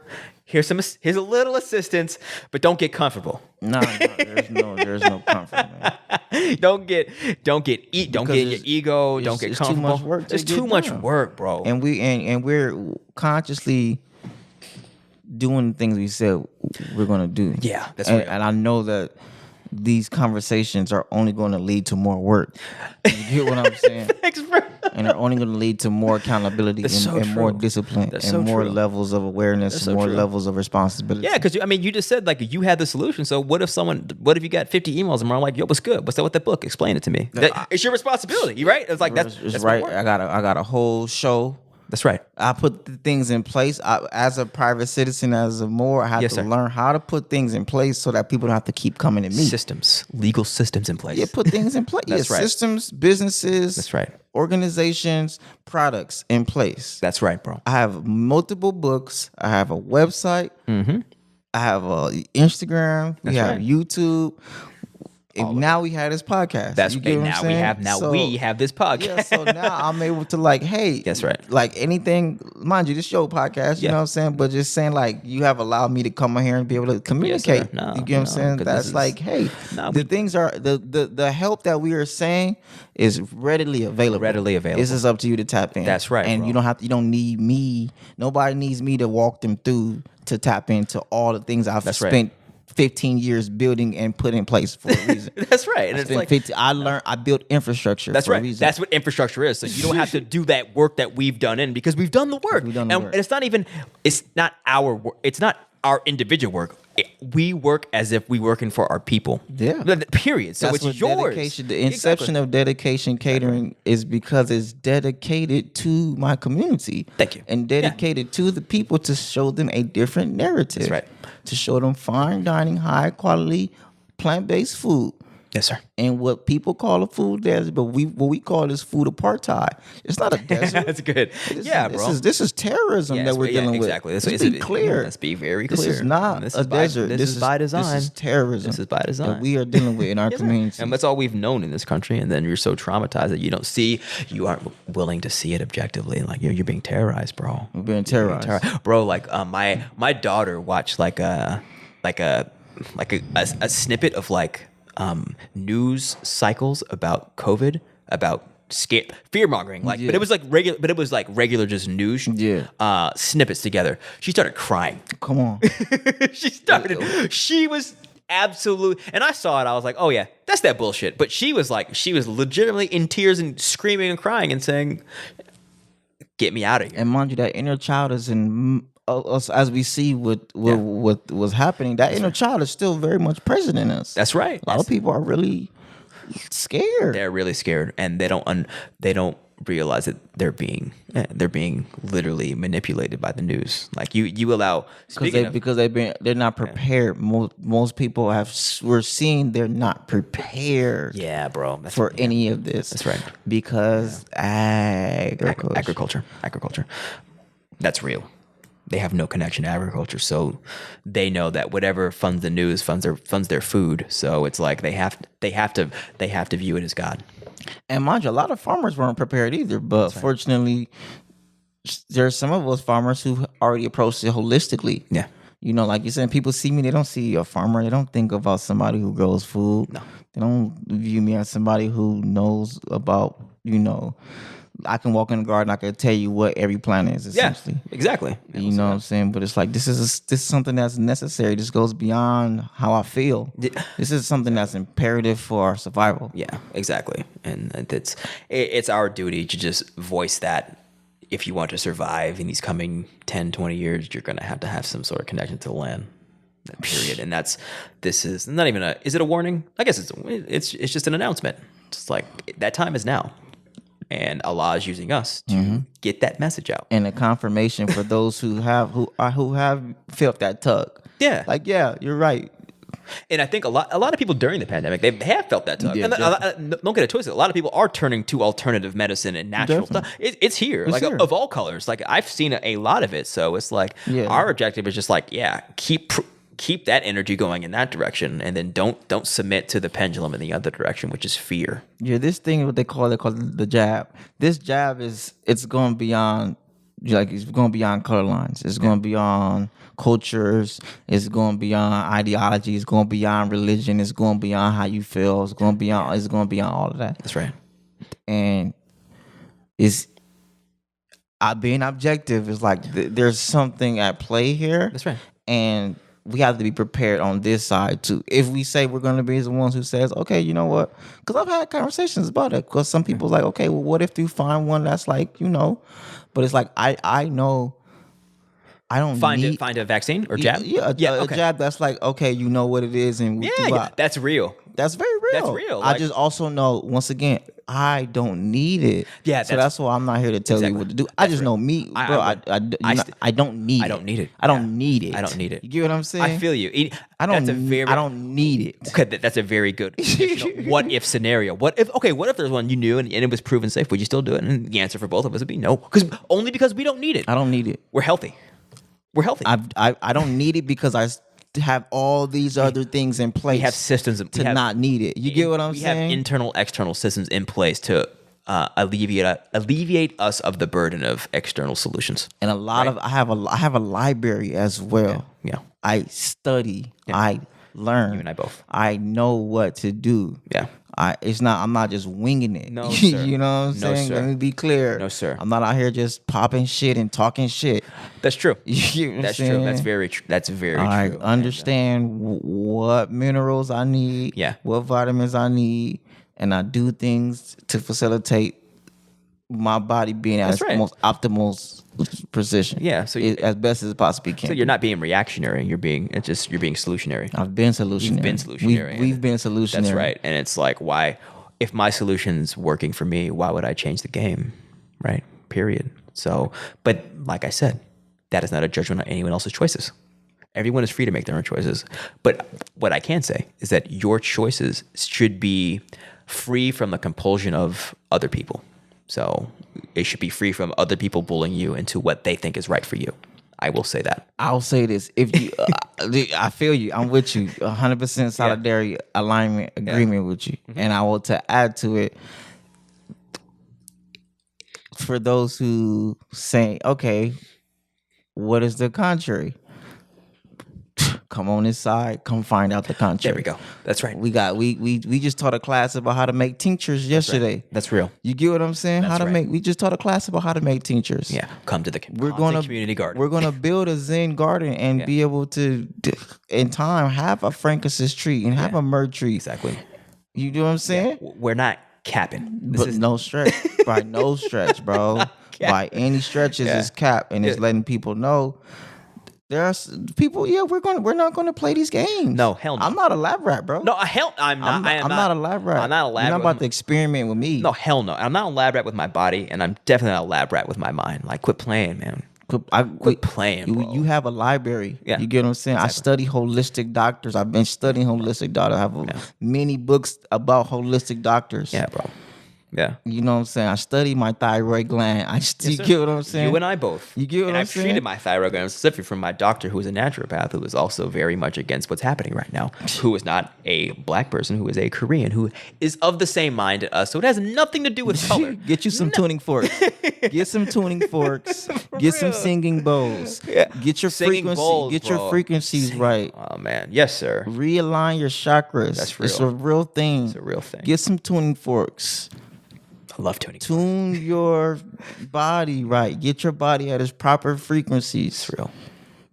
Here's a little assistance, but don't get comfortable. No, there's no comfort, man. Don't get in your ego. Don't get comfortable. Too much work. It's too much work, bro. And we're consciously doing the things we said we're gonna do. Yeah, that's right. right. And I know that these conversations are only going to lead to more work. You get what I'm saying? Thanks, bro. And they're only going to lead to more accountability and more discipline and more levels of awareness and more levels of responsibility. Yeah, because you just said like you had the solution. So what if you got 50 emails and we're like, yo, what's good? What's up with that book? Explain it to me. It's your responsibility, right? It's like that's right. I got a whole show. That's right. I put the things in place. As a private citizen, I have to learn how to put things in place so that people don't have to keep coming to me. Legal systems in place. Yeah, put things in place. That's right. Systems, businesses. That's right. Organizations, products in place. That's right, bro. I have multiple books. I have a website. Mm-hmm. I have a Instagram. We have YouTube. And now we have this podcast. That's okay. We have this podcast. Yeah, so now I'm able to hey, that's right. Like anything, mind you, this show podcast, you know what I'm saying? But just saying you have allowed me to come on here and be able to communicate. Yes, no, you get what I'm saying? That's the things are the help that we are saying is readily available. This is up to you to tap in. That's right. And bro. you don't need me. Nobody needs me to walk them through to tap into all the things I've spent 15 years building and put in place for a reason. That's right. And I built infrastructure. That's for right. A reason. That's what infrastructure is. So you don't have to do that work that we've done because we've done the work. And it's not our work. It's not our individual work. We work as if we working for our people. Yeah. Period. So that's it's yours. Dedication, the inception of dedication catering is because it's dedicated to my community. Thank you. And dedicated to the people to show them a different narrative. That's right. To show them fine dining, high quality, plant-based food. Yes, sir. And what people call a food desert, but what we call is food apartheid. It's not a desert. That's good. Bro. This is terrorism that we're dealing with. Exactly. Let's be clear. Let's be very clear. This is not a desert. This is by design. This is terrorism. This is by design. That we are dealing with in our community. And that's all we've known in this country. And then you're so traumatized that you aren't willing to see it objectively. Like you're being terrorized, bro. We're being terrorized. Bro, my daughter watched a snippet of news cycles about COVID, about fear mongering, but it was regular just news snippets together. She started crying. Come on. She was absolute, and I saw it. I was like, oh yeah, that's that bullshit. But she was legitimately in tears and screaming and crying and saying, "Get me out of here." And mind you, that inner child is in us, as we see what was happening. That inner child is still very much present in us. That's right. A lot of people are really scared. They're really scared, and they don't realize that they're being literally manipulated by the news. Like you allow because they're not prepared. Most people we're seeing they're not prepared. Yeah, bro. For any of this. That's right. Because agriculture. That's real. They have no connection to agriculture, so they know that whatever funds the news funds their food. So it's like they have to view it as God. And mind you, a lot of farmers weren't prepared either. But fortunately, there's some of us farmers who already approached it holistically. Yeah. Like you said, people see me, they don't see a farmer. They don't think about somebody who grows food. No. They don't view me as somebody who knows about, I can walk in the garden. I can tell you what every plant is. Essentially. Yeah, exactly. You know what I'm saying? But it's like this is something that's necessary. This goes beyond how I feel. Yeah. This is something that's imperative for our survival. Yeah, exactly. And it's our duty to just voice that. If you want to survive in these coming 10, 20 years, you're going to have some sort of connection to the land. Period. And this is not even is it a warning? I guess it's just an announcement. It's like that time is now. And Allah is using us to get that message out, and a confirmation for those who have felt that tug. Yeah, you're right. And I think a lot of people during the pandemic they have felt that tug. Yeah, and don't get it twisted. A lot of people are turning to alternative medicine and natural stuff. It's here, here. Of all colors. Like I've seen a lot of it. So it's like our objective is just keep that energy going in that direction, and then don't submit to the pendulum in the other direction, which is fear. Yeah, this thing what they call the jab. This jab it's going beyond it's going beyond color lines. It's going beyond cultures. It's going beyond ideology. It's going beyond religion. It's going beyond how you feel. It's going beyond all of that. That's right. And being objective is like there's something at play here. That's right. And we have to be prepared on this side too. If we say we're going to be the ones who says, okay, you know what? Because I've had conversations about it. Because some people like, okay, well, what if you find one that's like, but it's like I know. I don't find need a vaccine or jab. a jab that's like, okay, you know what it is, and That's real. That's very real. That's real. I just also know, once again, I don't need it. Yeah, so that's why I'm not here to tell you what to do. I just know me, bro. I don't need it. I don't need it. I don't need it. I don't need it. You get what I'm saying? I feel you. I don't need it. Okay, that's a very good what if scenario. What if there's one you knew and it was proven safe? Would you still do it? And the answer for both of us would be no, because we don't need it. I don't need it. We're healthy. I don't need it because I have all these other things in place. We have systems to not need it. You get what I'm saying? We have internal, external systems in place to alleviate us of the burden of external solutions. And I have a library as well. Yeah. I study. Yeah. I learn. You and I both. I know what to do. Yeah. I'm not just winging it. No, sir. You know what I'm saying? Sir. Let me be clear. No, sir. I'm not out here just popping shit and talking shit. That's true. You know what That's I'm saying? true. That's very true. That's very true. I understand what minerals I need. Yeah. What vitamins I need, and I do things to facilitate my body being at its most optimal position. Yeah, so as best as it possibly can. So you're not being reactionary. You're being solutionary. I've been solutionary. You've been solutionary. We've been solutionary. That's right. And it's like, why? If my solution's working for me, why would I change the game? Right. Period. So, but like I said, that is not a judgment on anyone else's choices. Everyone is free to make their own choices. But what I can say is that your choices should be free from the compulsion of other people. So it should be free from other people bullying you into what they think is right for you. I will say that. I'll say this. If you, I feel you. I'm with you. 100% solidarity, alignment, agreement with you. Mm-hmm. And I will to add to it, for those who say, okay, what is the contrary? Come on this side. Come find out the contrary. There we go. That's right. We just taught a class about how to make tinctures yesterday. Right. That's real. You get what I'm saying? We just taught a class about how to make tinctures. Yeah. Come to the community garden. We're gonna build a Zen garden and be able to, in time, have a frankincense tree and have a myrrh tree. Exactly. You know what I'm saying? Yeah. We're not capping. No stretch. By no stretch, bro. By any stretches is cap, and it's letting people know. There's people, we're not gonna play these games. No, hell no. I'm not a lab rat, bro. No, hell, I'm not. I'm not a lab rat. I'm not a lab rat. You're not about to experiment with me. No, hell no. I'm not a lab rat with my body, and I'm definitely not a lab rat with my mind. Like, quit playing, man. Quit playing, bro. You have a library. Yeah. You get what I'm saying? Exactly. I study holistic doctors. I've been studying holistic doctors. I have many books about holistic doctors. Yeah, bro. Yeah. You know what I'm saying? I study my thyroid gland. You get what I'm saying? You and I both. You get what I'm saying? I've treated my thyroid gland specifically from my doctor, who is a naturopath, who is also very much against what's happening right now, who is not a black person, who is a Korean, who is of the same mind as us. So it has nothing to do with color. Get you some tuning forks. Get some tuning forks. Get some singing bowls. Yeah. Get your frequencies right. Oh, man. Yes, sir. Realign your chakras. That's real. It's a real thing. It's a real thing. Get some tuning forks. I love tuning. Tune your body right. Get your body at its proper frequencies. It's real.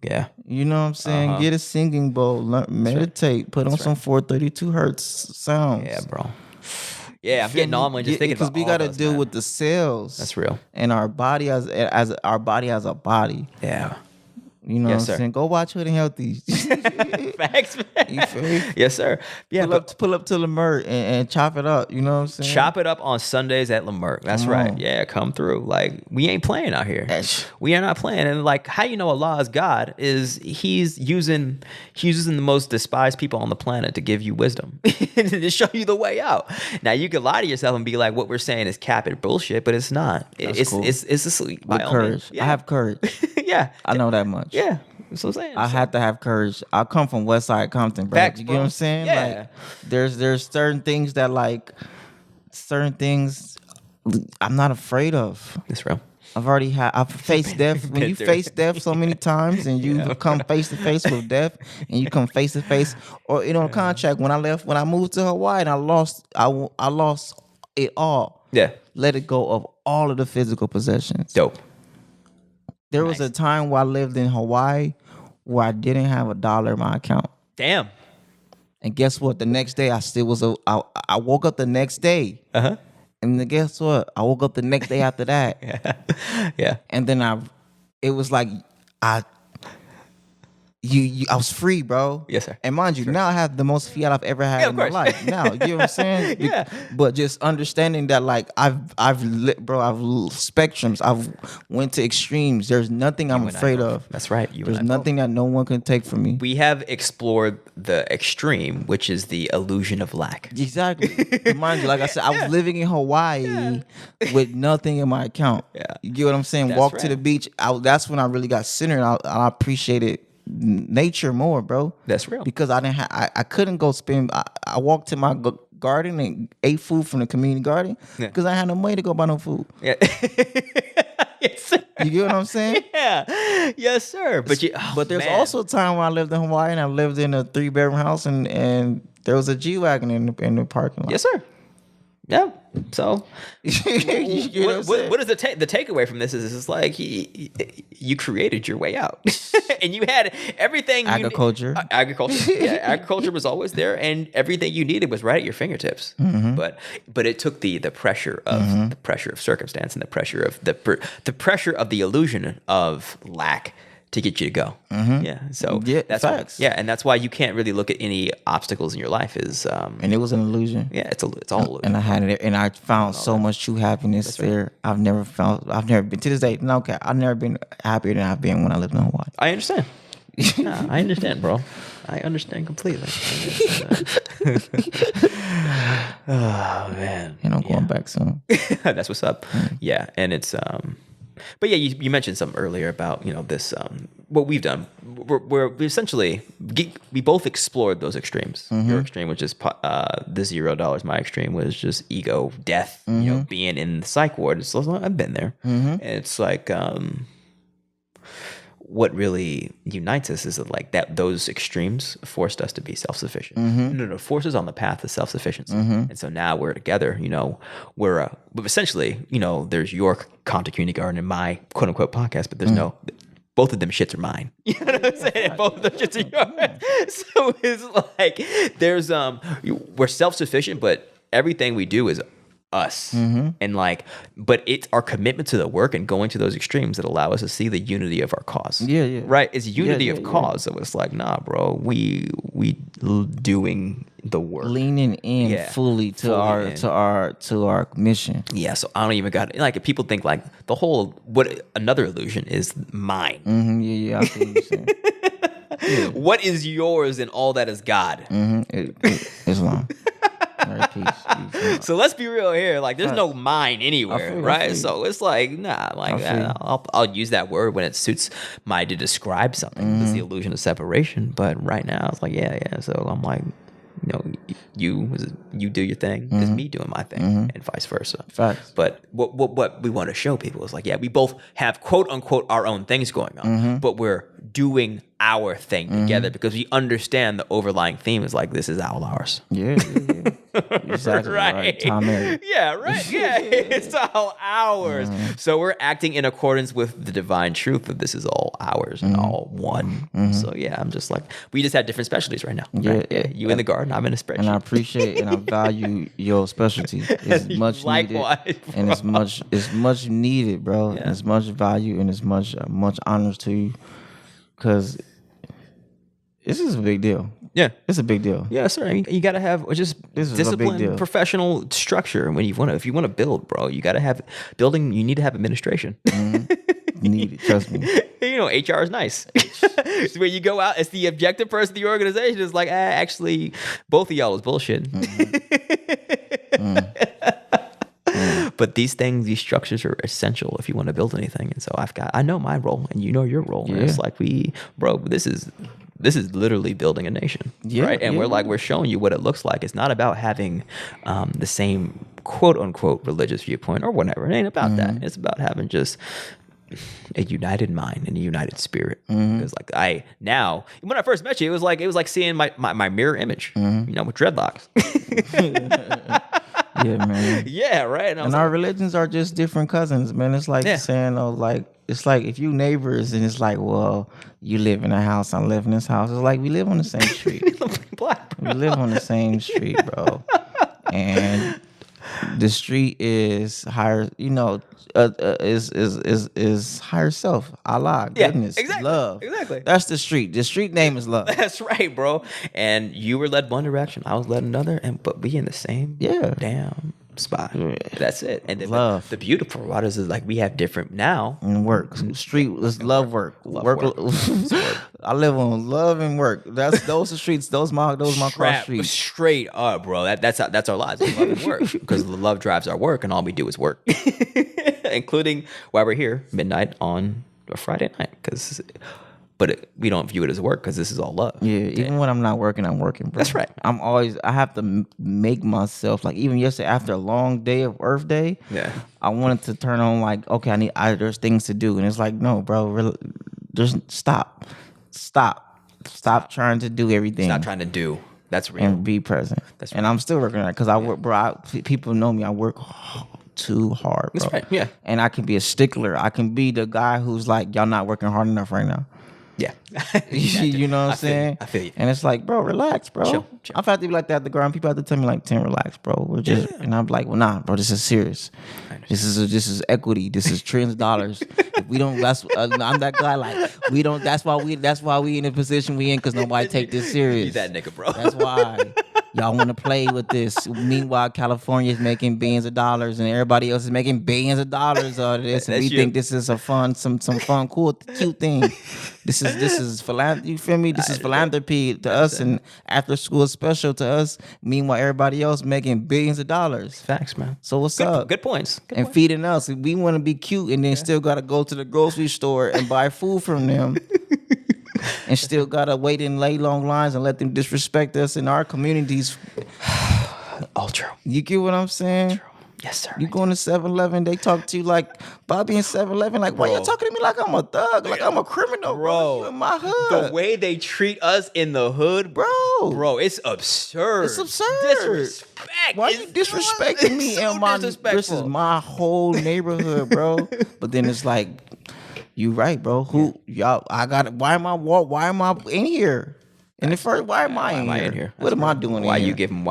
Yeah. You know what I'm saying? Get a singing bowl. Meditate. Right. Put on some 432 hertz sounds. Yeah, bro. Yeah, I'm getting all just thinking about because we got to deal with the cells. That's real. And our body as our body as a body. Yeah. You know what I'm saying? Go watch Hood and Healthy. Facts, man. You feel me? Yes, sir. Yeah, pull up to Leimert and chop it up. You know what I'm saying? Chop it up on Sundays at Leimert. That's right. Yeah, come through. Like, we ain't playing out here. We are not playing. And like, how you know Allah is God is He's using the most despised people on the planet to give you wisdom to show you the way out. Now you can lie to yourself and be like, what we're saying is cap and bullshit, but it's not. It's cool. It's asleep. With courage. Yeah. I have courage. Yeah, I know that much. Yeah, that's what I'm saying. I had to have courage. I come from West Side Compton, bro. Facts, you get what I'm saying? Yeah. Like, there's certain things I'm not afraid of. That's real. I've faced death. When you face death so many times and you come face to face with death and you come face to face, or a contract, when I moved to Hawaii and I lost it all. Yeah. Let it go of all of the physical possessions. Dope. There was a time where I lived in Hawaii where I didn't have $1 in my account. Damn. And guess what? The next day, I still was. I woke up the next day. And then guess what? I woke up the next day after that. Yeah. And then it was like I was free, bro. Yes, sir. And mind you, now I have the most fiat I've ever had in my life. Now, you know what I'm saying? Yeah. But just understanding that, like, I've spectrums. I've went to extremes. There's nothing I'm afraid of. That's right. There's nothing that no one can take from me. We have explored the extreme, which is the illusion of lack. Exactly. Mind you, like I said, I was living in Hawaii with nothing in my account. Yeah. You get what I'm saying? That's Walk to the beach. That's when I really got centered. I appreciated nature more, bro. That's real. Because I couldn't go spend. I walked to my garden and ate food from the community garden because I had no money to go buy no food. Yeah. Yes, sir. You get what I'm saying? Yeah. Yes, sir. But there's also a time when I lived in Hawaii and I lived in a 3-bedroom house and there was a G-Wagon in the parking lot. Yes, sir. Yeah. So, You get what I'm saying? what is the takeaway from this? Is it's like you created your way out, and you had everything. Agriculture. Agriculture. Yeah, agriculture was always there, and everything you needed was right at your fingertips. But it took the pressure of circumstance and the pressure of the pressure of the illusion of lack to get you to go. Yeah. So that's facts. and that's why you can't really look at any obstacles in your life as and it was an illusion. Yeah, it's all illusion. And I had it, and I found so much true happiness there. I've never been to this day. No, okay, I've never been happier than I've been when I lived in Hawaii. I understand. Nah, I understand, bro. I understand completely. Oh man. And I'm going back soon. That's what's up. Yeah, and it's but yeah, you mentioned something earlier about this what we've done. We essentially we both explored those extremes. Your extreme was just the $0. My extreme was just ego, death. Being in the psych ward. So I've been there. And it's like what really unites us is that like those extremes forced us to be self-sufficient. No, forced us on the path to self-sufficiency. And so now we're together, we're essentially, there's your Conta Community Garden and my quote unquote podcast, but there's both of them shits are mine. You know what I'm saying? Both of them shits are yours. So it's like there's we're self-sufficient, but everything we do is us. And but it's our commitment to the work and going to those extremes that allow us to see the unity of our cause. Right? It's unity of cause. So it's like, nah, bro, we doing the work, leaning in fully to our mission. Yeah. So I don't even got it. Like if people think like the whole another illusion is mine. I see what you're saying. What is yours and all that is God? Islam. Peace. So let's be real here. Like, there's no mine anywhere, right? So it's like, nah. Like, I'll use that word when it suits to describe something. It's the illusion of separation. But right now, it's like, yeah. So I'm like, you do your thing, it's me doing my thing, and vice versa. Facts. But what we want to show people is like, yeah, we both have quote unquote our own things going on, but we're doing our thing together because we understand the overlying theme is like, this is all ours. Yeah. Exactly. Right. Tom Mary. Yeah, right. Yeah, it's all ours. So we're acting in accordance with the divine truth that this is all ours and all one. So yeah, I'm just like, we just have different specialties right now. Right? Yeah. You in the garden, I'm in a spreadsheet. And I appreciate and I value your specialty. It's much likewise, needed, and it's much needed, bro. Yeah. It's much value and it's much honors to you, because this is a big deal. Yeah, it's a big deal. Yeah, sir. You got to have just discipline, professional structure when if you want to build, bro. You got to have building. You need to have administration. You need it. Trust me. HR is nice. So when you go out, it's the objective person of the organization is like, actually, both of y'all is bullshit. But these these structures are essential if you want to build anything. And so I know my role, and you know your role. Yeah. And it's like this is literally building a nation, right? And we're showing you what it looks like. It's not about having the same quote unquote religious viewpoint or whatever. It ain't about that. It's about having just a united mind and a united spirit. Because like when I first met you, it was like seeing my mirror image, with dreadlocks. Yeah, man. Yeah, right. And our religions are just different cousins, man. It's like saying, it's like if you neighbors and it's like, well, you live in a house, I live in this house. It's like we live on the same street. We live on the same street, bro. And the street is higher, is higher self, Allah, goodness, love. Exactly. That's the street. The street name is love. That's right, bro. And you were led one direction, I was led another, but we in the same damn spot. Yeah. That's it. And then love. The beautiful about it is like we have different now. And work. Street is love work. Work. I live on love and work. Those are streets. Those my cross streets. Straight up, bro. That's our lives. Love and work. Because love drives our work, and all we do is work. Including while we're here, midnight on a Friday night. But we don't view it as work because this is all love. Yeah, even when I'm not working, I'm working, bro. That's right. I have to make myself, like even yesterday after a long day of Earth Day, I wanted to turn on like, okay, there's things to do. And it's like, no, bro, just stop trying to do everything. Stop trying to do. That's real. And be present. That's right. And I'm still working on it because I work, bro. People know me. I work too hard, bro. That's right, yeah. And I can be a stickler. I can be the guy who's like, y'all not working hard enough right now. Yeah. You know what I'm saying? I feel you. And it's like, bro, relax, bro. Chill. I've had to be like that at the ground. People have to tell me like, Tim, relax, bro. We're just and I'm like, well, nah, bro, this is serious. This is equity. This is trillions of dollars. If we don't, I'm that guy. Like we don't. That's why we in the position we in because nobody take this serious. You that nigga, bro. That's why. Y'all want to play with this. Meanwhile, California is making billions of dollars, and everybody else is making billions of dollars out of this. And we think this is a fun, some fun, cool, cute thing. This is philanthropy. You feel me? This is philanthropy to us, and after school is special to us. Meanwhile, everybody else making billions of dollars. Facts, man. So what's up? Good points. And feeding us. We want to be cute, and then still got to go to the grocery store and buy food from them. And still gotta wait and lay long lines and let them disrespect us in our communities. All true. You get what I'm saying? True. Yes, sir. You go into 7-Eleven, they talk to you like Bobby in 7-Eleven, like, why you talking to me like I'm a thug, like I'm a criminal, bro? You in my hood. The way they treat us in the hood, bro, it's absurd. It's absurd. Disrespect. Why you disrespecting me and my? This is my whole neighborhood, bro. But then it's like. You right, bro. Who y'all? I got it. Why am I in here? In the first, why am I in here? What am I doing? Why you giving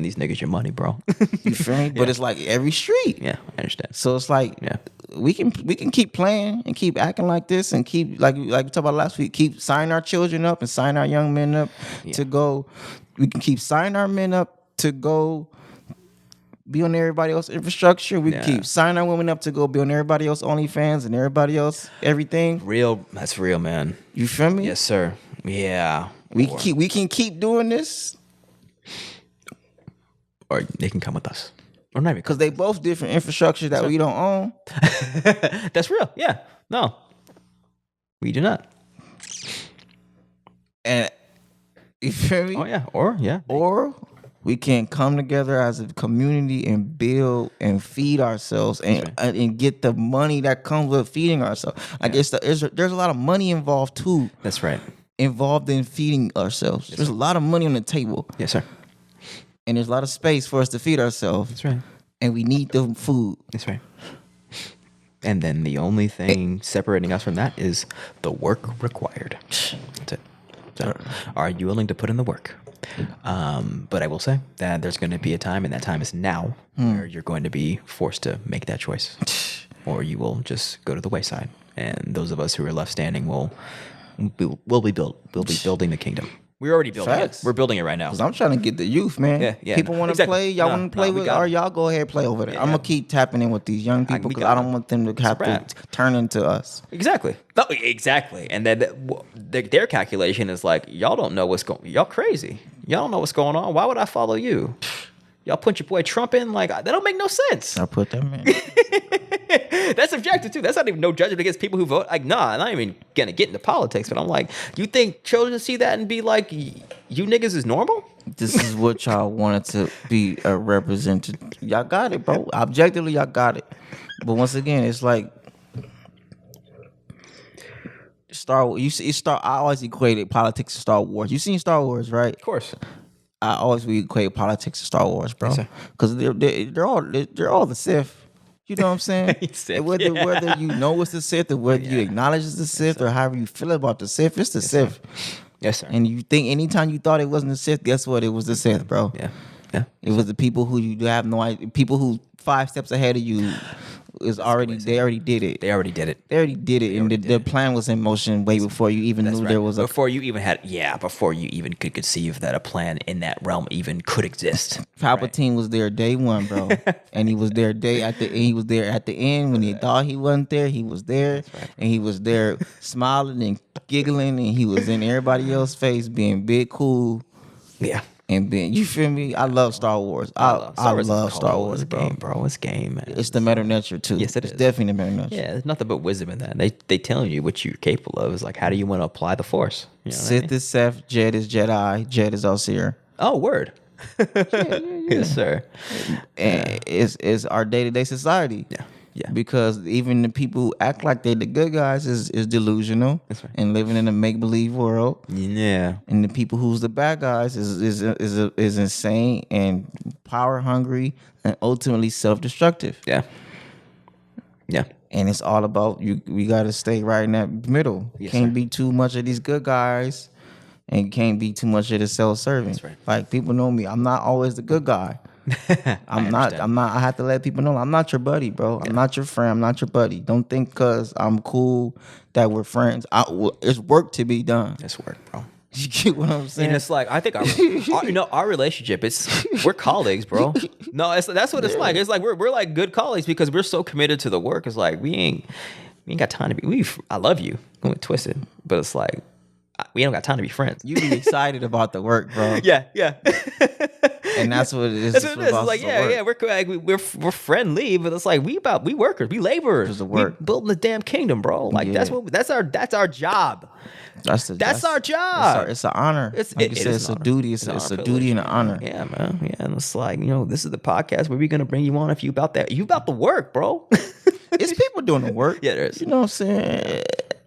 these niggas your money, bro? You feel me? But it's like every street. Yeah, I understand. So it's like we can keep playing and keep acting like this and keep like we talked about last week. Keep signing our children up and sign our young men up to go. We can keep signing our men up to go. Be on everybody else's infrastructure. We keep signing our women up to go be on everybody else OnlyFans and everybody else everything. That's real, man. You feel me? Yes, sir. Yeah. We can keep doing this, or they can come with us, or not because they both different infrastructure that we don't own. That's real. Yeah. No, we do not. And you feel me? Oh yeah. Or we can come together as a community and build and feed ourselves and get the money that comes with feeding ourselves. I guess there's a lot of money involved too. That's right. Involved in feeding ourselves. There's a lot of money on the table. Yes, sir. And there's a lot of space for us to feed ourselves. That's right. And we need the food. That's right. And then the only thing separating us from that is the work required. That's it. So, are you willing to put in the work? But I will say that there's going to be a time, and that time is now, where you're going to be forced to make that choice, or you will just go to the wayside. And those of us who are left standing will be building the kingdom. We're already building it. We're building it right now. Because I'm trying to get the youth, man. Yeah, people want to play. Y'all want to play with, or y'all go ahead and play over there. I'm going to keep tapping in with these young people because I don't want them to have to turn into us. Exactly. No, exactly. And then their calculation is like, y'all don't know what's going on. Y'all crazy. Y'all don't know what's going on. Why would I follow you? Y'all put your boy Trump in? Like, that don't make no sense. I put them in. That's subjective, too. That's not even no judgment against people who vote. Like, nah, I'm not even going to get into politics. But I'm like, you think children see that and be like, you niggas is normal? This is what y'all wanted to be a representative. Y'all got it, bro. Objectively, y'all got it. But once again, it's like, I always equated politics to Star Wars. You seen Star Wars, right? Of course. I always equate politics to Star Wars, bro. Because they're all the Sith, You know what I'm saying? Sith, Whether you know it's the Sith or whether you acknowledge it's the Sith or however you feel about the Sith, it's the Sith. Yes, sir. And you think anytime you thought it wasn't the Sith, guess what? It was the Sith, bro. Yeah. Yeah. It was the people who you have no idea. People who 5 steps ahead of you they already did it. They already did it. And the plan was in motion way before you even knew there was a. Before you even could conceive that a plan in that realm even could exist. Palpatine was there day one, bro, and he was there at the end. He was there at the end when he thought he wasn't there. He was there, and he was there smiling and giggling, and he was in everybody else's face being big cool. Yeah. And then you feel me? I love Star Wars. I love Star Wars, bro. It's game, man. It's the meta nature too. Yes, it is. It's definitely the meta nature. Yeah, there's nothing but wisdom in that. They telling you what you're capable of. Is like, how do you want to apply the Force? You know Sith is Seth, Jed is Jedi, Jed is Asyr. Oh, word. Yes, sir. And it's our day-to-day society. Yeah. Yeah. Because even the people who act like they're the good guys is delusional. That's right. And living in a make-believe world. Yeah. And the people who's the bad guys is insane and power hungry and ultimately self-destructive. Yeah. Yeah. And it's all about we gotta stay right in that middle. Yes, can't sir. be too much of these good guys and can't be too much of the self-serving. That's right. Like people know me. I'm not always the good guy. I'm not. I have to let people know I'm not your buddy, bro. I'm not your friend. I'm not your buddy. Don't think because I'm cool that we're friends. It's work to be done. It's work, bro. You get what I'm saying? And it's like, I think our relationship, we're colleagues, bro. No, that's what it's like. It's like we're like good colleagues because we're so committed to the work. It's like we ain't got time to be. I love you. I'm gonna twist it, but it's like we don't got time to be friends. You be excited about the work, bro. Yeah. And that's what it is. That's what it is. It's like, we're friendly, but it's like we workers, we laborers. It's the work. We building the damn kingdom, bro. Like that's our job. That's our job. It's an honor. It's a duty. It's a duty and an honor. Yeah, man. Yeah, and it's like, this is the podcast where we're gonna bring you on if you about that. You about the work, bro. It's people doing the work. Yeah, there is. You know what I'm saying?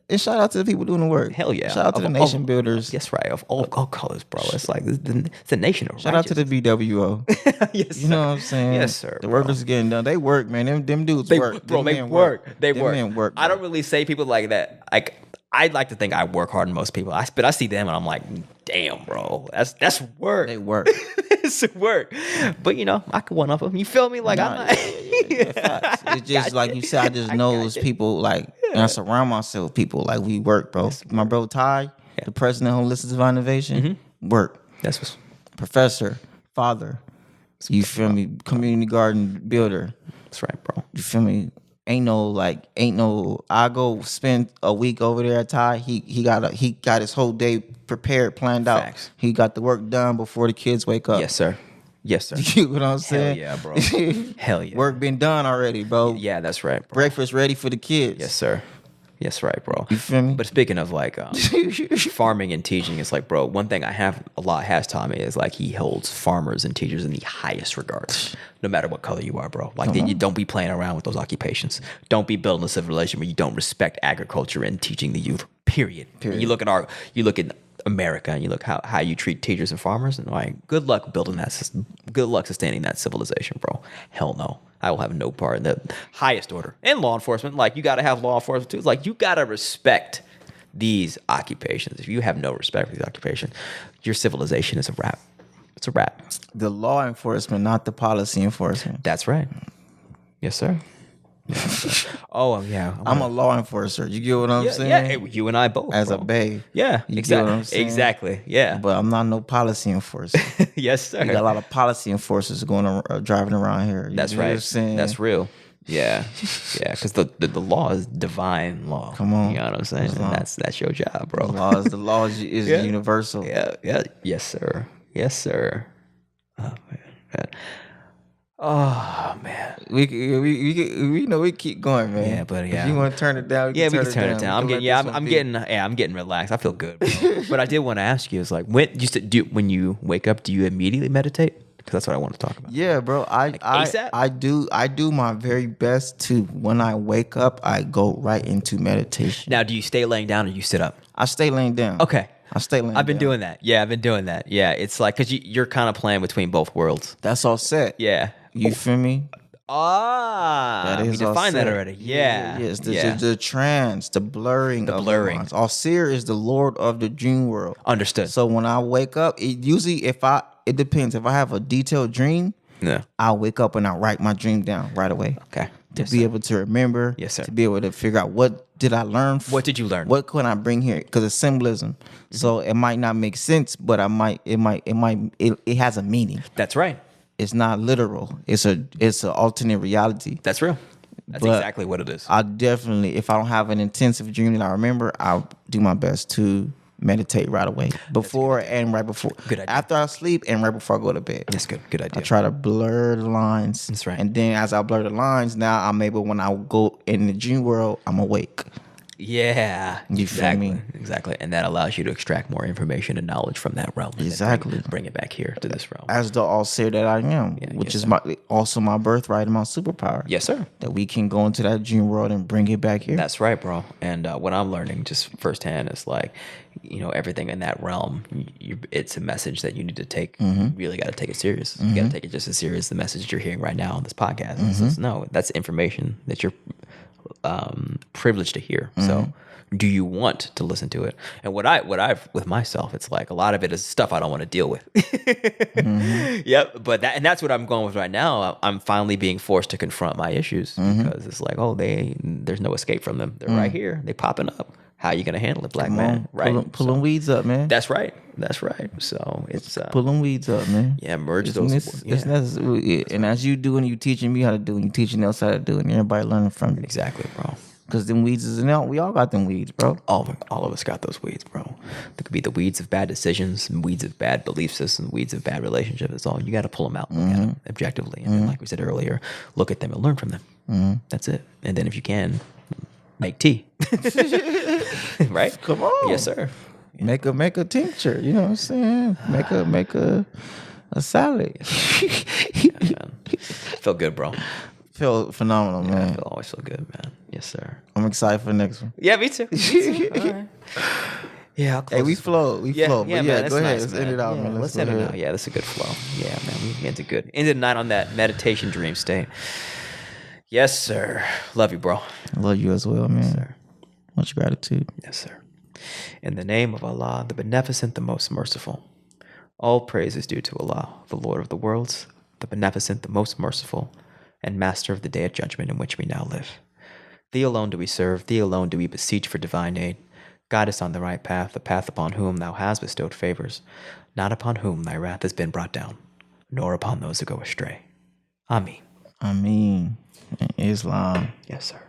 And shout out to the people doing the work. Hell yeah. Shout out to the nation builders. Yes, right. Of all colors, bro. It's like it's a nation of Shout out to the BWO. Yes, you know what I'm saying? Yes, sir. The workers are getting done. They work, man. Them dudes work. Bro, they work. They work. I don't really say people like that. Like, I'd like to think I work harder than most people. But I see them and I'm like, damn, bro. That's work. They work. It's work. But, I could one up them. You feel me? Like, I'm not. Facts. It's just like you said, I just knows people like, and I surround myself with people like we work, bro. My bro Ty, the president who listens to Divine Innovation, work. That's what's professor, father. You feel me? Community garden builder. That's right, bro. You feel me? Ain't no. I go spend a week over there at Ty. He got his whole day prepared, planned out. Facts. He got the work done before the kids wake up. Yes, sir. Yes, sir. You know what I'm saying? Hell yeah, bro. Hell yeah. Work been done already, bro. Yeah, that's right, bro. Breakfast ready for the kids. Yes, sir. Yes, right, bro. You feel me? But speaking of like farming and teaching, it's like, bro, one thing has taught me is like he holds farmers and teachers in the highest regard, no matter what color you are, bro. Like you don't be playing around with those occupations. Don't be building a civilization where you don't respect agriculture and teaching the youth. Period. And you look at America and you look how you treat teachers and farmers, and like, good luck building that system. Good luck sustaining that civilization, bro. Hell no. I will have no part in the highest order. And law enforcement, like, you got to have law enforcement too. It's like, you got to respect these occupations. If you have no respect for these occupations, your civilization is a wrap. It's a wrap. The law enforcement, not the policy enforcement. That's right. Yes, sir. Oh, yeah. I'm a law enforcer. You get what I'm saying? Yeah, hey, you and I both. As bro. a bae. Yeah, you exactly. Get what I'm saying? Exactly. Yeah. But I'm not no policy enforcer. Yes, sir. You got a lot of policy enforcers driving around here. That's right. What I'm saying? That's real. Yeah. Yeah, because the law is divine law. Come on. You know what I'm saying? And that's your job, bro. The law is universal. Yeah. Yes, sir. Yes, sir. Oh, man. Oh man, we keep going, man. Yeah, but yeah, if you want to turn it down, we can turn it down. I'm getting relaxed. I feel good. But I did want to ask you, is like, when you wake up, do you immediately meditate? Because that's what I want to talk about. Yeah, bro. I do my very best to, when I wake up, I go right into meditation. Now, do you stay laying down or you sit up? I stay laying down. Okay. I've been doing that. Yeah, I've been doing that. Yeah, it's like, because you're kind of playing between both worlds. That's all set. Yeah. You feel me? We defined that already. Yeah. Yes, the trance, the blurring of the lines. Asyr is the Lord of the dream world. Understood. So when I wake up, it depends. If I have a detailed dream, I'll wake up and I'll write my dream down right away. Okay. To be able to remember. Yes, sir. To be able to figure out what did I learn. What did you learn? What can I bring here? Because it's symbolism. Mm-hmm. So it might not make sense, but it has a meaning. That's right. It's not literal. It's an alternate reality. That's real. That's exactly what it is. I definitely, if I don't have an intensive dream that I remember, I'll do my best to meditate right away. Before and right before. Good idea. After I sleep and right before I go to bed. That's good. Good idea. I try to blur the lines. That's right. And then as I blur the lines, now I'm able, when I go in the dream world, I'm awake. Yeah. You feel me? Exactly. And that allows you to extract more information and knowledge from that realm. Exactly. Bring it back here to this realm. As the Asyr that I am, which is also my birthright and my superpower. Yes, sir. That we can go into that dream world and bring it back here. That's right, bro. And what I'm learning just firsthand is like, everything in that realm, it's a message that you need to take. Mm-hmm. You really got to take it serious. Mm-hmm. You got to take it just as serious as the message you're hearing right now on this podcast. Mm-hmm. So, no, that's information that you're privileged to hear. Mm-hmm. So do you want to listen to it? And what I've with myself, it's like a lot of it is stuff I don't want to deal with. Mm-hmm. Yep. But that's what I'm going with right now. I'm finally being forced to confront my issues because it's like, there's no escape from them. They're right here. They popping up. How are you gonna handle it, black man? Right. Pull them weeds up, man. That's right. So it's pull them weeds up, man. Yeah, merge those. It's necessary. And as you do, and you teaching me how to do, and you teaching else how to do, and everybody learning from you. Exactly, bro. Because them weeds is out. We all got them weeds, bro. All of us got those weeds, bro. There could be the weeds of bad decisions, and weeds of bad belief systems, weeds of bad relationships. It's all you got to pull them out, look at them objectively, and then, like we said earlier, look at them and learn from them. Mm-hmm. That's it. And then if you can, make tea. Right? Come on. Yes, sir. Make a tincture. You know what I'm saying? Make a salad. Feel good, bro. Feel phenomenal, man. I always feel good, man. Yes, sir. I'm excited for the next one. Yeah, me too. All right. Yeah, hey, we flow. Yeah, but man, go ahead. Nice, let's end it out, man. Let's end it out. Yeah, that's a good flow. Yeah, man. We ended good. Ended the night on that meditation dream state. Yes, sir. Love you, bro. I love you as well, man. Yes, sir. Much gratitude. Yes, sir. In the name of Allah, the Beneficent, the Most Merciful. All praise is due to Allah, the Lord of the worlds, the Beneficent, the Most Merciful, and Master of the Day of Judgment in which we now live. Thee alone do we serve, thee alone do we beseech for divine aid. Guide us on the right path, the path upon whom thou hast bestowed favors, not upon whom thy wrath has been brought down, nor upon those who go astray. Ameen. Ameen. Islam. Yes, sir.